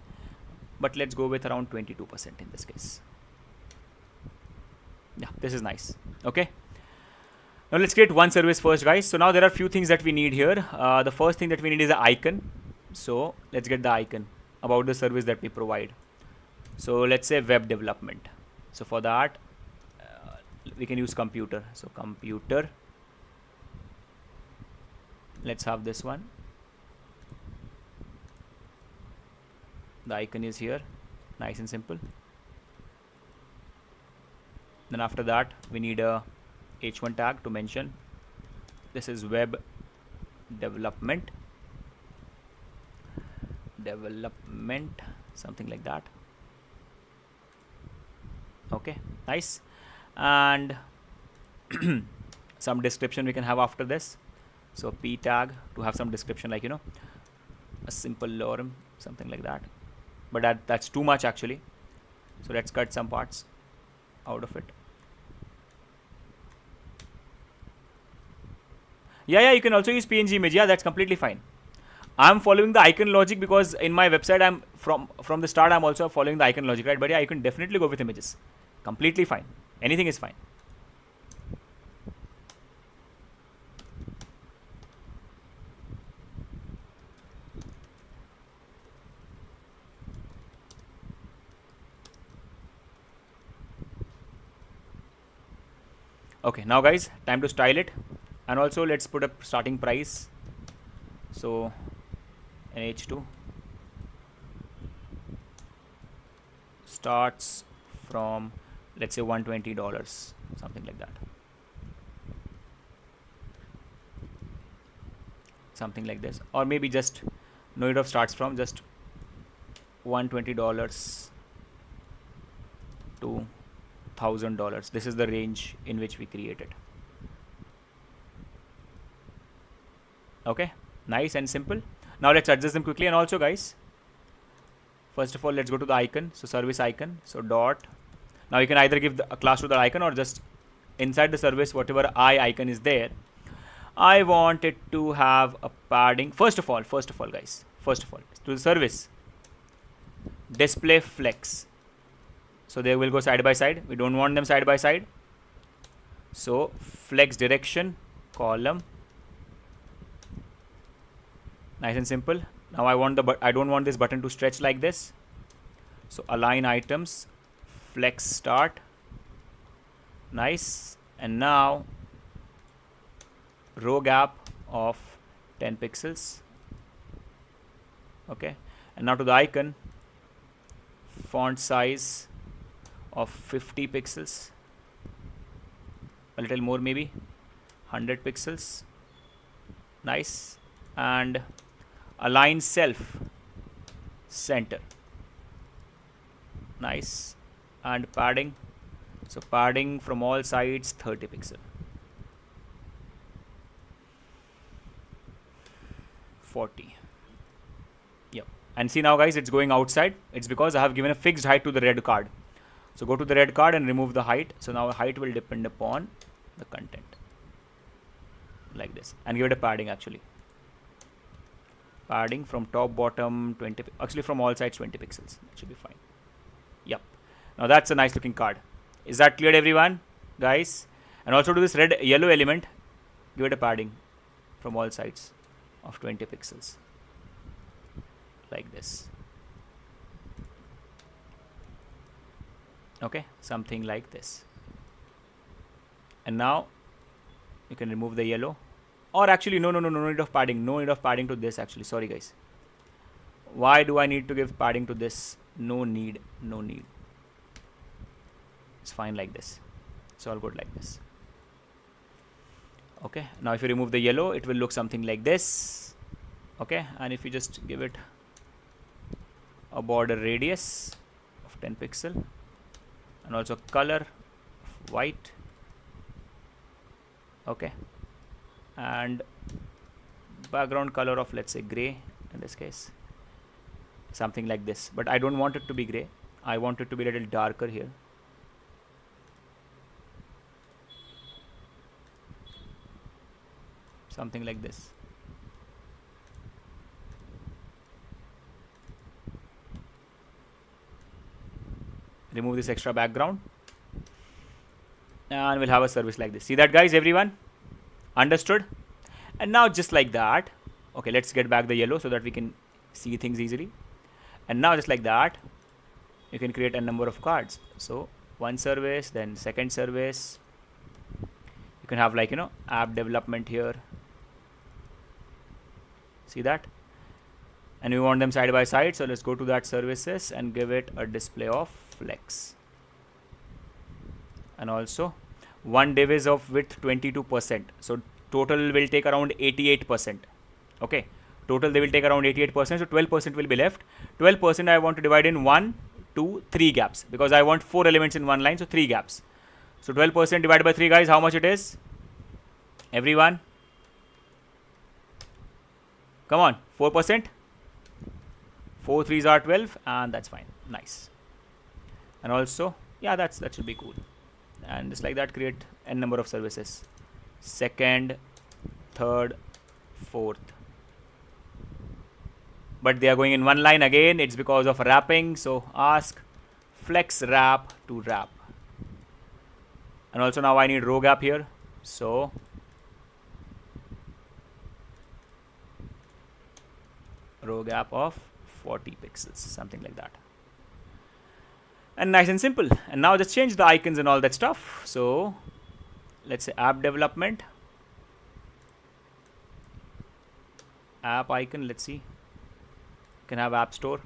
S1: but let's go with around 22% in this case. Yeah, this is nice. Okay, now let's create one service first, guys. So now there are few things that we need here. The first thing that we need is an icon. So let's get the icon about the service that we provide. So let's say web development. So for that we can use computer. So computer, let's have this one. The icon is here, nice and simple. Then after that we need a h1 tag to mention This is web development, something like that. Okay, nice. And some description we can have after this. So p tag to have some description, like, you know, a simple lorem, something like that. But that's too much actually. So let's cut some parts out of it. Yeah, you can also use PNG image. Yeah, that's completely fine. I'm following the icon logic because in my website I'm from the start I'm also following the icon logic, right? But yeah, you can definitely go with images. Completely fine. Anything is fine. Okay, now guys, time to style it. And also let's put a starting price. So NH2 starts from, let's say, $120, something like that. Something like this. Or maybe just no need of starts from, just $120 to $1,000. This is the range in which we create it. Okay, nice and simple. Now let's adjust them quickly. And also guys, first of all, let's go to the icon. So service icon. So dot. Now you can either give a class to the icon or just inside the service, whatever icon is there. I want it to have a padding. First of all guys, to the service, display flex. So they will go side by side. We don't want them side by side. So flex direction column. Nice and simple. Now I don't want this button to stretch like this. So align items, flex start. Nice. And now row gap of 10 pixels. Okay. And now to the icon, font size of 50 pixels, a little more, maybe 100 pixels. Nice. And align self center. Nice. And padding, so padding from all sides 30 pixel. 40. Yep. And see now guys, it's going outside. It's because I have given a fixed height to the red card. So go to the red card and remove the height. So now height will depend upon the content, like this, and give it a padding actually. Padding from top, bottom 20, actually from all sides 20 pixels. That should be fine. Yep. Now that's a nice looking card. Is that clear everyone, guys? And also to this red yellow element, give it a padding from all sides of 20 pixels, like this. Okay, something like this. And now you can remove the yellow, or actually no need of padding. No need of padding to this actually. Sorry guys. Why do I need to give padding to this? No need. It's fine like this. It's all good like this. Okay, now if you remove the yellow, it will look something like this. Okay, and if you just give it a border radius of 10 pixel and also color of white. Okay, and background color of, let's say, gray in this case, something like this. But I don't want it to be gray. I want it to be a little darker here. Something like this. Remove this extra background and we'll have a service like this. See that guys, everyone? Understood? And now just like that, okay, let's get back the yellow so that we can see things easily. And now just like that, you can create a number of cards. So one service, then second service. You can have, like, you know, app development here. See that? And we want them side by side. So let's go to that services and give it a display of flex. And also one div is of width 22%. So total will take around 88%. Okay, total they will take around 88%, so 12% will be left. 12% I want to divide in 1, 2, 3 gaps, because I want 4 elements in one line, so 3 gaps. So 12% divided by 3, guys, how much it is? Everyone? Come on, 4%? 4 3s are 12, and that's fine. Nice. And also, yeah, that should be cool. And just like that, create n number of services. Second, third, fourth. But they are going in one line again. It's because of wrapping. So ask flex wrap to wrap. And also now I need row gap here. So row gap of 40 pixels, something like that. And nice and simple. And now just change the icons and all that stuff. So let's say app development, app icon. Let's see. You can have app store.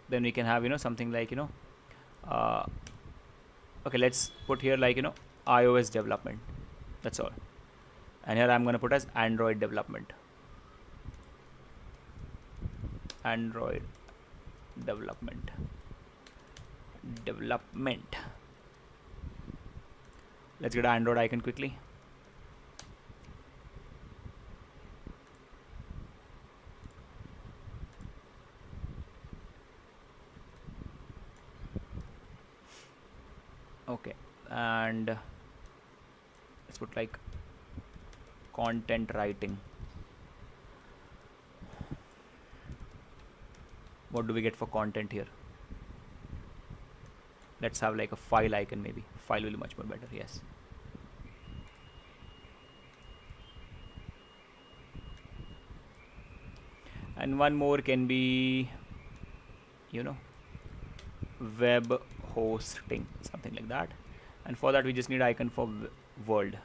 S1: Then we can have, you know, something like, you know, okay, let's put here like, you know, iOS development. That's all. And here I'm going to put as Android development. Android development. Let's get an Android icon quickly. Okay, and let's put like content writing. What do we get for content here? Let's have like a file icon, maybe. File will be much more better, yes. And one more can be, you know, web hosting, something like that. And for that we just need icon for world.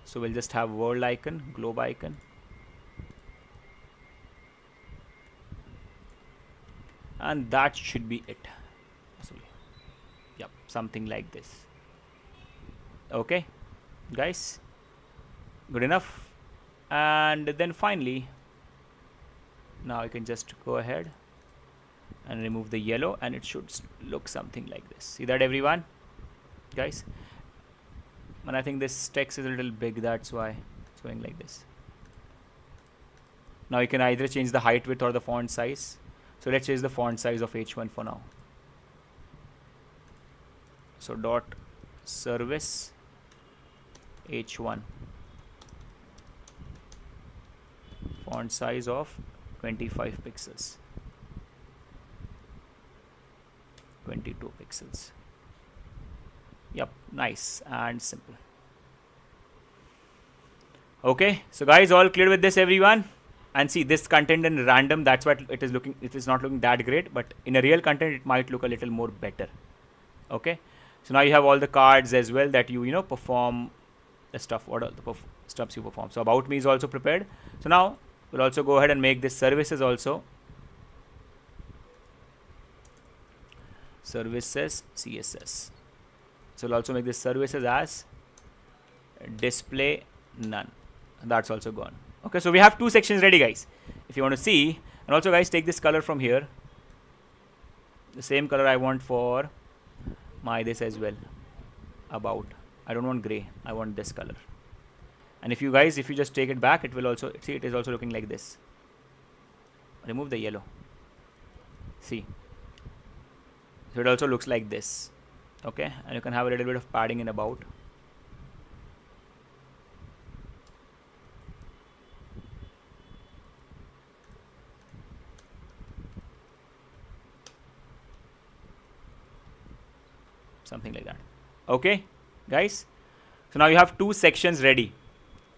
S1: So we'll just have world icon, globe icon. And that should be it. Yep, something like this. Okay, guys, good enough. And then finally, now you can just go ahead and remove the yellow, and it should look something like this. See that, everyone, guys? And I think this text is a little big, that's why it's going like this. Now you can either change the height, width, or the font size. So let's change the font size of H1 for now. So dot service H1, font size of 25 pixels, 22 pixels. Yep, nice and simple. Okay, so guys, all clear with this, everyone? And see, this content in random, that's what it is looking. It is not looking that great, but in a real content, it might look a little more better. Okay, so now you have all the cards as well that you know perform the stuff. What are the stuffs you perform? So about me is also prepared. So now we'll also go ahead and make this services also. Services CSS. So we'll also make this services as display none. And that's also gone. Okay, so we have two sections ready, guys, if you want to see. And also, guys, take this color from here. The same color I want for my this as well. About, I don't want gray, I want this color. And if you guys, if you just take it back, it will also, see, it is also looking like this. Remove the yellow. See, so it also looks like this. Okay, and you can have a little bit of padding in about. Something like that. Okay, guys, so now you have two sections ready.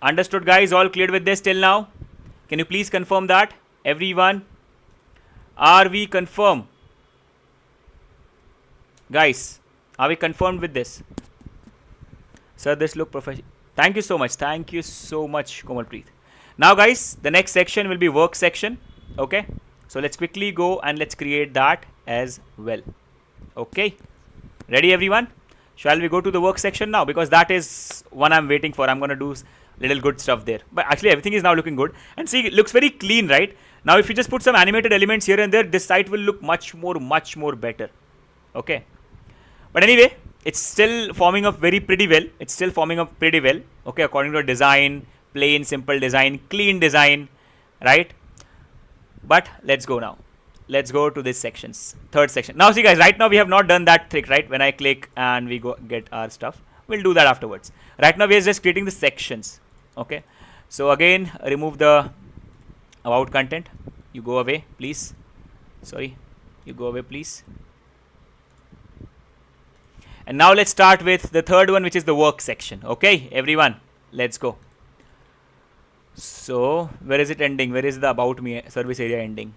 S1: Understood, guys? All clear with this till now? Can you please confirm that, everyone? Are we confirmed, guys? Are we confirmed with this? Sir, this look professional. Thank you so much. Thank you so much, Komalpreet. Now, guys, the next section will be work section. Okay, So let's quickly go and let's create that as well. Okay, ready everyone? Shall we go to the work section now, because that is one I'm waiting for. I'm gonna do little good stuff there, but actually everything is now looking good, and see, it looks very clean, right? Now if you just put some animated elements here and there, this site will look much more better. Okay, but anyway, it's still forming up very pretty well. It's still forming up pretty well. Okay, according to a design, plain simple design, clean design, right? But let's go now. Let's go to this sections, third section. Now see guys, right now we have not done that trick, right? When I click and we go get our stuff, we'll do that afterwards. Right now we are just creating the sections. Okay, so again, remove the about content. You go away, please. Sorry, you go away, please. And now let's start with the third one, which is the work section. Okay, everyone, let's go. So where is it ending? Where is the about me service area ending?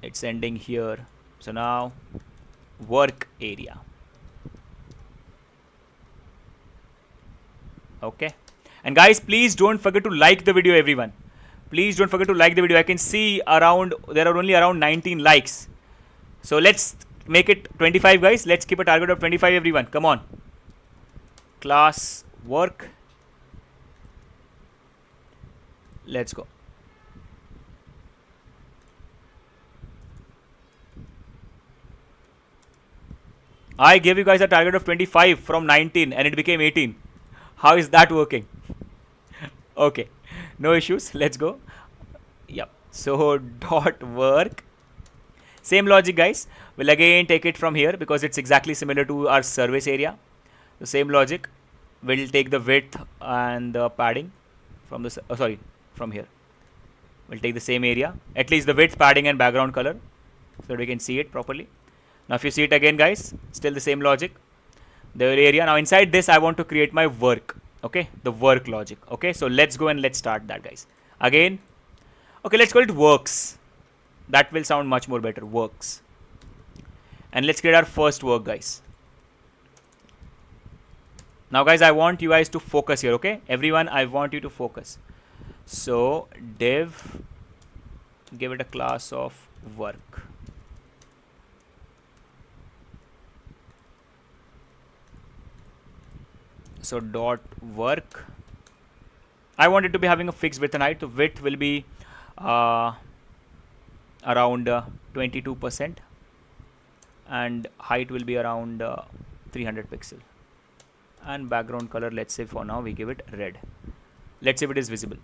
S1: It's ending here. So now work area. Okay, and guys, please don't forget to like the video, everyone. Please don't forget to like the video. I can see around, there are only around 19 likes. So let's make it 25, guys. Let's keep a target of 25, everyone. Come on. Class work. Let's go. I gave you guys a target of 25 from 19 and it became 18. How is that working? Okay, no issues. Let's go. Yep. So dot work. Same logic, guys. We'll again take it from here because it's exactly similar to our service area. The same logic. We'll take the width and the padding from the from here. We'll take the same area, at least the width, padding and background color, so that we can see it properly. Now if you see it again, guys, still the same logic. The area. Now inside this I want to create my work. Okay, the work logic. Okay, so let's go and let's start that, guys. Again, okay, let's call it works. That will sound much more better. Works. And let's create our first work, guys. Now guys, I want you guys to focus here. Okay, everyone, I want you to focus. So div, give it a class of work. So dot work. I want it to be having a fixed width and height. The width will be around 22%, and height will be around 300 pixel. And background color, let's say for now we give it red. Let's see if it is visible.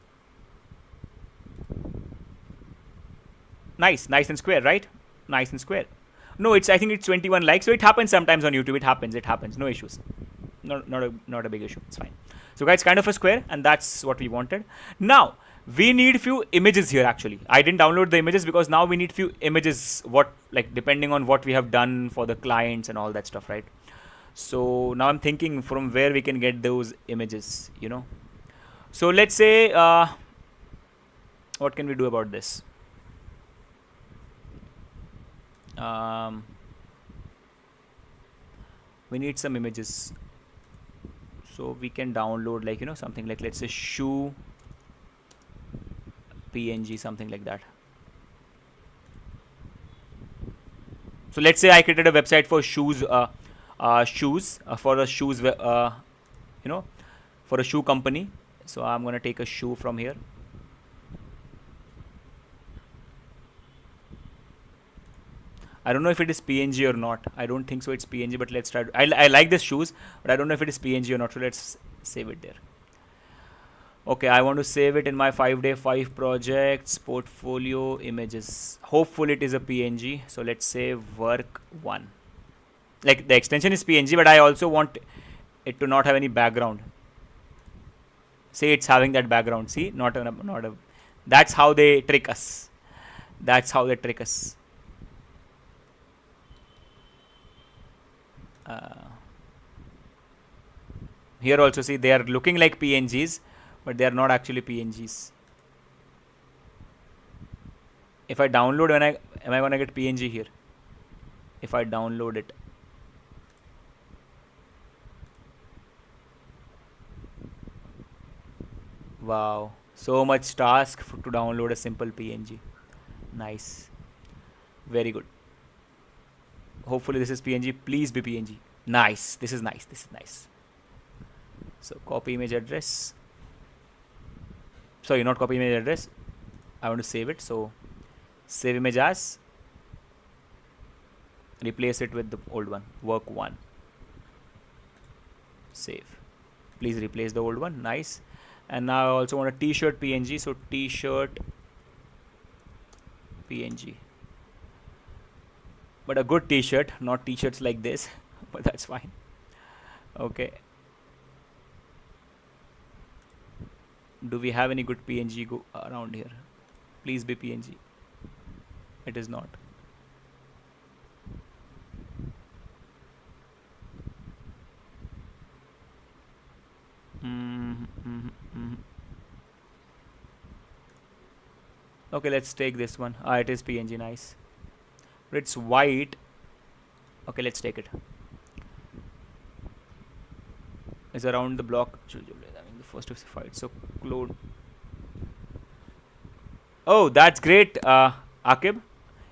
S1: Nice and square, right? Nice and square. No, I think it's 21 likes. So it happens sometimes on YouTube. It happens. No issues. Not a big issue. It's fine. So guys, kind of a square, and that's what we wanted. Now we need few images here. Actually, I didn't download the images because now we need few images. Depending on what we have done for the clients and all that stuff, right? So now I'm thinking from where we can get those images. So let's say, what can we do about this? We need some images. So we can download something like, let's say, shoe PNG, something like that. So let's say I created a website for shoes, for a shoe company. So I'm gonna take a shoe from here. I don't know if it is PNG or not. I don't think so it's PNG, but let's try. I like this shoes, but I don't know if it is PNG or not. So let's save it there. Okay, I want to save it in my 5-day 5 projects portfolio images. Hopefully it is a PNG. So let's say work 1. Like the extension is PNG, but I also want it to not have any background. Say it's having that background. See, not a. That's how they trick us. That's how they trick us. Here also, see, they are looking like PNGs, but they are not actually PNGs. If I download, am I gonna get PNG here? If I download it, wow, so much task to download a simple PNG. Nice. Very good. Hopefully this is PNG. Please be PNG. Nice. This is nice. This is nice. So copy image address. Sorry, not copy image address. I want to save it. So save image as. Replace it with the old one. Work 1. Save. Please replace the old one. Nice. And now I also want a t-shirt PNG. So t-shirt PNG. But a good t-shirt, not t-shirts like this. But that's fine. Okay. Do we have any good PNG around here? Please be PNG. It is not. Okay, let's take this one. It is PNG. Nice. But it's white. Okay, let's take it. It's around the block. I mean, the first 55. So clone. Oh, that's great, Akib.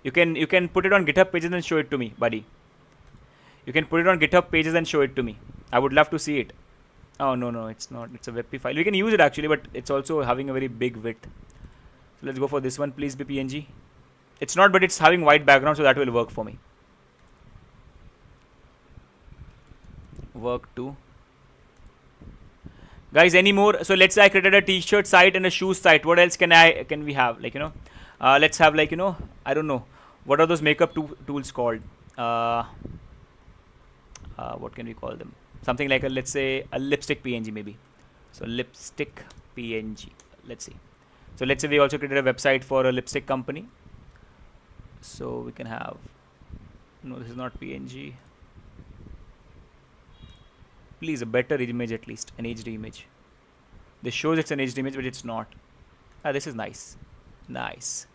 S1: You can put it on GitHub pages and show it to me, buddy. You can put it on GitHub pages and show it to me. I would love to see it. Oh no, it's not. It's a WebP file. We can use it actually, but it's also having a very big width. So let's go for this one. Please be PNG. It's not, but it's having white background, so that will work for me. Work 2. Guys, any more? So let's say I created a t-shirt site and a shoes site. What else can we have? Like, let's have, like, I don't know. What are those makeup tools called? What can we call them? Something like let's say a lipstick PNG maybe. So lipstick PNG. Let's see. So let's say we also created a website for a lipstick company. So we can have, no, this is not PNG. Please, a better image at least, an HD image. This shows it's an HD image, but it's not. This is nice. Nice.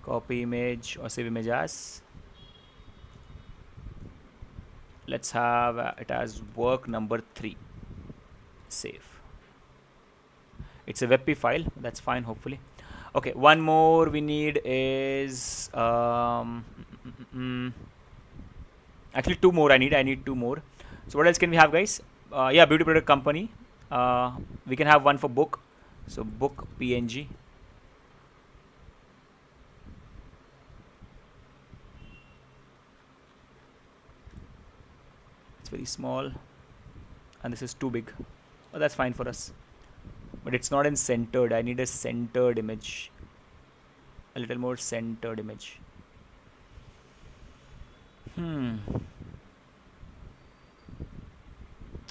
S1: Copy image or save image as. Let's have it as work number 3. Save. It's a WebP file. That's fine, hopefully. Okay, one more we need is actually 2 more. I need 2 more. So what else can we have, guys? Yeah, beauty product company. We can have one for book. So book PNG. It's very small, and this is too big. Oh, that's fine for us. But it's not in centered. I need a centered image. A little more centered image.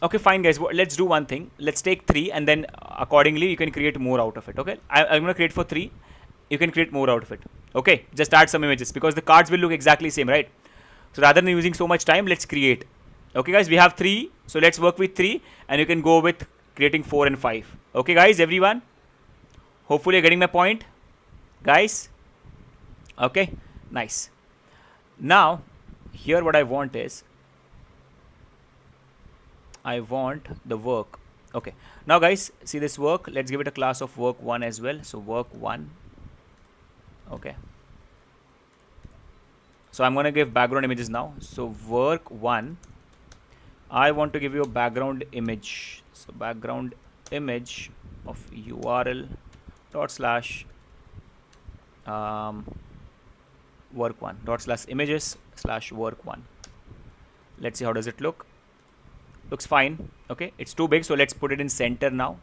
S1: Okay, fine, guys. Let's do one thing. Let's take 3, and then accordingly you can create more out of it. Okay, I'm gonna create for 3. You can create more out of it. Okay, just add some images because the cards will look exactly same, right? So rather than using so much time, let's create. Okay, guys, we have 3, so let's work with 3, and you can go with creating 4 and 5. Okay, guys, everyone. Hopefully, you're getting my point, guys. Okay, nice. Now, here what I want is, I want the work. Okay, now guys, see this work. Let's give it a class of work 1 as well. So work 1. Okay. So I'm gonna give background images now. So work 1. I want to give you a background image. So background image of URL dot slash work 1 dot slash images slash work 1. Let's see how does it look. Looks fine. Okay, it's too big, so let's put it in center now.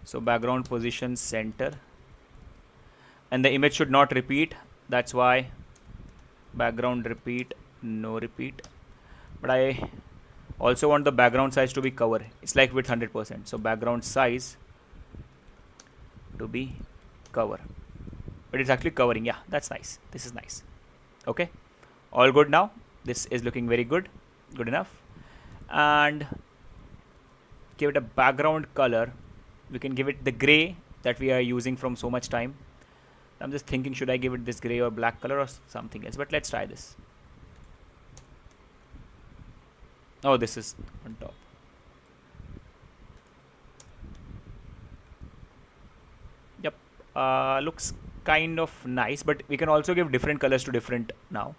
S1: So background position center, and the image should not repeat. That's why background repeat, no repeat. But I also want the background size to be cover. It's like with 100%. So background size to be cover, but it's actually covering. Yeah, that's nice. This is nice. Okay, all good now. This is looking very good. Good enough. And give it a background color. We can give it the gray that we are using from so much time. I'm just thinking, should I give it this gray or black color or something else? But let's try this. Oh, this is on top. Yep, looks kind of nice, but we can also give different colors to different now.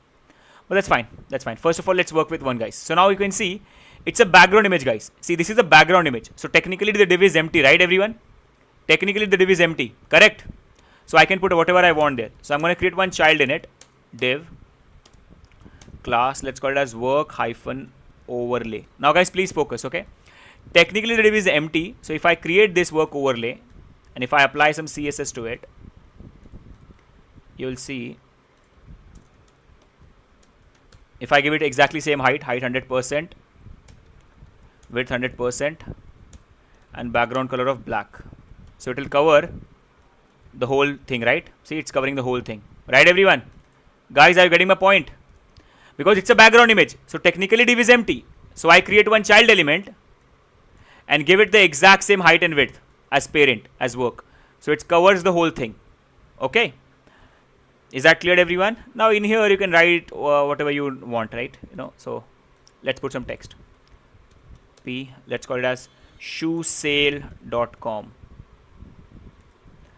S1: But that's fine. That's fine. First of all, let's work with one, guys. So now you can see it's a background image, guys. See, this is a background image. So technically the div is empty, right, everyone? Technically the div is empty, correct? So I can put whatever I want there. So I'm going to create one child in it, div class. Let's call it as work hyphen overlay. Now, guys, please focus, okay? Technically the div is empty. So if I create this work overlay and if I apply some CSS to it, you will see if I give it exactly same height 100%, width 100%, and background color of black. So it will cover the whole thing, right? See, it's covering the whole thing, right, everyone? Guys, are you getting my point? Because it's a background image. So technically div is empty. So I create one child element and give it the exact same height and width as parent, as work. So it covers the whole thing. Okay. Is that clear, everyone? Now in here you can write whatever you want, right? You know, so let's put some text. Let's call it as shoesale.com.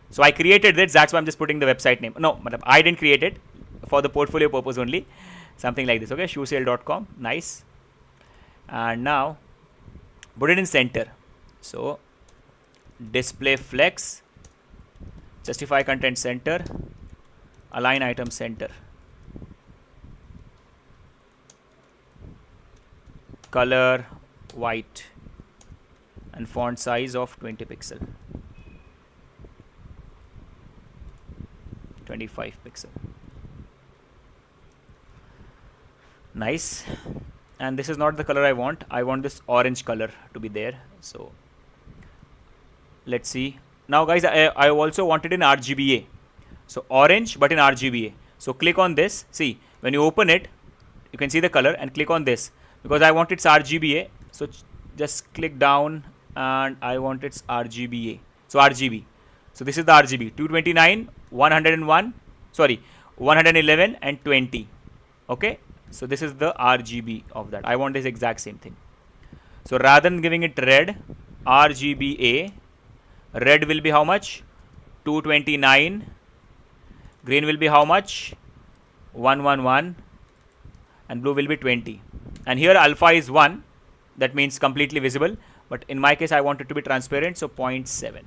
S1: So I created this. That's why I'm just putting the website name. No, I didn't create it, for the portfolio purpose only. Something like this. Okay, shoesale.com. Nice. And now put it in center. So display flex, justify content center, align item center, color white, and font size of 20 pixel, 25 pixel. Nice. And this is not the color I want. I want this orange color to be there. So let's see. Now, guys, I also want it in RGBA. So orange, but in RGBA. So click on this. See, when you open it, you can see the color, and click on this because I want its RGBA. So just click down and I want its RGBA. So RGB. So this is the RGB 229, 101, sorry, 111 and 20. Okay. So this is the RGB of that. I want this exact same thing. So rather than giving it red, RGBA, red will be how much? 229. Green will be how much? 111. And blue will be 20. And here alpha is 1. That means completely visible. But in my case, I want it to be transparent. So 0.7.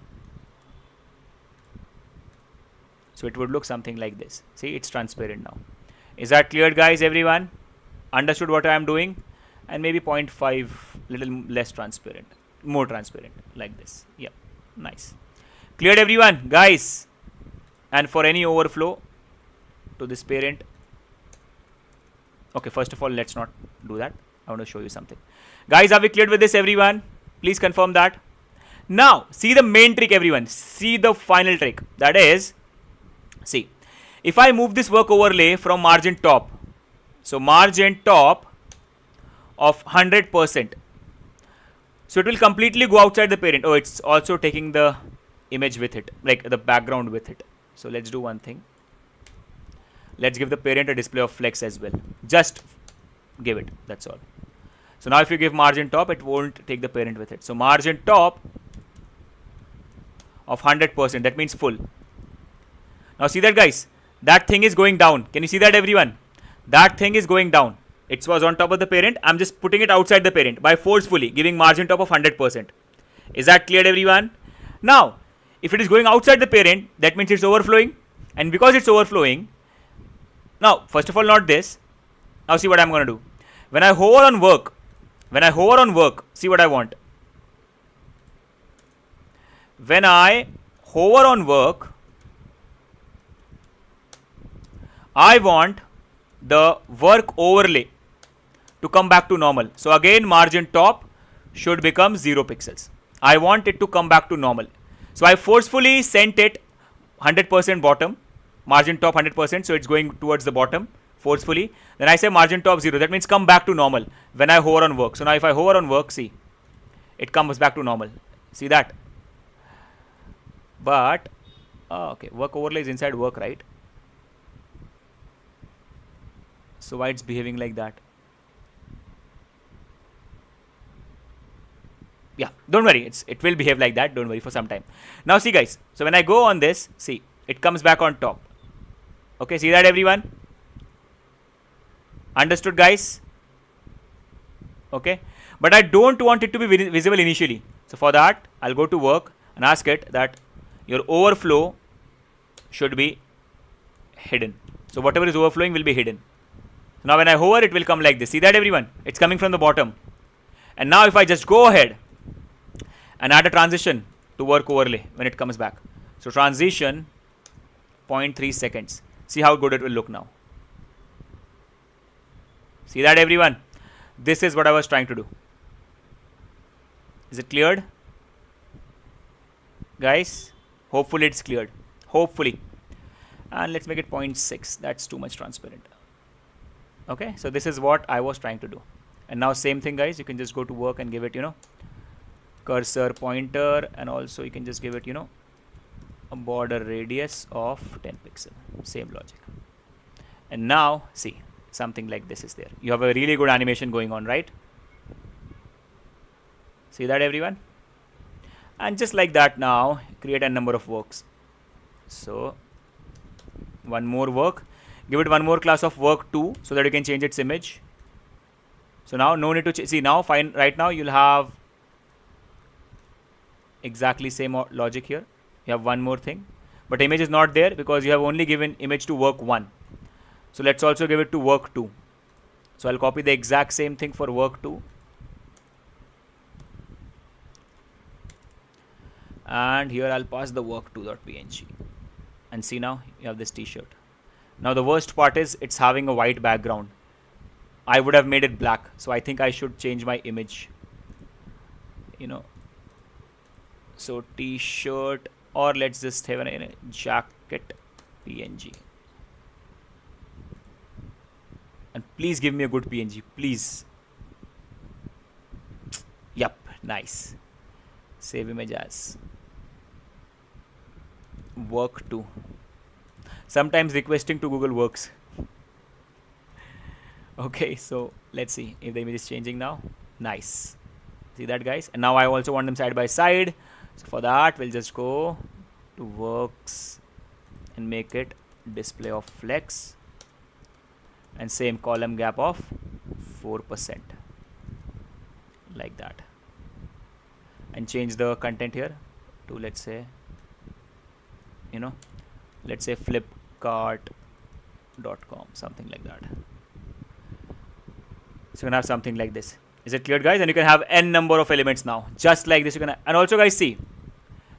S1: So it would look something like this. See, it's transparent now. Is that clear, guys, everyone? Understood what I am doing? And maybe 0.5, little less transparent, more transparent, like this. Yeah, nice. Cleared, everyone, guys? And for any overflow to this parent. Okay, first of all, let's not do that. I want to show you something. Guys, are we cleared with this, everyone? Please confirm that. Now, see the main trick, everyone. See the final trick. That is, see, if I move this work overlay from margin top, so margin top of 100%, so it will completely go outside the parent. Oh, it's also taking the image with it, like the background with it. So let's do one thing. Let's give the parent a display of flex as well. Just give it. That's all. So now if you give margin top, it won't take the parent with it. So margin top of 100%. That means full. Now see that, guys? That thing is going down. Can you see that, everyone? That thing is going down. It was on top of the parent. I'm just putting it outside the parent by forcefully giving margin top of 100%. Is that clear, everyone? Now, if it is going outside the parent, that means it's overflowing. And because it's overflowing, now, first of all, not this. Now see what I'm going to do. When I hover on work, see what I want. When I hover on work, I want the work overlay to come back to normal. So again, margin top should become 0 pixels. I want it to come back to normal. So I forcefully sent it 100% bottom, margin top 100%. So it's going towards the bottom forcefully. Then I say margin top 0. That means come back to normal when I hover on work. So now if I hover on work, see, it comes back to normal. See that? But, okay, work overlay is inside work, right? So why it's behaving like that? Yeah, don't worry. It will behave like that. Don't worry for some time. Now see, guys. So when I go on this, see, it comes back on top. Okay, see that everyone? Understood, guys? Okay, but I don't want it to be visible initially. So for that, I'll go to work and ask it that your overflow should be hidden. So whatever is overflowing will be hidden. So now when I hover, it will come like this. See that everyone? It's coming from the bottom. And now if I just go ahead and add a transition to work overlay when it comes back. So transition 0.3 seconds. See how good it will look now. See that everyone? This is what I was trying to do. Is it cleared? Guys, hopefully it's cleared. Hopefully. And let's make it 0.6. That's too much transparent. Okay, so this is what I was trying to do. And now same thing, guys. You can just go to work and give it, cursor pointer, and also you can just give it, a border radius of 10 pixel. Same logic. And now see, something like this is there. You have a really good animation going on, right? See that everyone? And just like that, now create a number of works. So one more work, give it one more class of work 2 so that you can change its image. So now no need to see, now fine, right now you'll have exactly same logic here. You have one more thing, but image is not there because you have only given image to work 1. So let's also give it to work 2. So I'll copy the exact same thing for work 2. And here I'll pass the work2.png. And see, now you have this t-shirt. Now the worst part is it's having a white background. I would have made it black. So I think I should change my image. So t-shirt, or let's just have a jacket png. And please give me a good png, please. Yep, nice. Save image as work 2. Sometimes requesting to Google works. Okay, so let's see if the image is changing now. Nice. See that, guys? And now I also want them side by side. So for that, we'll just go to works and make it display of flex. And same column gap of 4%. Like that. And change the content here to, let's say, let's say flipkart.com, something like that. So you can have something like this. Is it clear, guys? And you can have n number of elements now, just like this. You can and also, guys, see,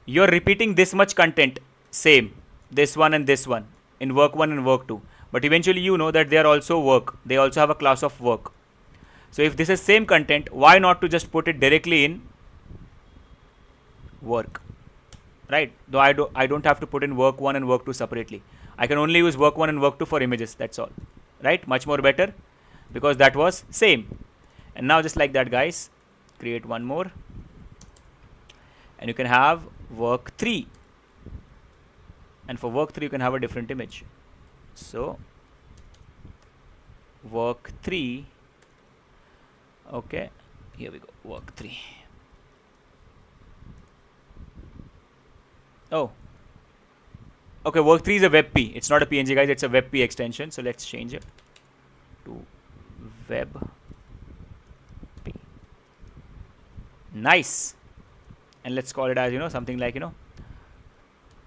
S1: you're repeating this much content, same, this one and this one in work 1 and work 2, but eventually you know that they are also work. They also have a class of work. So if this is same content, why not to just put it directly in work, right? Though I don't have to put in work 1 and work 2 separately. I can only use work 1 and work 2 for images. That's all, right? Much more better because that was same. And now just like that, guys, create one more, and you can have work 3. And for work 3, you can have a different image. So work 3. Okay, here we go. Work 3. Oh, okay, work 3 is a WebP. It's not a PNG, guys. It's a WebP extension. So let's change it to WebP. Nice. And let's call it as, something like,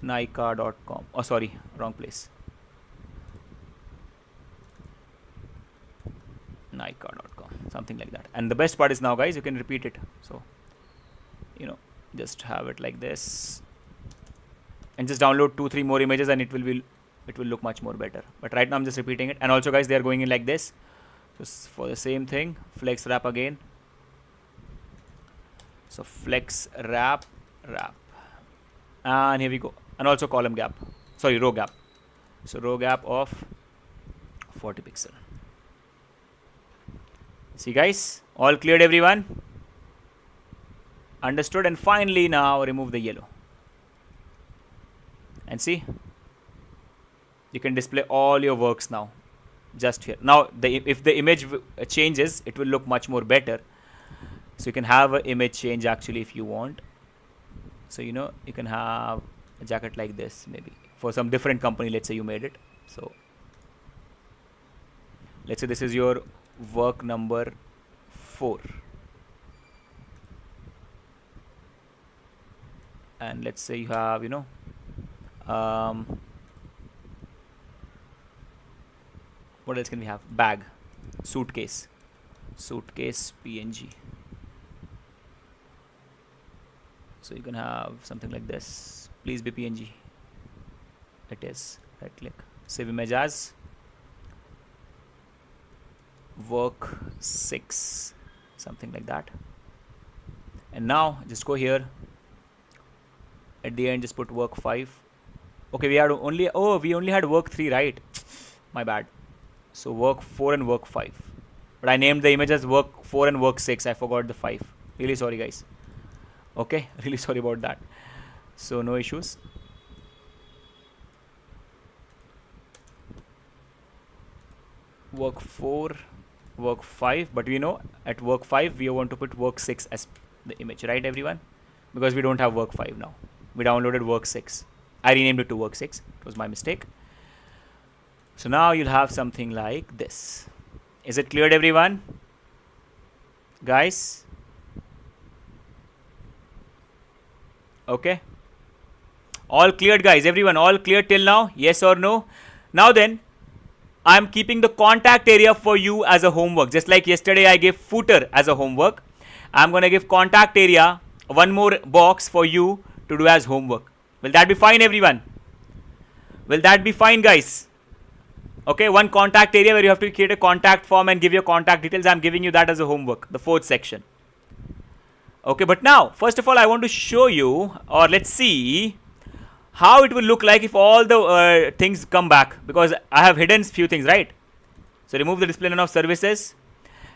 S1: Nika.com. Oh, sorry, wrong place. Nika.com, something like that. And the best part is now, guys, you can repeat it. So, just have it like this. And just download 2-3 more images and it will look much more better. But right now I'm just repeating it. And also, guys, they are going in like this. Just for the same thing, flex wrap again. So flex wrap. And here we go. And also column gap. Sorry, row gap. So row gap of 40 pixel. See, guys, all cleared, everyone? Understood? And finally now remove the yellow. And see, you can display all your works now just here. Now if the image changes, it will look much more better. So you can have an image change actually if you want. So you can have a jacket like this, maybe for some different company. Let's say you made it. So let's say this is your work number 4. And let's say you have, what else can we have? Bag, suitcase PNG. So you can have something like this. Please be PNG. It is. Right click. Save image as work 6. Something like that. And now just go here. At the end just put work 5. Okay, we only had work 3, right? My bad. So work 4 and work 5. But I named the image as work 4 and work 6. I forgot the 5. Really sorry, guys. Okay, really sorry about that. So no issues. Work 4, work 5, but we know at work 5 we want to put work 6 as the image, right everyone? Because we don't have work 5 now. We downloaded work 6. I renamed it to work 6. It was my mistake. So now you'll have something like this. Is it cleared, everyone? Guys? Okay. All cleared, guys. Everyone, all clear till now? Yes or no? Now then, I'm keeping the contact area for you as a homework. Just like yesterday I gave footer as a homework. I'm going to give contact area, one more box for you to do as homework. Will that be fine, everyone? Will that be fine, guys? Okay, one contact area where you have to create a contact form and give your contact details. I'm giving you that as a homework, the 4th section. Okay, but now, first of all, I want to show you, or let's see how it will look like if all the things come back, because I have hidden few things, right? So remove the display none of services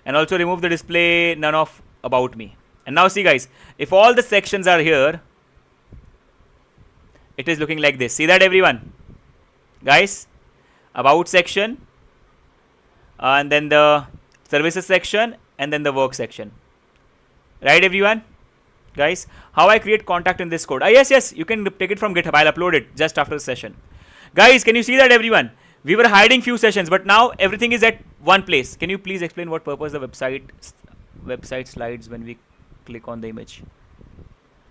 S1: and also remove the display none of about me. And now see, guys, if all the sections are here, it is looking like this. See that, everyone? Guys, about section, and then the services section, and then the work section. Right, everyone? Guys, how I create contact in this code? Yes, you can take it from GitHub. I'll upload it just after the session. Guys, can you see that, everyone? We were hiding few sessions, but now everything is at one place. Can you please explain what purpose the website slides when we click on the image?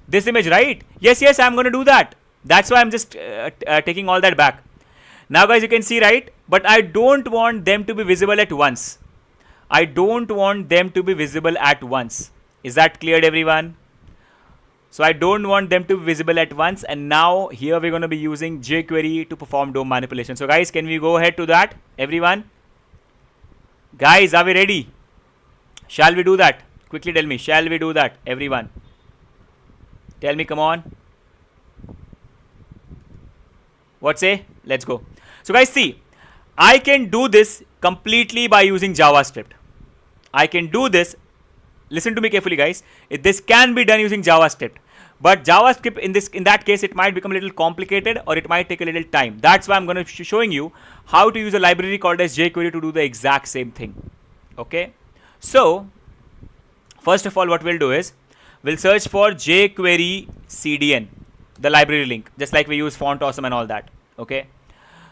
S1: This image, right? Yes, I'm going to do that. That's why I'm just taking all that back. Now, guys, you can see, right? But I don't want them to be visible at once. I don't want them to be visible at once. Is that cleared, everyone? So I don't want them to be visible at once. And now here we're going to be using jQuery to perform DOM manipulation. So guys, can we go ahead to that, everyone? Guys, are we ready? Shall we do that? Quickly tell me, shall we do that, everyone? Tell me, come on. What say? Let's go. So guys, see, I can do this completely by using JavaScript. I can do this. Listen to me carefully, guys. This can be done using JavaScript. But JavaScript, in that case, it might become a little complicated or it might take a little time. That's why I'm going to be showing you how to use a library called as jQuery to do the exact same thing. Okay. So, first of all, what we'll do is, we'll search for jQuery CDN, the library link, just like we use Font Awesome and all that. Okay.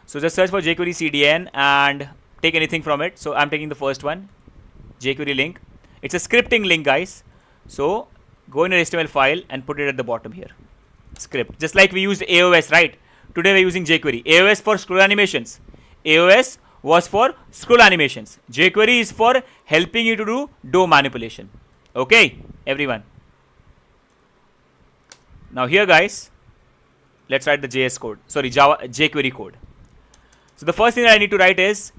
S1: So just search for jQuery CDN and take anything from it. So I'm taking the first one, jQuery link. It's a scripting link, guys. So go in your HTML file and put it at the bottom here. Script. Just like we used AOS, right? Today we're using jQuery. AOS for scroll animations. AOS was for scroll animations. jQuery is for helping you to do DOM manipulation. Okay, everyone. Now here, guys, let's write the JS code. Sorry, jQuery code. So the first thing that I need to write is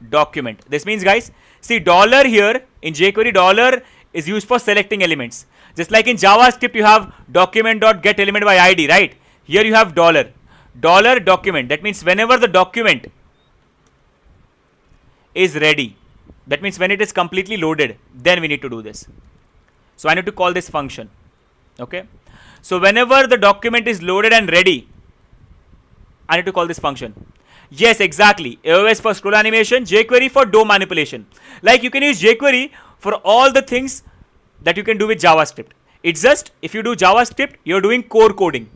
S1: $document. This means, guys, see, dollar here in jQuery, dollar is used for selecting elements. Just like in JavaScript, you have document.getElement by ID, right? Here you have dollar document. That means whenever the document is ready, that means when it is completely loaded, then we need to do this. So I need to call this function. Okay. So whenever the document is loaded and ready, I need to call this function. Yes, exactly. AOS for scroll animation, jQuery for DOM manipulation. Like you can use jQuery for all the things that you can do with JavaScript. It's just if you do JavaScript, you're doing core coding.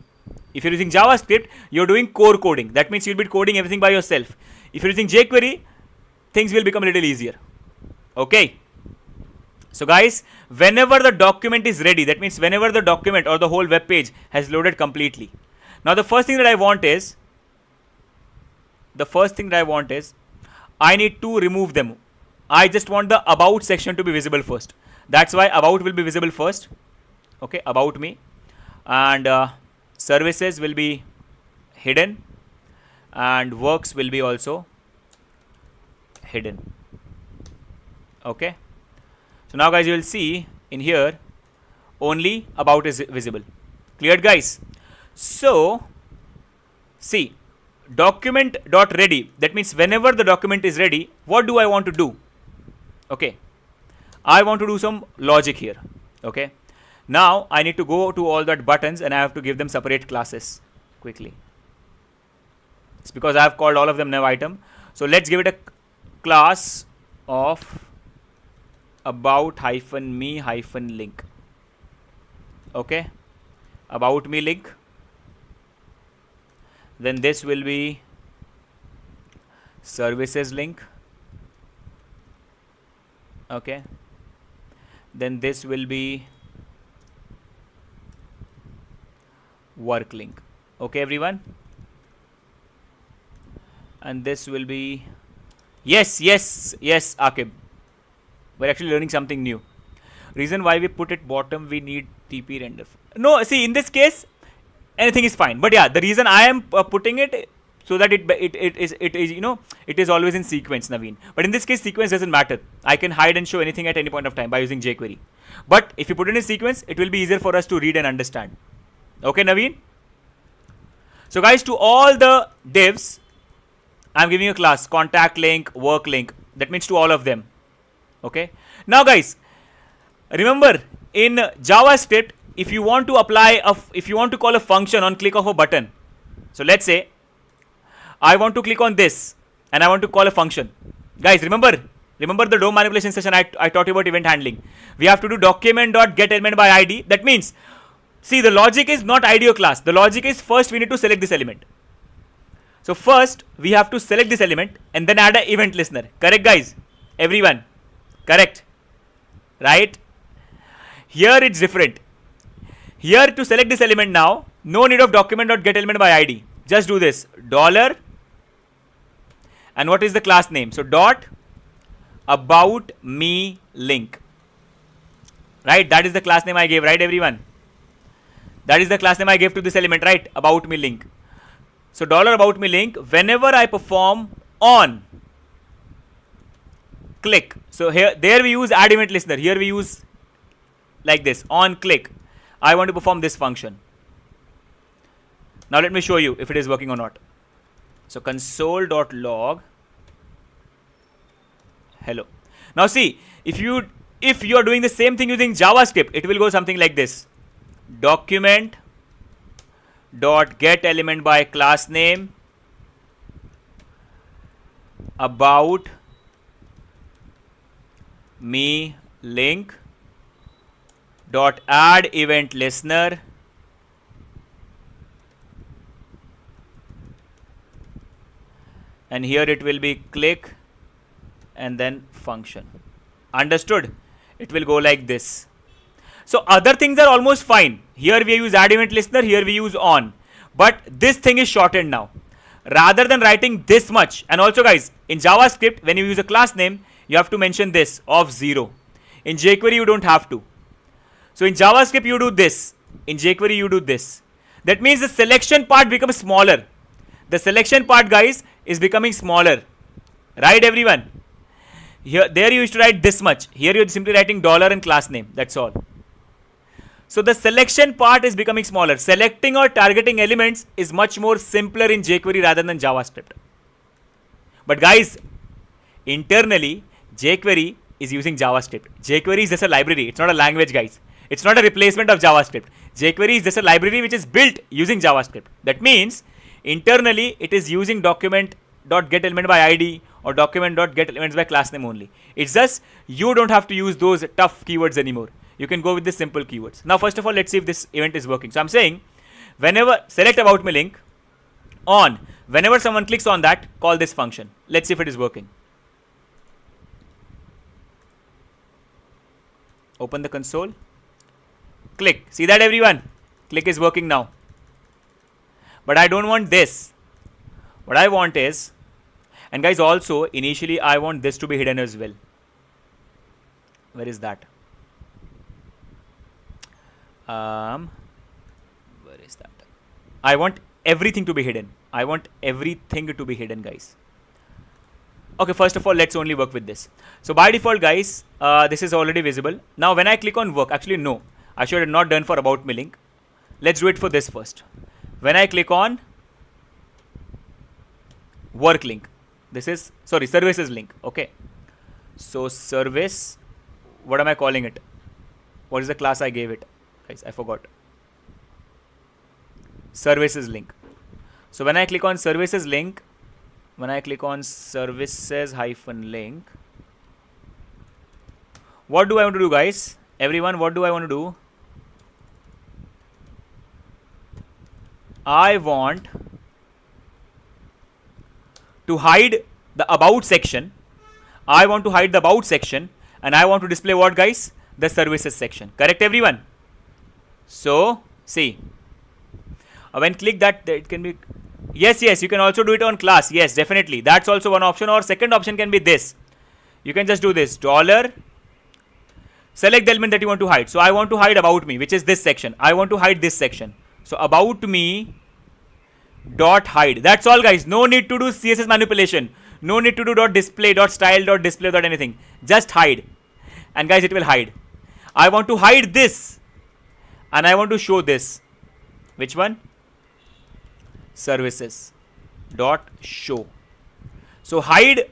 S1: If you're using JavaScript, you're doing core coding. That means you'll be coding everything by yourself. If you're using jQuery, things will become a little easier. Okay. So guys, whenever the document is ready, that means whenever the document or the whole web page has loaded completely. Now the first thing that I want is, I need to remove them. I just want the about section to be visible first. That's why about will be visible first. Okay, about me. And services will be hidden. And works will be also hidden. Okay. So now guys, you will see in here only about is visible. Cleared guys? So see, document.ready, that means whenever the document is ready, what do I want to do? Okay, I want to do some logic here. Okay, now I need to go to all that buttons and I have to give them separate classes quickly. It's because I have called all of them nav item. So let's give it a class of about -me -link. Okay, about me link. Then this will be services link. Okay, then this will be work link. Okay everyone, and this will be yes Akib, we're actually learning something new. Reason why we put it bottom, we need TP render. No, see, in this case anything is fine, but yeah, the reason I am putting it so that it is, you know, it is always in sequence, Naveen. But in this case, sequence doesn't matter. I can hide and show anything at any point of time by using jQuery. But if you put it in sequence, it will be easier for us to read and understand. Okay, Naveen? So guys, to all the divs, I'm giving a class, contact link, work link. That means to all of them. Okay. Now guys, remember in JavaScript, if you want to call a function on click of a button. So let's say I want to click on this and I want to call a function. Guys, remember the DOM manipulation session I taught you about event handling. We have to do document.getElementById. That means, see, the logic is not IDO class. The logic is first we need to select this element. So first we have to select this element and then add an event listener. Correct guys? Everyone? Correct? Right? Here it's different. Here to select this element now, no need of document.getElementById. Just do this $, and what is the class name? So dot about me link. Right? That is the class name I gave, right everyone? That is the class name I gave to this element, right? About me link. So $about me link, whenever I perform on click. So there we use add event listener. Here we use like this, on click. I want to perform this function. Now let me show you if it is working or not. So console.log hello. Now see, if you are doing the same thing using JavaScript, it will go something like this. Document.getElementBy class name about me link dot add event listener and here it will be click and then function. Understood? It will go like this. So other things are almost fine. Here we use add event listener, here we use on, but this thing is shortened now. Rather than writing this much, and also guys, in JavaScript when you use a class name, you have to mention this of 0. In jQuery you don't have to. So in JavaScript you do this, in jQuery you do this. That means the selection part becomes smaller. The selection part guys is becoming smaller. Right everyone? There you used to write this much. Here you're simply writing $ and class name. That's all. So the selection part is becoming smaller. Selecting or targeting elements is much more simpler in jQuery rather than JavaScript. But guys, internally jQuery is using JavaScript. jQuery is just a library. It's not a language guys. It's not a replacement of JavaScript. jQuery is just a library which is built using JavaScript. That means internally it is using document.getElementById or document.getElementsBy class name only. It's just you don't have to use those tough keywords anymore. You can go with the simple keywords. Now first of all, let's see if this event is working. So I'm saying Whenever, select about me link, on. Whenever someone clicks on that, call this function. Let's see if it is working. Open the console. Click. See that, everyone? Click is working now. But I don't want this. What I want is, and guys, also initially I want this to be hidden as well. Where is that? Where is that? I want everything to be hidden. I want everything to be hidden, guys. Okay, first of all, let's only work with this. So by default, guys, this is already visible. Now when I click on work, actually no, I should have not done for about me link. Let's do it for this first. When I click on work link, this is, sorry, services link. Okay, so service, what am I calling it? What is the class I gave it? Guys, I forgot. Services link. So when I click on services link, when I click on services hyphen link, what do I want to do, guys? Everyone, what do I want to do? I want to hide the about section. I want to hide the about section, and I want to display what, guys? The services section. Correct, everyone? So see, when click that, it can be, yes, you can also do it on class. Yes, definitely, that's also one option. Or second option can be this. You can just do this dollar, select the element that you want to hide. So I want to hide about me, which is this section. I want to hide this section. So about me dot hide. That's all, guys. No need to do CSS manipulation. No need to do dot display, dot style, dot display, dot anything. Just hide, and guys, it will hide. I want to hide this, and I want to show this. Which one? Services dot show. So hide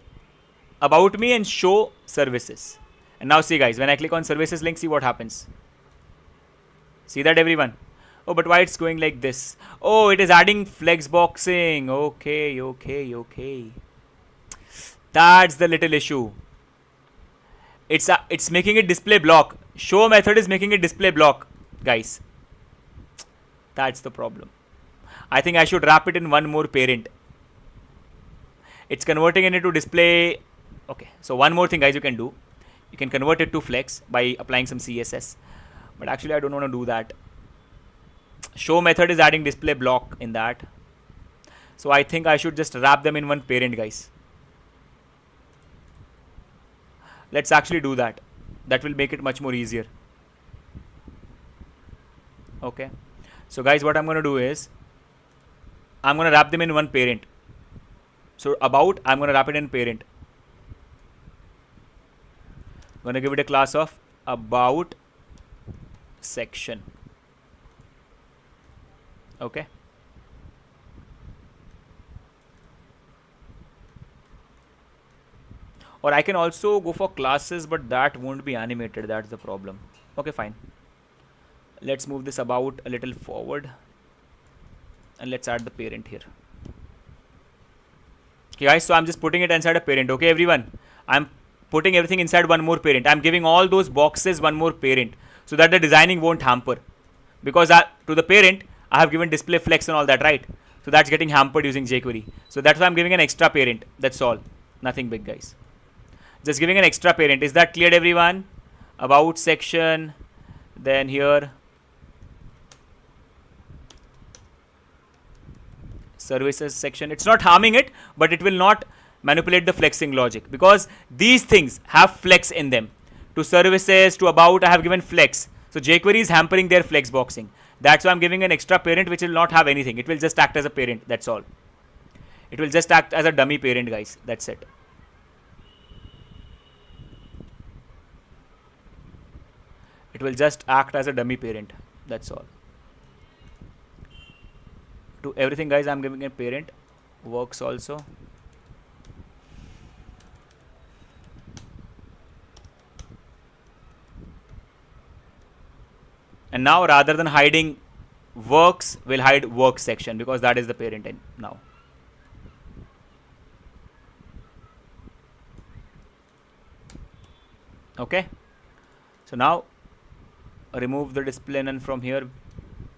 S1: about me and show services. And now see, guys, when I click on services link, see what happens. See that, everyone? Oh, but why it's going like this? Oh, it is adding flex boxing. Okay. That's the little issue. It's making it display block. Show method is making it display block, guys. That's the problem. I think I should wrap it in one more parent. It's converting it into display. Okay, so one more thing, guys, you can do. You can convert it to flex by applying some CSS. But actually, I don't want to do that. Show method is adding display block in that. So I think I should just wrap them in one parent, guys. Let's actually do that. That will make it much more easier. Okay. So guys, what I'm going to do is, I'm going to wrap them in one parent. So about, I'm going to wrap it in parent. I'm going to give it a class of about section. Okay. Or I can also go for classes, but that won't be animated. That's the problem. Okay, fine. Let's move this about a little forward. And let's add the parent here. Okay, guys, so I'm just putting it inside a parent. Okay, everyone. I'm putting everything inside one more parent. I'm giving all those boxes one more parent, so that the designing won't hamper. Because to the parent, I have given display flex and all that, right? So that's getting hampered using jQuery. So that's why I'm giving an extra parent. That's all. Nothing big, guys. Just giving an extra parent. Is that clear, everyone? About section. Then here, services section. It's not harming it, but it will not manipulate the flexing logic, because these things have flex in them. To services, to about, I have given flex. So jQuery is hampering their flex boxing. That's why I'm giving an extra parent which will not have anything. It will just act as a parent. That's all. It will just act as a dummy parent, guys. That's it. It will just act as a dummy parent. That's all. To everything, guys, I'm giving a parent. Works also. And now, rather than hiding works, we'll hide work section, because that is the parent now. Okay. So now remove the display none from here,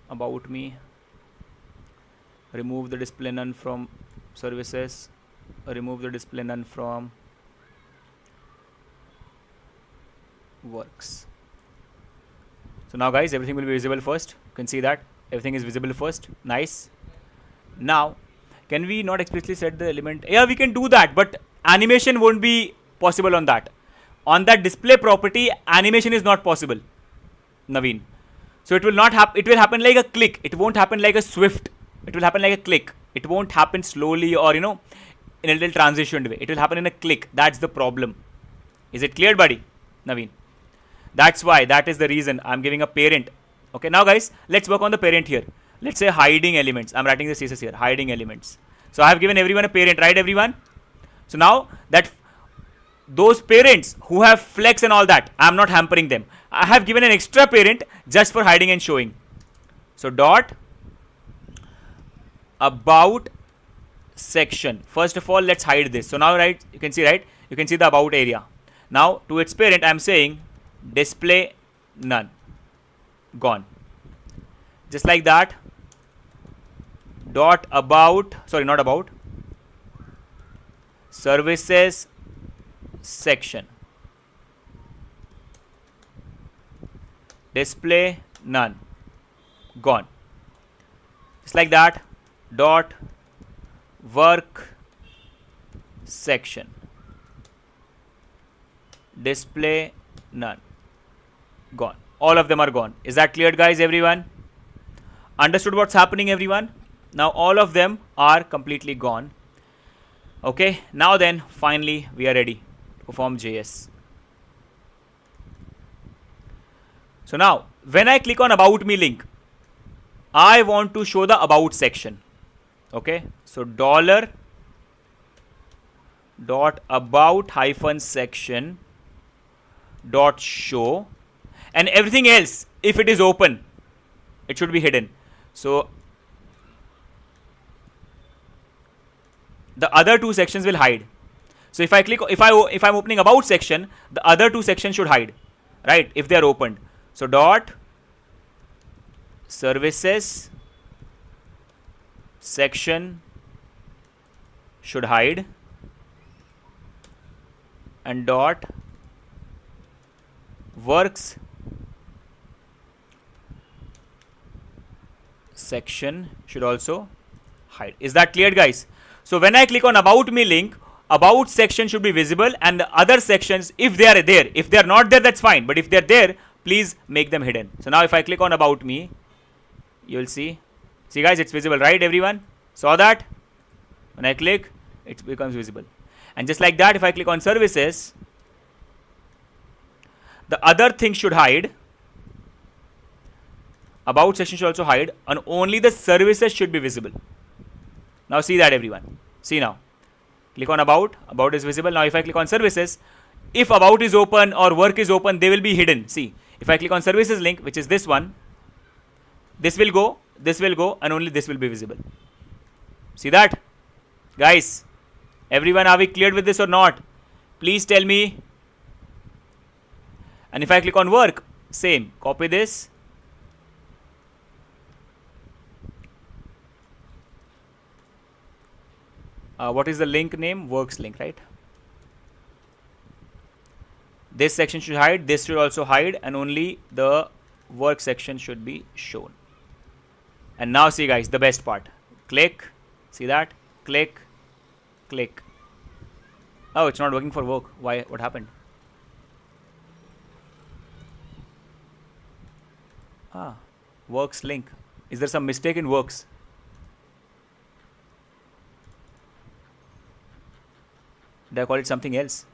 S1: about me. remove the display none from services, remove the display none from works. So now guys, everything will be visible first. You can see that everything is visible first. Nice. Now can we not explicitly set the element? Yeah, we can do that, but animation won't be possible on that. On that display property, animation is not possible, Naveen. So it will not happen. It will happen like a click. It won't happen like a swift. It will happen like a click. It won't happen slowly or in a little transitioned way. It will happen in a click. That's the problem. Is it clear, buddy? Naveen. That's why. That is the reason I'm giving a parent. Okay, now guys, let's work on the parent here. Let's say hiding elements. I'm writing the CSS here. Hiding elements. So I have given everyone a parent, right, everyone? So now that those parents who have flex and all that, I'm not hampering them. I have given an extra parent just for hiding and showing. So dot about section. First of all, let's hide this. So now, right, you can see, right? You can see the about area. Now to its parent, I'm saying display none. Gone. Just like that. Dot about, sorry, not about, services section. Display none. Gone. Just like that. Dot work section. Display none. Gone. All of them are gone. Is that clear, guys, everyone? Understood what's happening, everyone? Now all of them are completely gone. Okay, now then finally we are ready to perform JS. So now when I click on about me link, I want to show the about section. Okay, so dollar dot about hyphen section dot show, and everything else, if it is open, it should be hidden. So the other two sections will hide. So if I click, if I'm opening about section, the other two sections should hide, right, if they are opened. So dot services section should hide, and dot works section should also hide. Is that clear, guys? So when I click on about me link, about section should be visible, and the other sections, if they are there, if they are not there, that's fine, but if they're there, please make them hidden. So now if I click on about me, you'll see guys, it's visible, right, everyone? Saw that? When I click, it becomes visible. And just like that, if I click on services, the other thing should hide, about section should also hide, and only the services should be visible. Now see that, everyone. See now. Click on about is visible. Now if I click on services, if about is open or work is open, they will be hidden. See, if I click on services link, which is this one, this will go, and only this will be visible. See that? Guys, everyone, are we cleared with this or not? Please tell me. And if I click on work, same, copy this. What is the link name? Works link, right? This section should hide, this should also hide, and only the work section should be shown. And now see, guys, the best part. Click, see that? Click, click. Oh, it's not working for work. Why? What happened? Works link. Is there some mistake in works? Did I call it something else?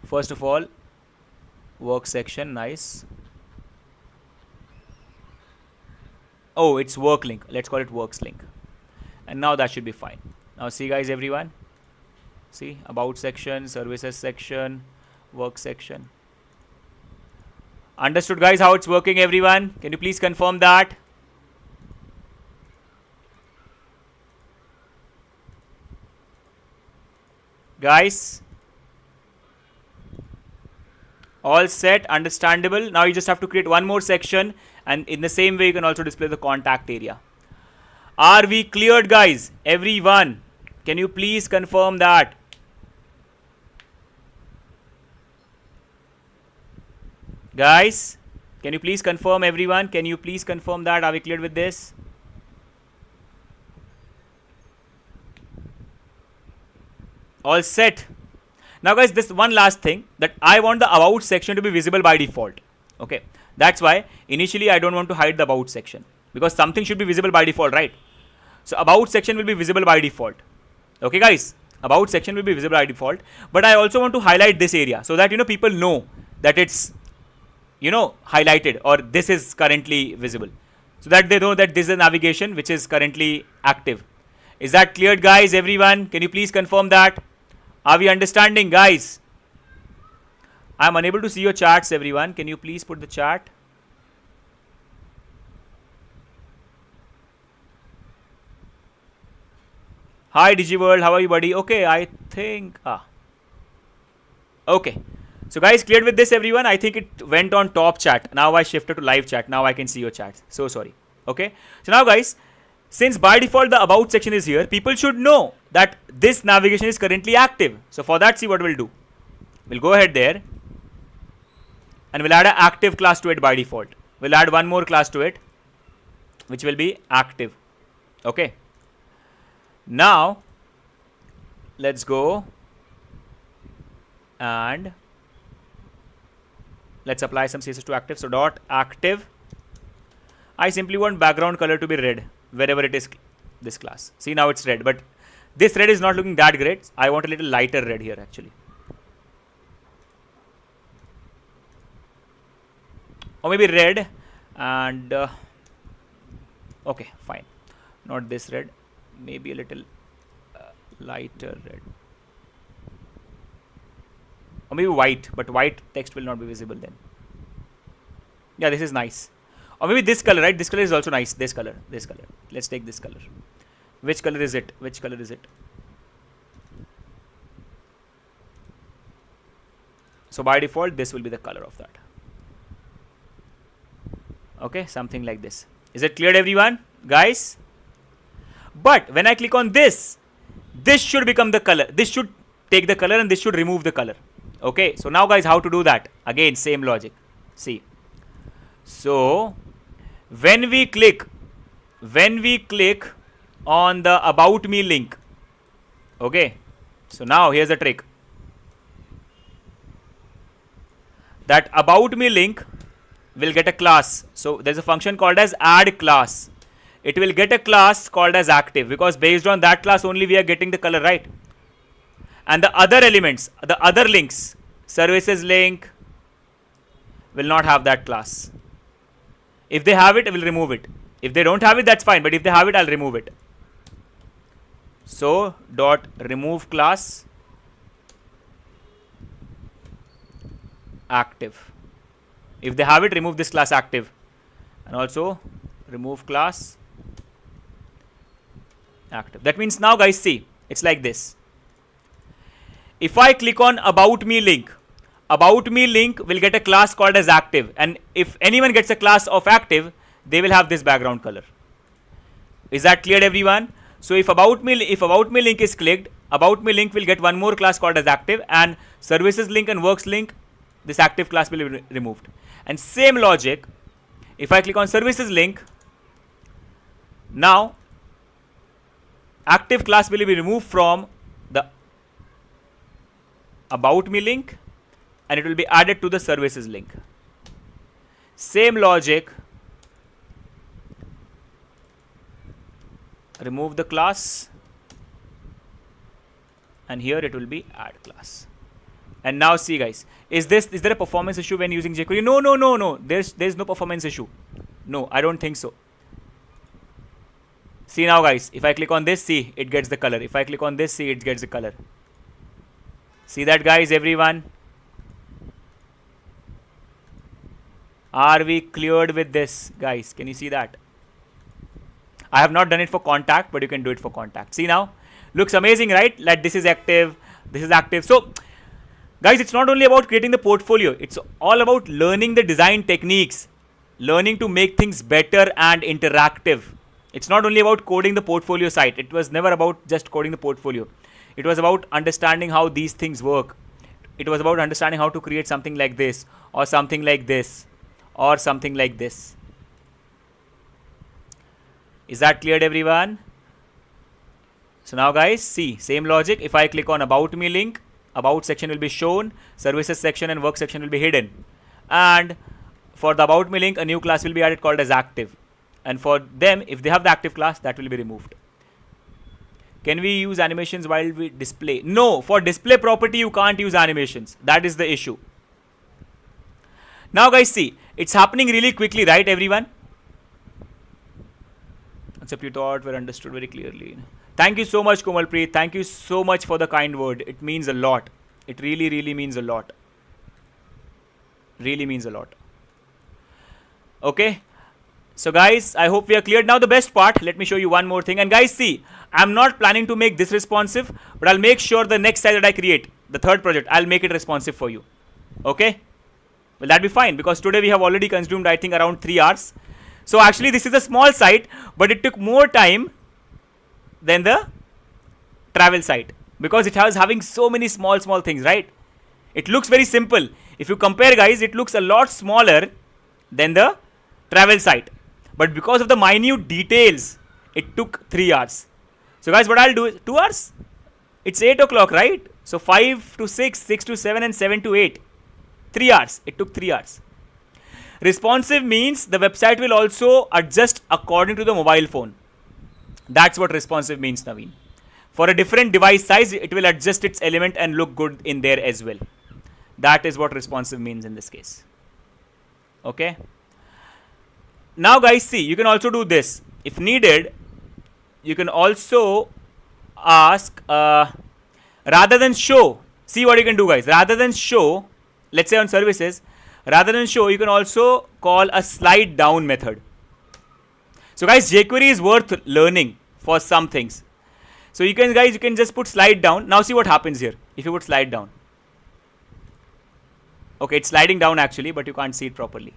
S1: First of all, work section, nice. Oh, it's work link. Let's call it works link. And now that should be fine. Now see, guys, everyone. See, about section, services section, work section. Understood, guys, how it's working, everyone? Can you please confirm that? Guys, All set, understandable. Now you just have to create one more section, and in the same way you can also display the contact area. Are we cleared, guys? Everyone, can you please confirm that? Guys, can you please confirm, everyone? Can you please confirm that? Are we cleared with this? All set. Now guys, this one last thing, that I want the about section to be visible by default. Okay, that's why initially I don't want to hide the about section, because something should be visible by default, right? So about section will be visible by default. Okay guys, about section will be visible by default, but I also want to highlight this area so that people know that it's highlighted, or this is currently visible, so that they know that this is a navigation which is currently active. Is that cleared, guys? Everyone, can you please confirm that? Are we understanding, guys? I'm unable to see your chats, everyone. Can you please put the chat? Hi DigiWorld, how are you, buddy? Okay, I think okay. So guys, cleared with this, everyone? I think it went on top chat. Now I shifted to live chat. Now I can see your chats. So sorry. Okay. So now guys, since by default the about section is here, people should know that this navigation is currently active. So for that, see what we'll do. We'll go ahead there and we'll add an active class to it by default. We'll add one more class to it, which will be active. Okay. Now let's go and let's apply some CSS to active. So dot active. I simply want background color to be red wherever it is this class. See, now it's red, but this red is not looking that great. I want a little lighter red here actually. Or maybe red and okay, fine. Not this red, maybe a little lighter red. Or maybe white, but white text will not be visible then. Yeah, this is nice. Or maybe this color, right? This color is also nice. This color, this color. Let's take this color. Which color is it? Which color is it? So by default, this will be the color of that. Okay, something like this. Is it clear, everyone? Guys? But when I click on this, this should become the color. This should take the color and this should remove the color. Okay, so now guys, how to do that? Again, same logic. See. So when we click on the about me link, okay, so now here's the trick. That about me link will get a class. So there's a function called as add class. It will get a class called as active, because based on that class only we are getting the color, right? And the other elements, the other links, services link, will not have that class. If they have it, I will remove it. If they don't have it, that's fine. But if they have it, I'll remove it. So dot remove class active. If they have it, remove this class active. And also remove class active. That means now guys, see, it's like this. If I click on about me link will get a class called as active, and if anyone gets a class of active, they will have this background color. Is that clear, everyone? So if about me link is clicked, about me link will get one more class called as active, and services link and works link, this active class will be removed. And same logic, if I click on services link, now active class will be removed from the about me link and it will be added to the services link. Same logic, remove the class and here it will be add class. And now see guys, is there a performance issue when using jQuery? No. There's no performance issue. No, I don't think so. See now guys, if I click on this, see, it gets the color. If I click on this, see, it gets the color. See that guys, everyone? Are we cleared with this, guys? Can you see that? I have not done it for contact, but you can do it for contact. See now, looks amazing, right? Like this is active, this is active. So Guys, it's not only about creating the portfolio, it's all about learning the design techniques, learning to make things better and interactive. It's not only about coding the portfolio site. It was never about just coding the portfolio. It was about understanding how these things work. It was about understanding how to create something like this, or something like this, or something like this. Is that clear, everyone? So now guys, see, same logic. If I click on about me link, about section will be shown, services section and work section will be hidden. And for the about me link, a new class will be added called as active. And for them, if they have the active class, that will be removed. Can we use animations while we display? No, for display property, you can't use animations. That is the issue. Now guys, see, it's happening really quickly, right, everyone? Concept you thought were understood very clearly. Thank you so much, Komalpreet. Thank you so much for the kind word. It means a lot. It really, really means a lot. Really means a lot. Okay. So guys, I hope we are cleared. Now the best part, let me show you one more thing. And guys, see, I'm not planning to make this responsive, but I'll make sure the next site that I create, the third project, I'll make it responsive for you. Okay? Will that be fine? Because today we have already consumed, I think, around 3 hours. So actually, this is a small site, but it took more time than the travel site, because it was having so many small things, right? It looks very simple. If you compare, guys, it looks a lot smaller than the travel site, but because of the minute details, it took 3 hours. So guys, what I'll do is 2 hours. It's 8 o'clock, right? So 5 to 6, 6 to 7, and 7 to 8. 3 hours. It took 3 hours. Responsive means the website will also adjust according to the mobile phone. That's what responsive means, Naveen. For a different device size, it will adjust its element and look good in there as well. That is what responsive means in this case. Okay. Now guys, see, you can also do this. If needed, you can also ask, rather than show, see what you can do, guys. Rather than show, let's say on services, rather than show, you can also call a slide down method. So guys, jQuery is worth learning for some things. So you can, guys, you can just put slide down. Now see what happens here. If you put slide down. Okay, it's sliding down actually, but you can't see it properly.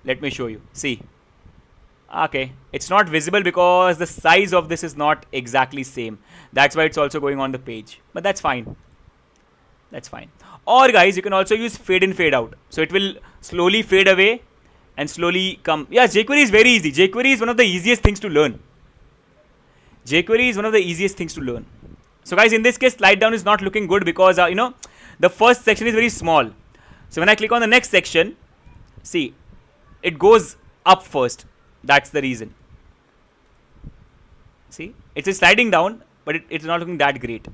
S1: Let me show you. See. Okay, it's not visible because the size of this is not exactly same. That's why it's also going on the page. But that's fine. That's fine. Or guys, you can also use fade in, fade out. So it will slowly fade away and slowly come. Yeah, jQuery is very easy. jQuery is one of the easiest things to learn. jQuery is one of the easiest things to learn. So guys, in this case, slide down is not looking good because, the first section is very small. So when I click on the next section, see, it goes up first. That's the reason. See, it is sliding down, but it's not looking that great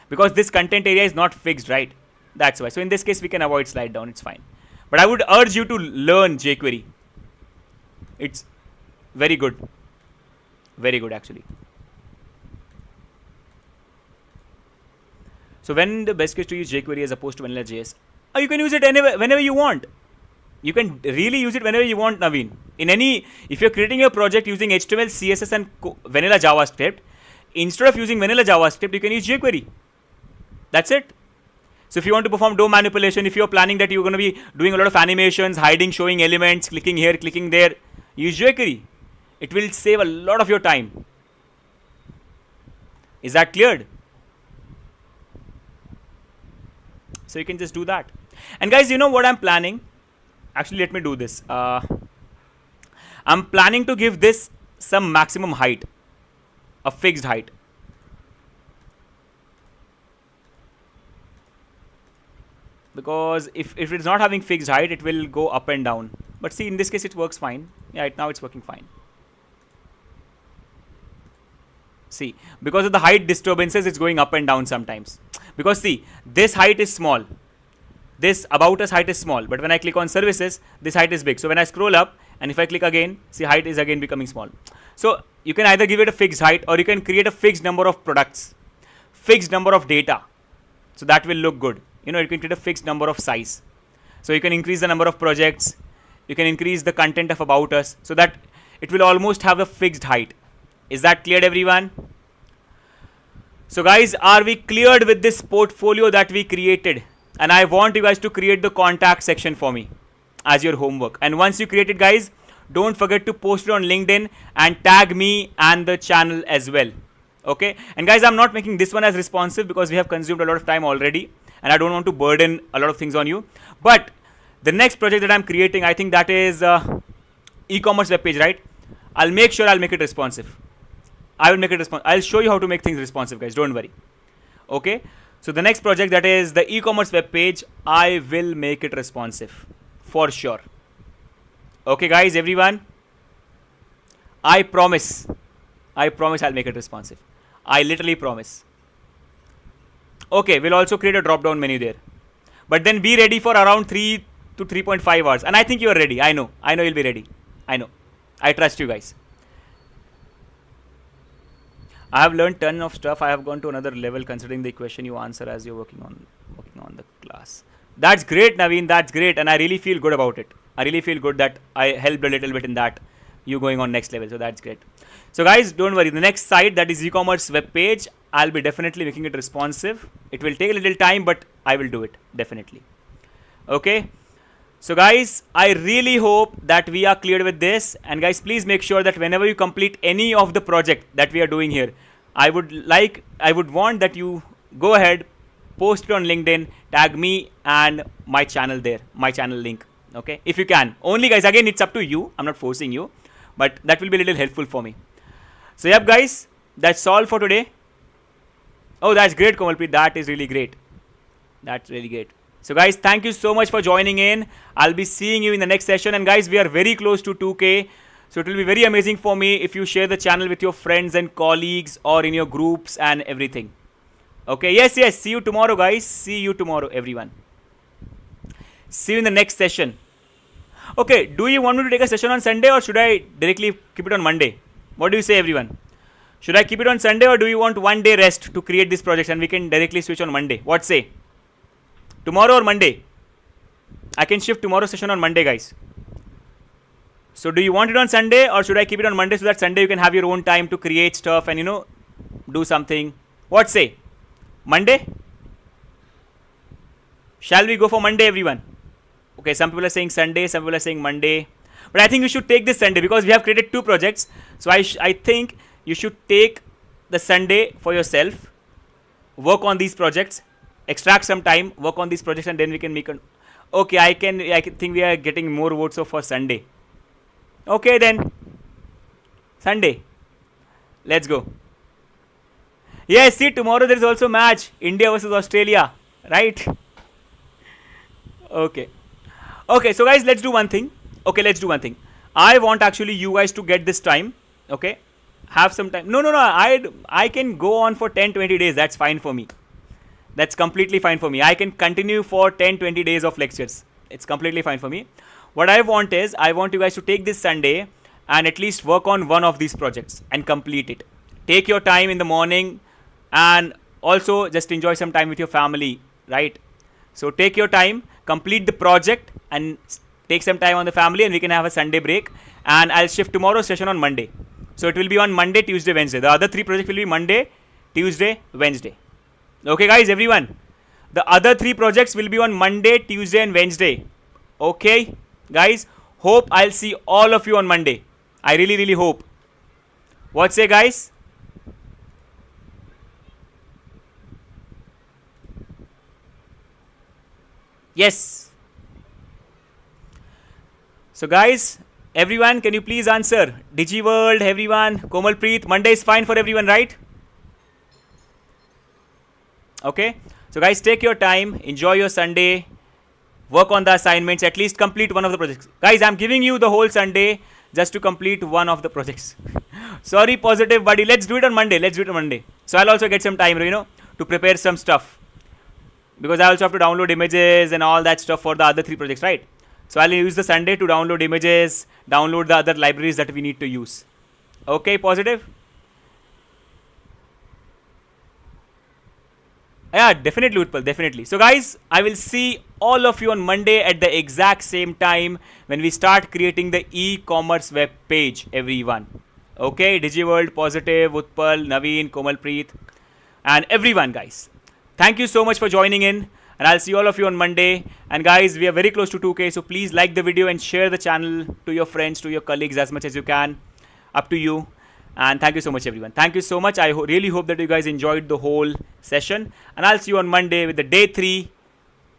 S1: because this content area is not fixed, right? That's why. So in this case, we can avoid slide down. It's fine. But I would urge you to learn jQuery. It's very good. Very good, actually. So when the best case to use jQuery as opposed to vanilla.js? You can use it whenever you want. You can really use it whenever you want, Naveen. If you're creating a project using HTML, CSS, and vanilla JavaScript, instead of using vanilla JavaScript, you can use jQuery. That's it. So if you want to perform DOM manipulation, if you're planning that you're going to be doing a lot of animations, hiding, showing elements, clicking here, clicking there, use jQuery. It will save a lot of your time. Is that cleared? So you can just do that. And guys, you know what I'm planning? Actually, let me do this. I'm planning to give this some maximum height, a fixed height. Because if it's not having fixed height, it will go up and down. But see, in this case, it works fine. Yeah, now it's working fine. See, because of the height disturbances, it's going up and down sometimes. Because see, this height is small. This about us height is small. But when I click on services, this height is big. So when I scroll up and if I click again, see, height is again becoming small. So you can either give it a fixed height or you can create a fixed number of products, fixed number of data. So that will look good. You can create a fixed number of size. So you can increase the number of projects. You can increase the content of about us so that it will almost have a fixed height. Is that cleared, everyone? So guys, are we cleared with this portfolio that we created? and I want you guys to create the contact section for me as your homework. And once you create it, guys, don't forget to post it on LinkedIn and tag me and the channel as well. Okay, and guys, I'm not making this one as responsive because we have consumed a lot of time already and I don't want to burden a lot of things on you. But the next project that I'm creating, I think that is e-commerce web page, right? I'll make sure I'll make it responsive. I will make it responsive. I'll show you how to make things responsive, guys. Don't worry. Okay. So the next project, that is the e-commerce web page, I will make it responsive for sure. Okay, guys, everyone. I promise I'll make it responsive. I literally promise. Okay, we'll also create a drop down menu there. But then be ready for around 3 to 3.5 hours. And I think you are ready. I know you'll be ready. I know. I trust you guys. I have learned ton of stuff. I have gone to another level considering the question you answer as you're working on the class. That's great, Naveen. That's great. And I really feel good about it. I really feel good that I helped a little bit in that. You going on next level. So that's great. So guys, don't worry. The next site, that is e-commerce web page, I'll be definitely making it responsive. It will take a little time, but I will do it definitely. Okay. So guys, I really hope that we are clear with this. And guys, please make sure that whenever you complete any of the project that we are doing here, I would want that you go ahead, post it on LinkedIn, tag me and my channel there, my channel link. Okay, if you can. Only guys, again, it's up to you. I'm not forcing you, but that will be a little helpful for me. So yep, guys, that's all for today. Oh, that's great, Komalpreet. That is really great. That's really great. So guys, thank you so much for joining in. I'll be seeing you in the next session. And guys, we are very close to 2K. So it will be very amazing for me if you share the channel with your friends and colleagues or in your groups and everything. Okay, yes. See you tomorrow, guys. See you tomorrow, everyone. See you in the next session. Okay, do you want me to take a session on Sunday or should I directly keep it on Monday? What do you say, everyone? Should I keep it on Sunday or do you want one day rest to create this project and we can directly switch on Monday? What say? Tomorrow or Monday? I can shift tomorrow's session on Monday, guys. So do you want it on Sunday or should I keep it on Monday so that Sunday you can have your own time to create stuff and, do something? What say? Monday? Shall we go for Monday, everyone? Okay, some people are saying Sunday, some people are saying Monday. But I think you should take this Sunday because we have created 2 projects. So I think you should take the Sunday for yourself, work on these projects, extract some time, work on these projects, and then we can make an... Okay, I think we are getting more votes for Sunday. Okay then, Sunday. Let's go. Yes, see, tomorrow there is also match, India versus Australia, right? Okay. Okay, so guys, let's do one thing. I want actually you guys to get this time. Okay, have some time. No. I can go on for 10-20 days. That's fine for me. That's completely fine for me. I can continue for 10-20 days of lectures. It's completely fine for me. What I want is, I want you guys to take this Sunday and at least work on one of these projects and complete it. Take your time in the morning and also just enjoy some time with your family, right? So take your time, complete the project and take some time on the family and we can have a Sunday break. And I'll shift tomorrow's session on Monday. So it will be on Monday, Tuesday, Wednesday. The other 3 projects will be Monday, Tuesday, Wednesday. Okay, guys, everyone. The other 3 projects will be on Monday, Tuesday, and Wednesday. Okay, guys. Hope I'll see all of you on Monday. I really, really hope. What say, guys? Yes. So, guys, everyone, can you please answer? DigiWorld, everyone. Komalpreet, Monday is fine for everyone, right? Okay. So, guys, take your time. Enjoy your Sunday. Work on the assignments. At least complete one of the projects. Guys, I'm giving you the whole Sunday just to complete one of the projects. Sorry, positive buddy. Let's do it on Monday. So, I'll also get some time, to prepare some stuff. Because I also have to download images and all that stuff for the other 3 projects, right? So I'll use the Sunday to download images, download the other libraries that we need to use. Okay, positive? Yeah, definitely, Utpal, definitely. So guys, I will see all of you on Monday at the exact same time when we start creating the e-commerce web page, everyone. Okay, DigiWorld, positive, Utpal, Naveen, Komalpreet, and everyone, guys. Thank you so much for joining in. And I'll see all of you on Monday. And guys, we are very close to 2K, so please like the video and share the channel to your friends, to your colleagues as much as you can. Up to you. And thank you so much, everyone. Thank you so much. I really hope that you guys enjoyed the whole session. And I'll see you on Monday with the day 3,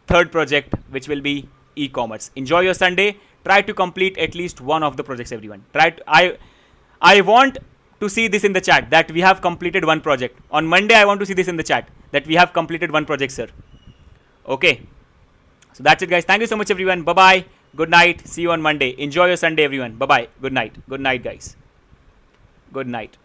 S1: third project, which will be e-commerce. Enjoy your Sunday. Try to complete at least one of the projects, everyone. I want to see this in the chat that we have completed one project. On Monday, I want to see this in the chat that we have completed one project, sir. Okay. So that's it, guys. Thank you so much, everyone. Bye-bye. Good night. See you on Monday. Enjoy your Sunday, everyone. Bye-bye. Good night. Good night, guys. Good night.